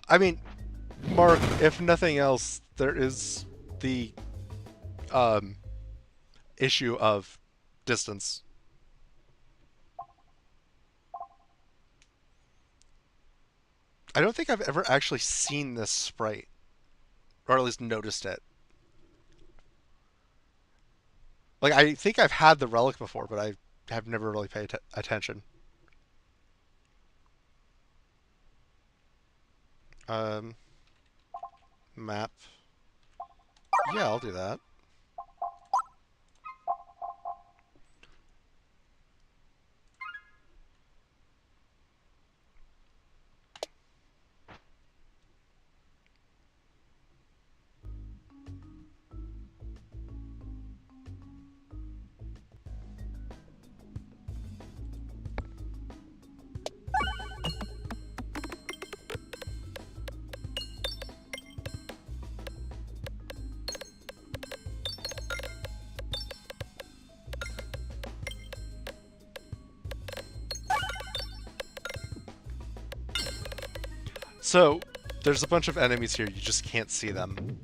I mean, Mark, if nothing else, there is the um, issue of distance. I don't think I've ever actually seen this sprite, or at least noticed it. Like, I think I've had the relic before, but I have never really paid attention. Um, map. Yeah, I'll do that. So, there's a bunch of enemies here, you just can't see them.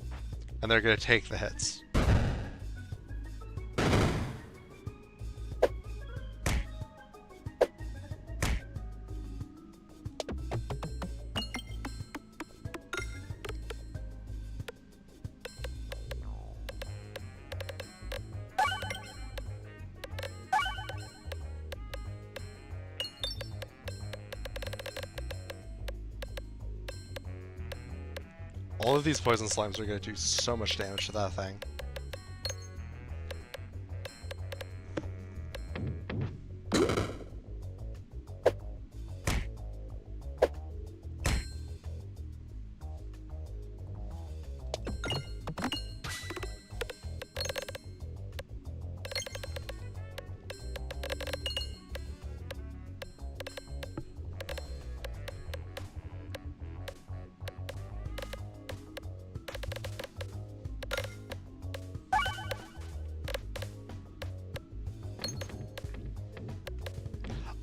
And they're gonna take the hits. All of these poison slimes are gonna do so much damage to that thing.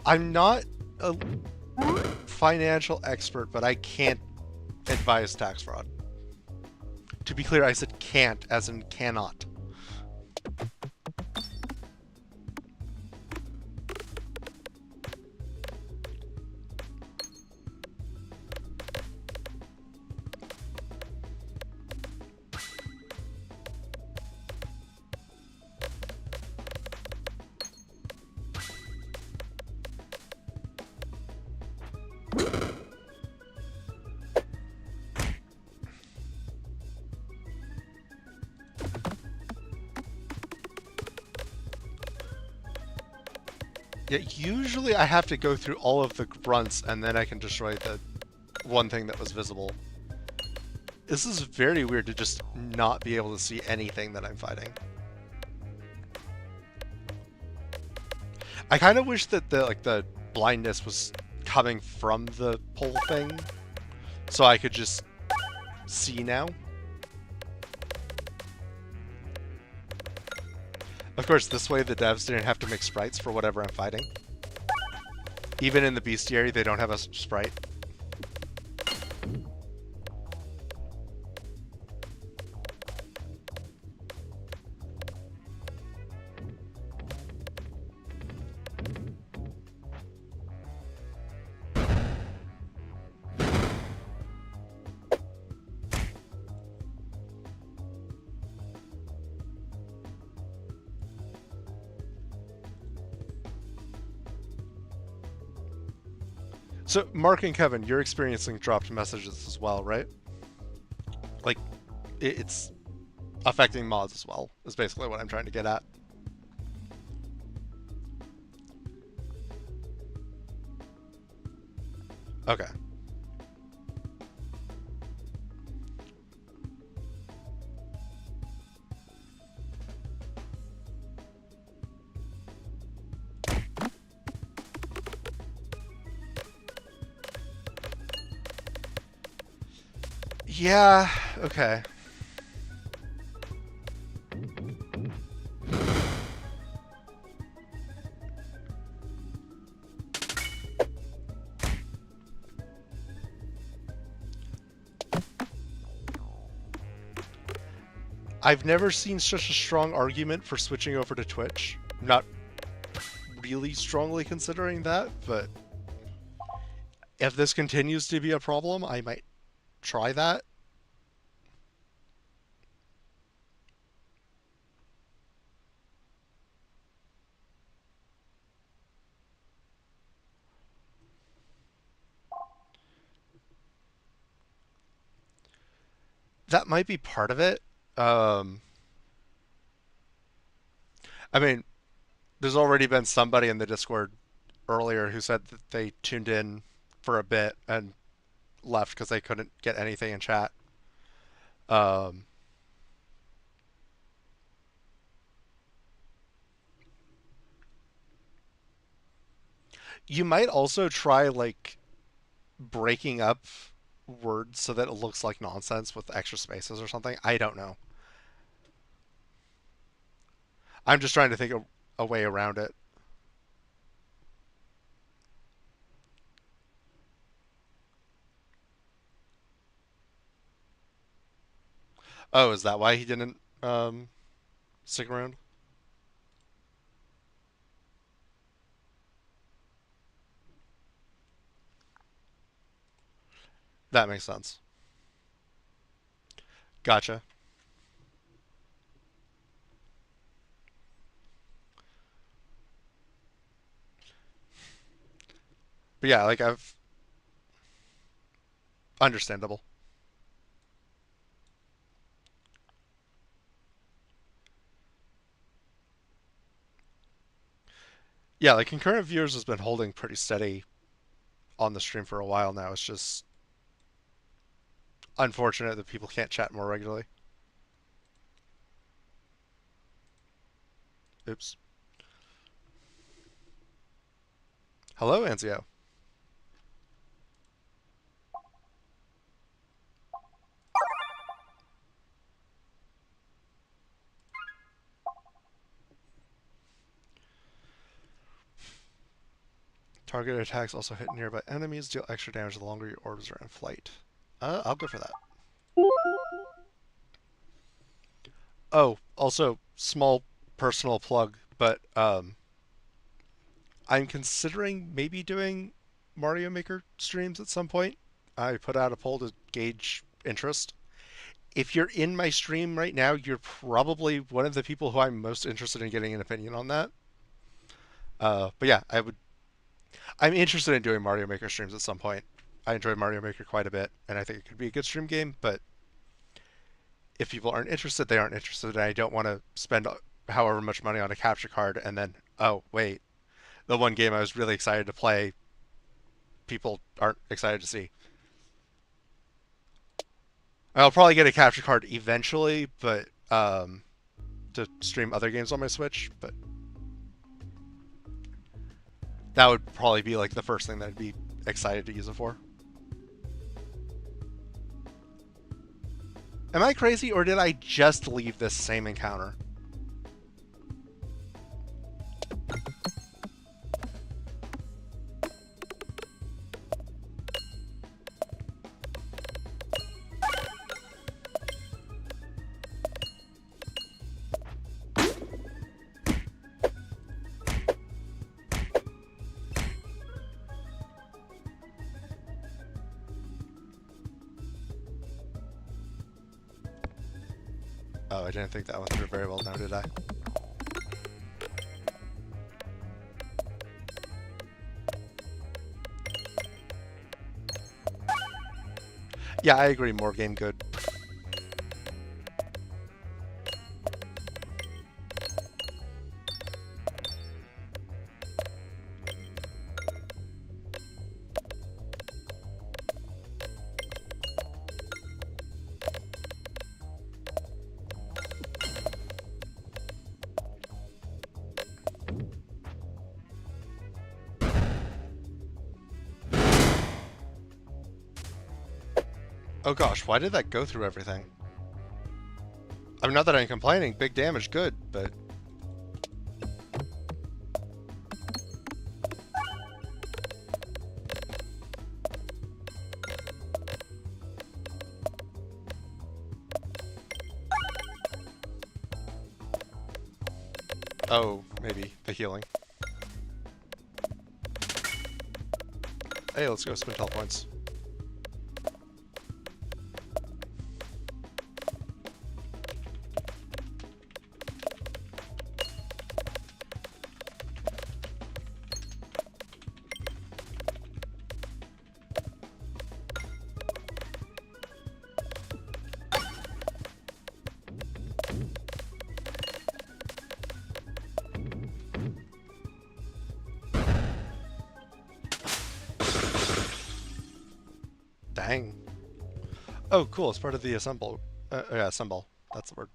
I'm not a financial expert, but I can't advise tax fraud. To be clear, I said can't, as in cannot. Yeah, usually I have to go through all of the grunts and then I can destroy the one thing that was visible. This is very weird to just not be able to see anything that I'm fighting. I kind of wish that the blindness was coming from the pole thing, so I could just see now. Of course, this way the devs didn't have to make sprites for whatever I'm fighting. Even in the bestiary, they don't have a sprite. So, Mark and Kevin, you're experiencing dropped messages as well, right? Like, it's affecting mods as well, is basically what I'm trying to get at. Okay. Yeah, okay. I've never seen such a strong argument for switching over to Twitch. I'm not really strongly considering that, but if this continues to be a problem, I might try that. That might be part of it. Um, I mean, there's already been somebody in the Discord earlier who said that they tuned in for a bit and left because they couldn't get anything in chat. Um, you might also try like breaking up words so that it looks like nonsense with extra spaces or something. I don't know. I'm just trying to think of a way around it. Oh, is that why he didn't stick around? That makes sense. Gotcha. But yeah, like I've understandable. Yeah, like concurrent viewers has been holding pretty steady on the stream for a while now. It's just unfortunate that people can't chat more regularly. Oops. Hello, Anzio. Targeted attacks also hit nearby enemies, deal extra damage the longer your orbs are in flight. I'll go for that. Oh, also, small personal plug, but I'm considering maybe doing Mario Maker streams at some point. I put out a poll to gauge interest. If you're in my stream right now, you're probably one of the people who I'm most interested in getting an opinion on that. But yeah, I'm interested in doing Mario Maker streams at some point. I enjoy Mario Maker quite a bit, and I think it could be a good stream game. But if people aren't interested, they aren't interested, and I don't want to spend however much money on a capture card and then, oh wait, the one game I was really excited to play, people aren't excited to see. I'll probably get a capture card eventually, but to stream other games on my Switch, but that would probably be like the first thing that I'd be excited to use it for. Am I crazy, or did I just leave this same encounter? Oh, I didn't think that went through very well now, did I? Yeah, I agree. More game good. Oh gosh, why did that go through everything? I mean, not that I'm complaining. Big damage, good, but... Oh, maybe. The healing. Hey, let's go spend health points. Dang. Oh, cool. It's part of the assemble. Yeah, assemble. That's the word.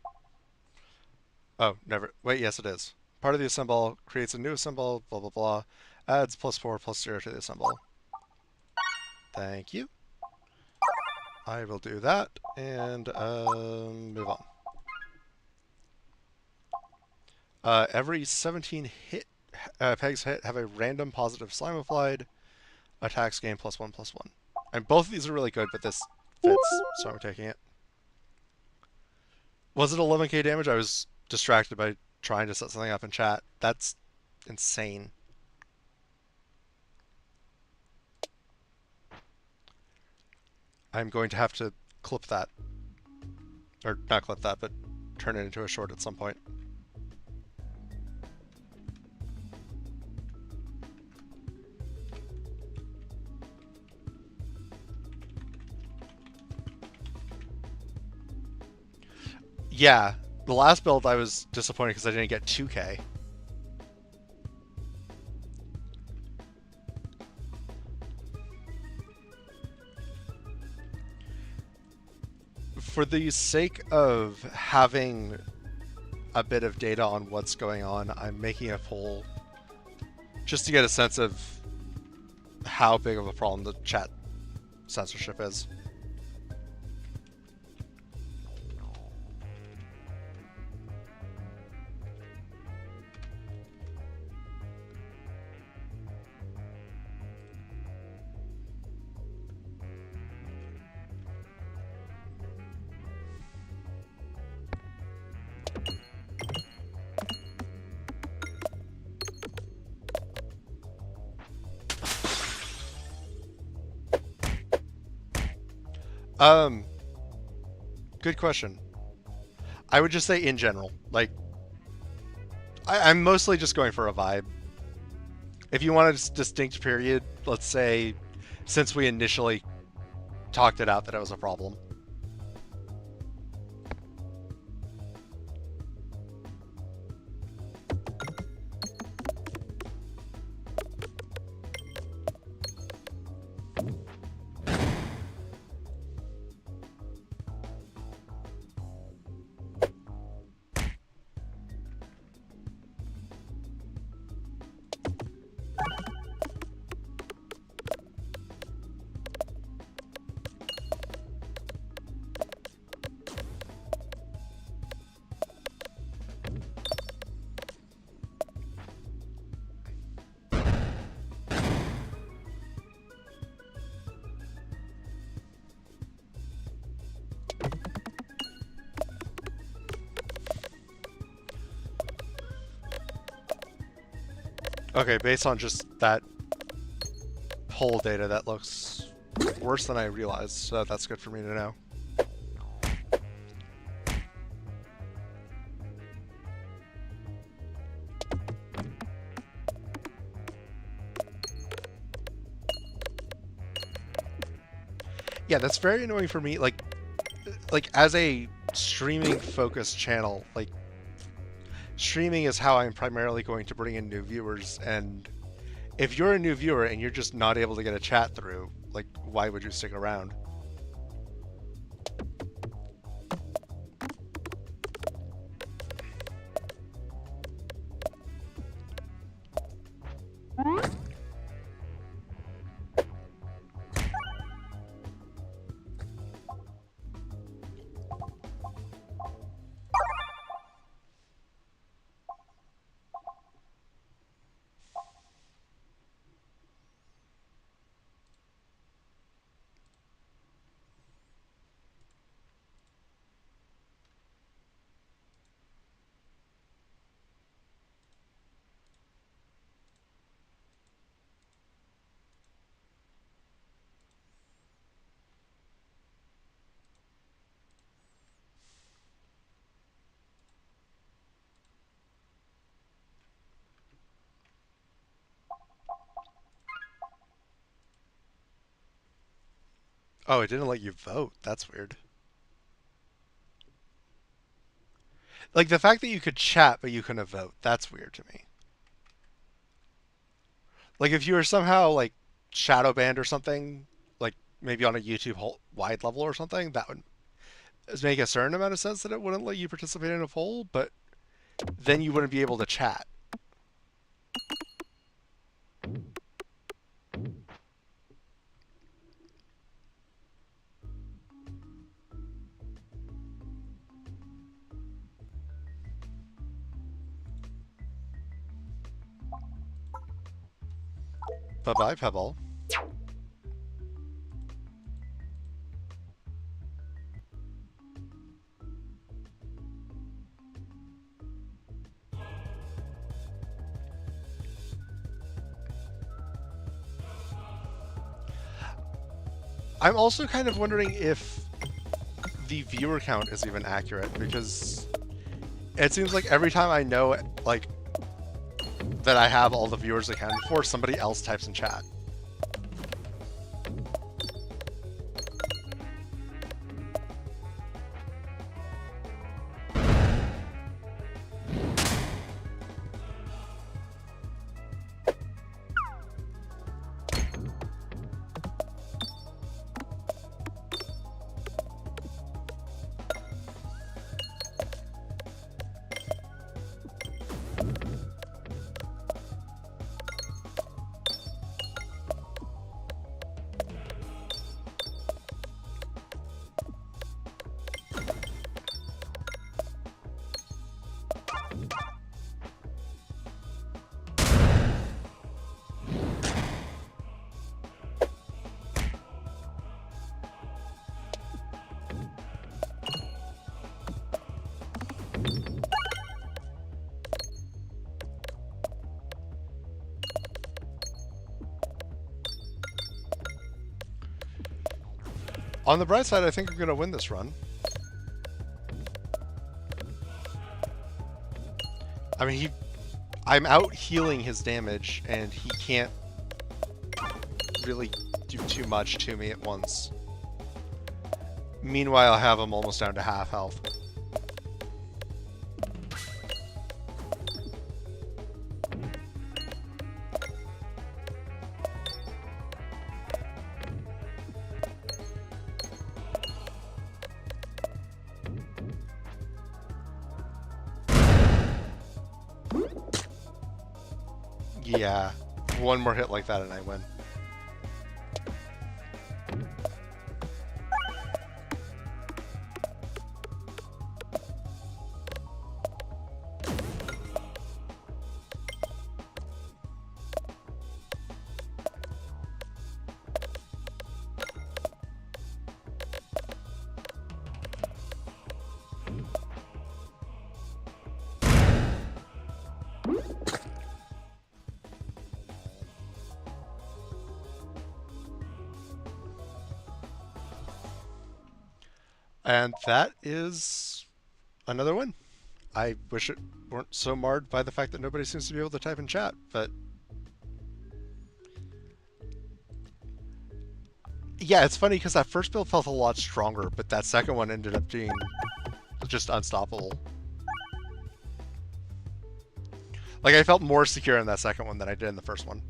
Oh, never. Wait, yes, it is. Part of the assemble creates a new assemble, blah, blah, blah. Adds +4, +0 to the assemble. Thank you. I will do that, and move on. Every 17 pegs hit have a random positive slime applied. Attacks gain +1/+1. And both of these are really good, but this fits, so I'm taking it. Was it 11k damage? I was distracted by trying to set something up in chat. That's insane. I'm going to have to clip that. Or not clip that, but turn it into a short at some point. Yeah, the last build I was disappointed because I didn't get 2k. For the sake of having a bit of data on what's going on, I'm making a poll just to get a sense of how big of a problem the chat censorship is. Good question. I would just say in general, like, I'm mostly just going for a vibe. If you want a distinct period, let's say, since we initially talked it out that it was a problem. Okay, based on just that poll data, that looks worse than I realized, so that's good for me to know. Yeah, that's very annoying for me. Like as a streaming focused channel, like streaming is how I'm primarily going to bring in new viewers, and if you're a new viewer and you're just not able to get a chat through, like why would you stick around? Oh, it didn't let you vote. That's weird. Like the fact that you could chat but you couldn't vote, that's weird to me. Like if you were somehow like shadow banned or something, like maybe on a YouTube wide level or something, that would make a certain amount of sense that it wouldn't let you participate in a poll, but then you wouldn't be able to chat. Bye-bye, Pebble. I'm also kind of wondering if the viewer count is even accurate, because it seems like every time I know like that I have all the viewers accounted for, somebody else types in chat. On the bright side, I think we're going to win this run. I mean, I'm out healing his damage, and he can't really do too much to me at once. Meanwhile, I have him almost down to half health. Yeah, one more hit like that and I win. And that is another win. I wish it weren't so marred by the fact that nobody seems to be able to type in chat, but yeah, it's funny because that first build felt a lot stronger, but that second one ended up being just unstoppable. Like, I felt more secure in that second one than I did in the first one.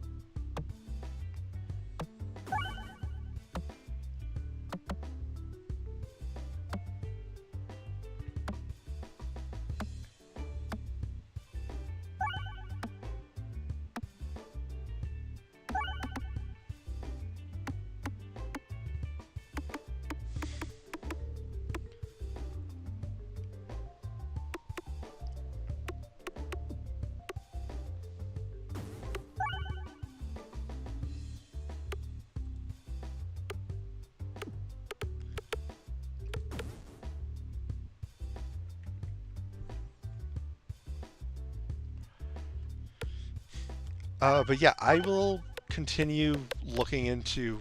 But yeah, I will continue looking into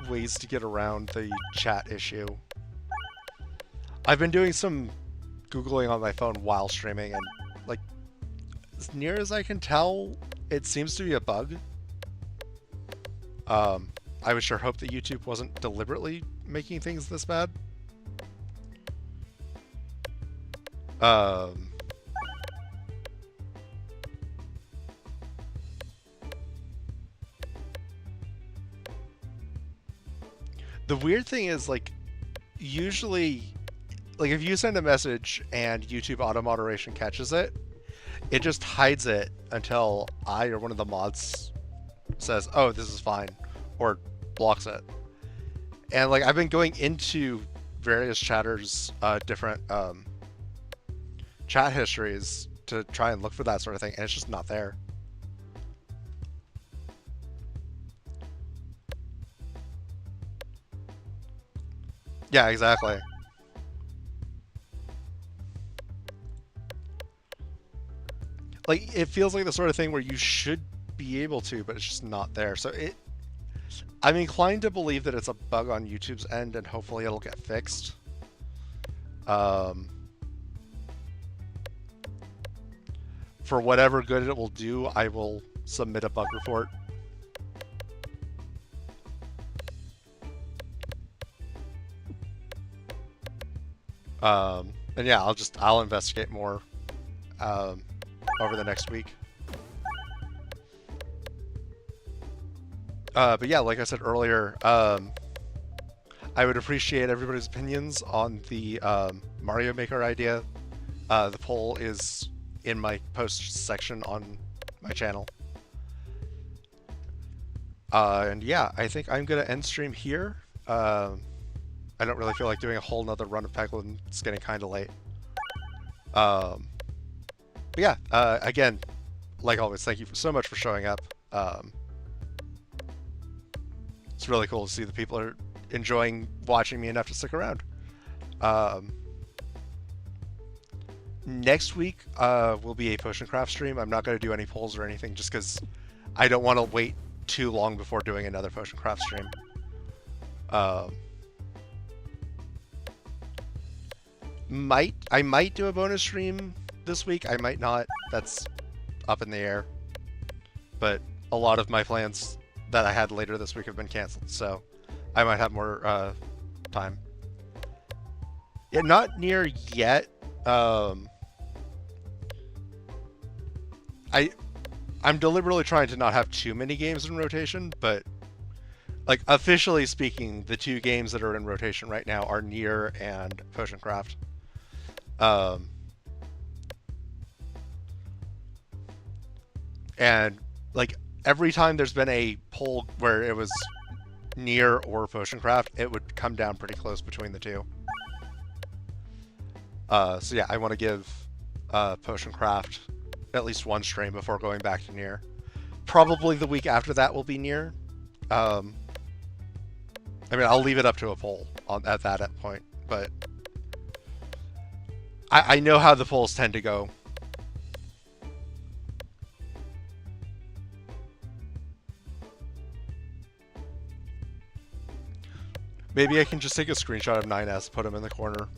ways to get around the chat issue. I've been doing some Googling on my phone while streaming, and like, as near as I can tell, it seems to be a bug. I would sure hope that YouTube wasn't deliberately making things this bad. The weird thing is, like, usually, like, if you send a message and YouTube auto moderation catches it, it just hides it until I or one of the mods says, "Oh, this is fine," or blocks it. And like, I've been going into various chatters' different chat histories to try and look for that sort of thing, and it's just not there. Yeah, exactly. Like, it feels like the sort of thing where you should be able to, but it's just not there. So I'm inclined to believe that it's a bug on YouTube's end, and hopefully it'll get fixed. For whatever good it will do, I will submit a bug report. And yeah, I'll investigate more over the next week. But yeah, like I said earlier, I would appreciate everybody's opinions on the Mario Maker idea. The poll is in my post section on my channel. And yeah, I think I'm going to end stream here. I don't really feel like doing a whole nother run of Peglin. It's getting kind of late. But yeah, again, like always, thank you so much for showing up. It's really cool to see the people are enjoying watching me enough to stick around. Next week will be a potion craft stream. I'm not going to do any polls or anything just because I don't want to wait too long before doing another potion craft stream. I might do a bonus stream this week. I might not. That's up in the air. But a lot of my plans that I had later this week have been canceled, so I might have more time. Yeah, not near yet. I'm deliberately trying to not have too many games in rotation, but like, officially speaking, the two games that are in rotation right now are Nier and Potion Craft. And like, every time there's been a poll where it was Nier or Potion Craft, it would come down pretty close between the two. So yeah, I want to give Potion Craft at least one stream before going back to Nier. Probably the week after that will be Nier. I mean, I'll leave it up to a poll at that point, but I know how the polls tend to go. Maybe I can just take a screenshot of 9S, put him in the corner.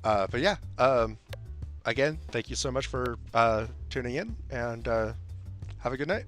But yeah, again, thank you so much for tuning in, and have a good night.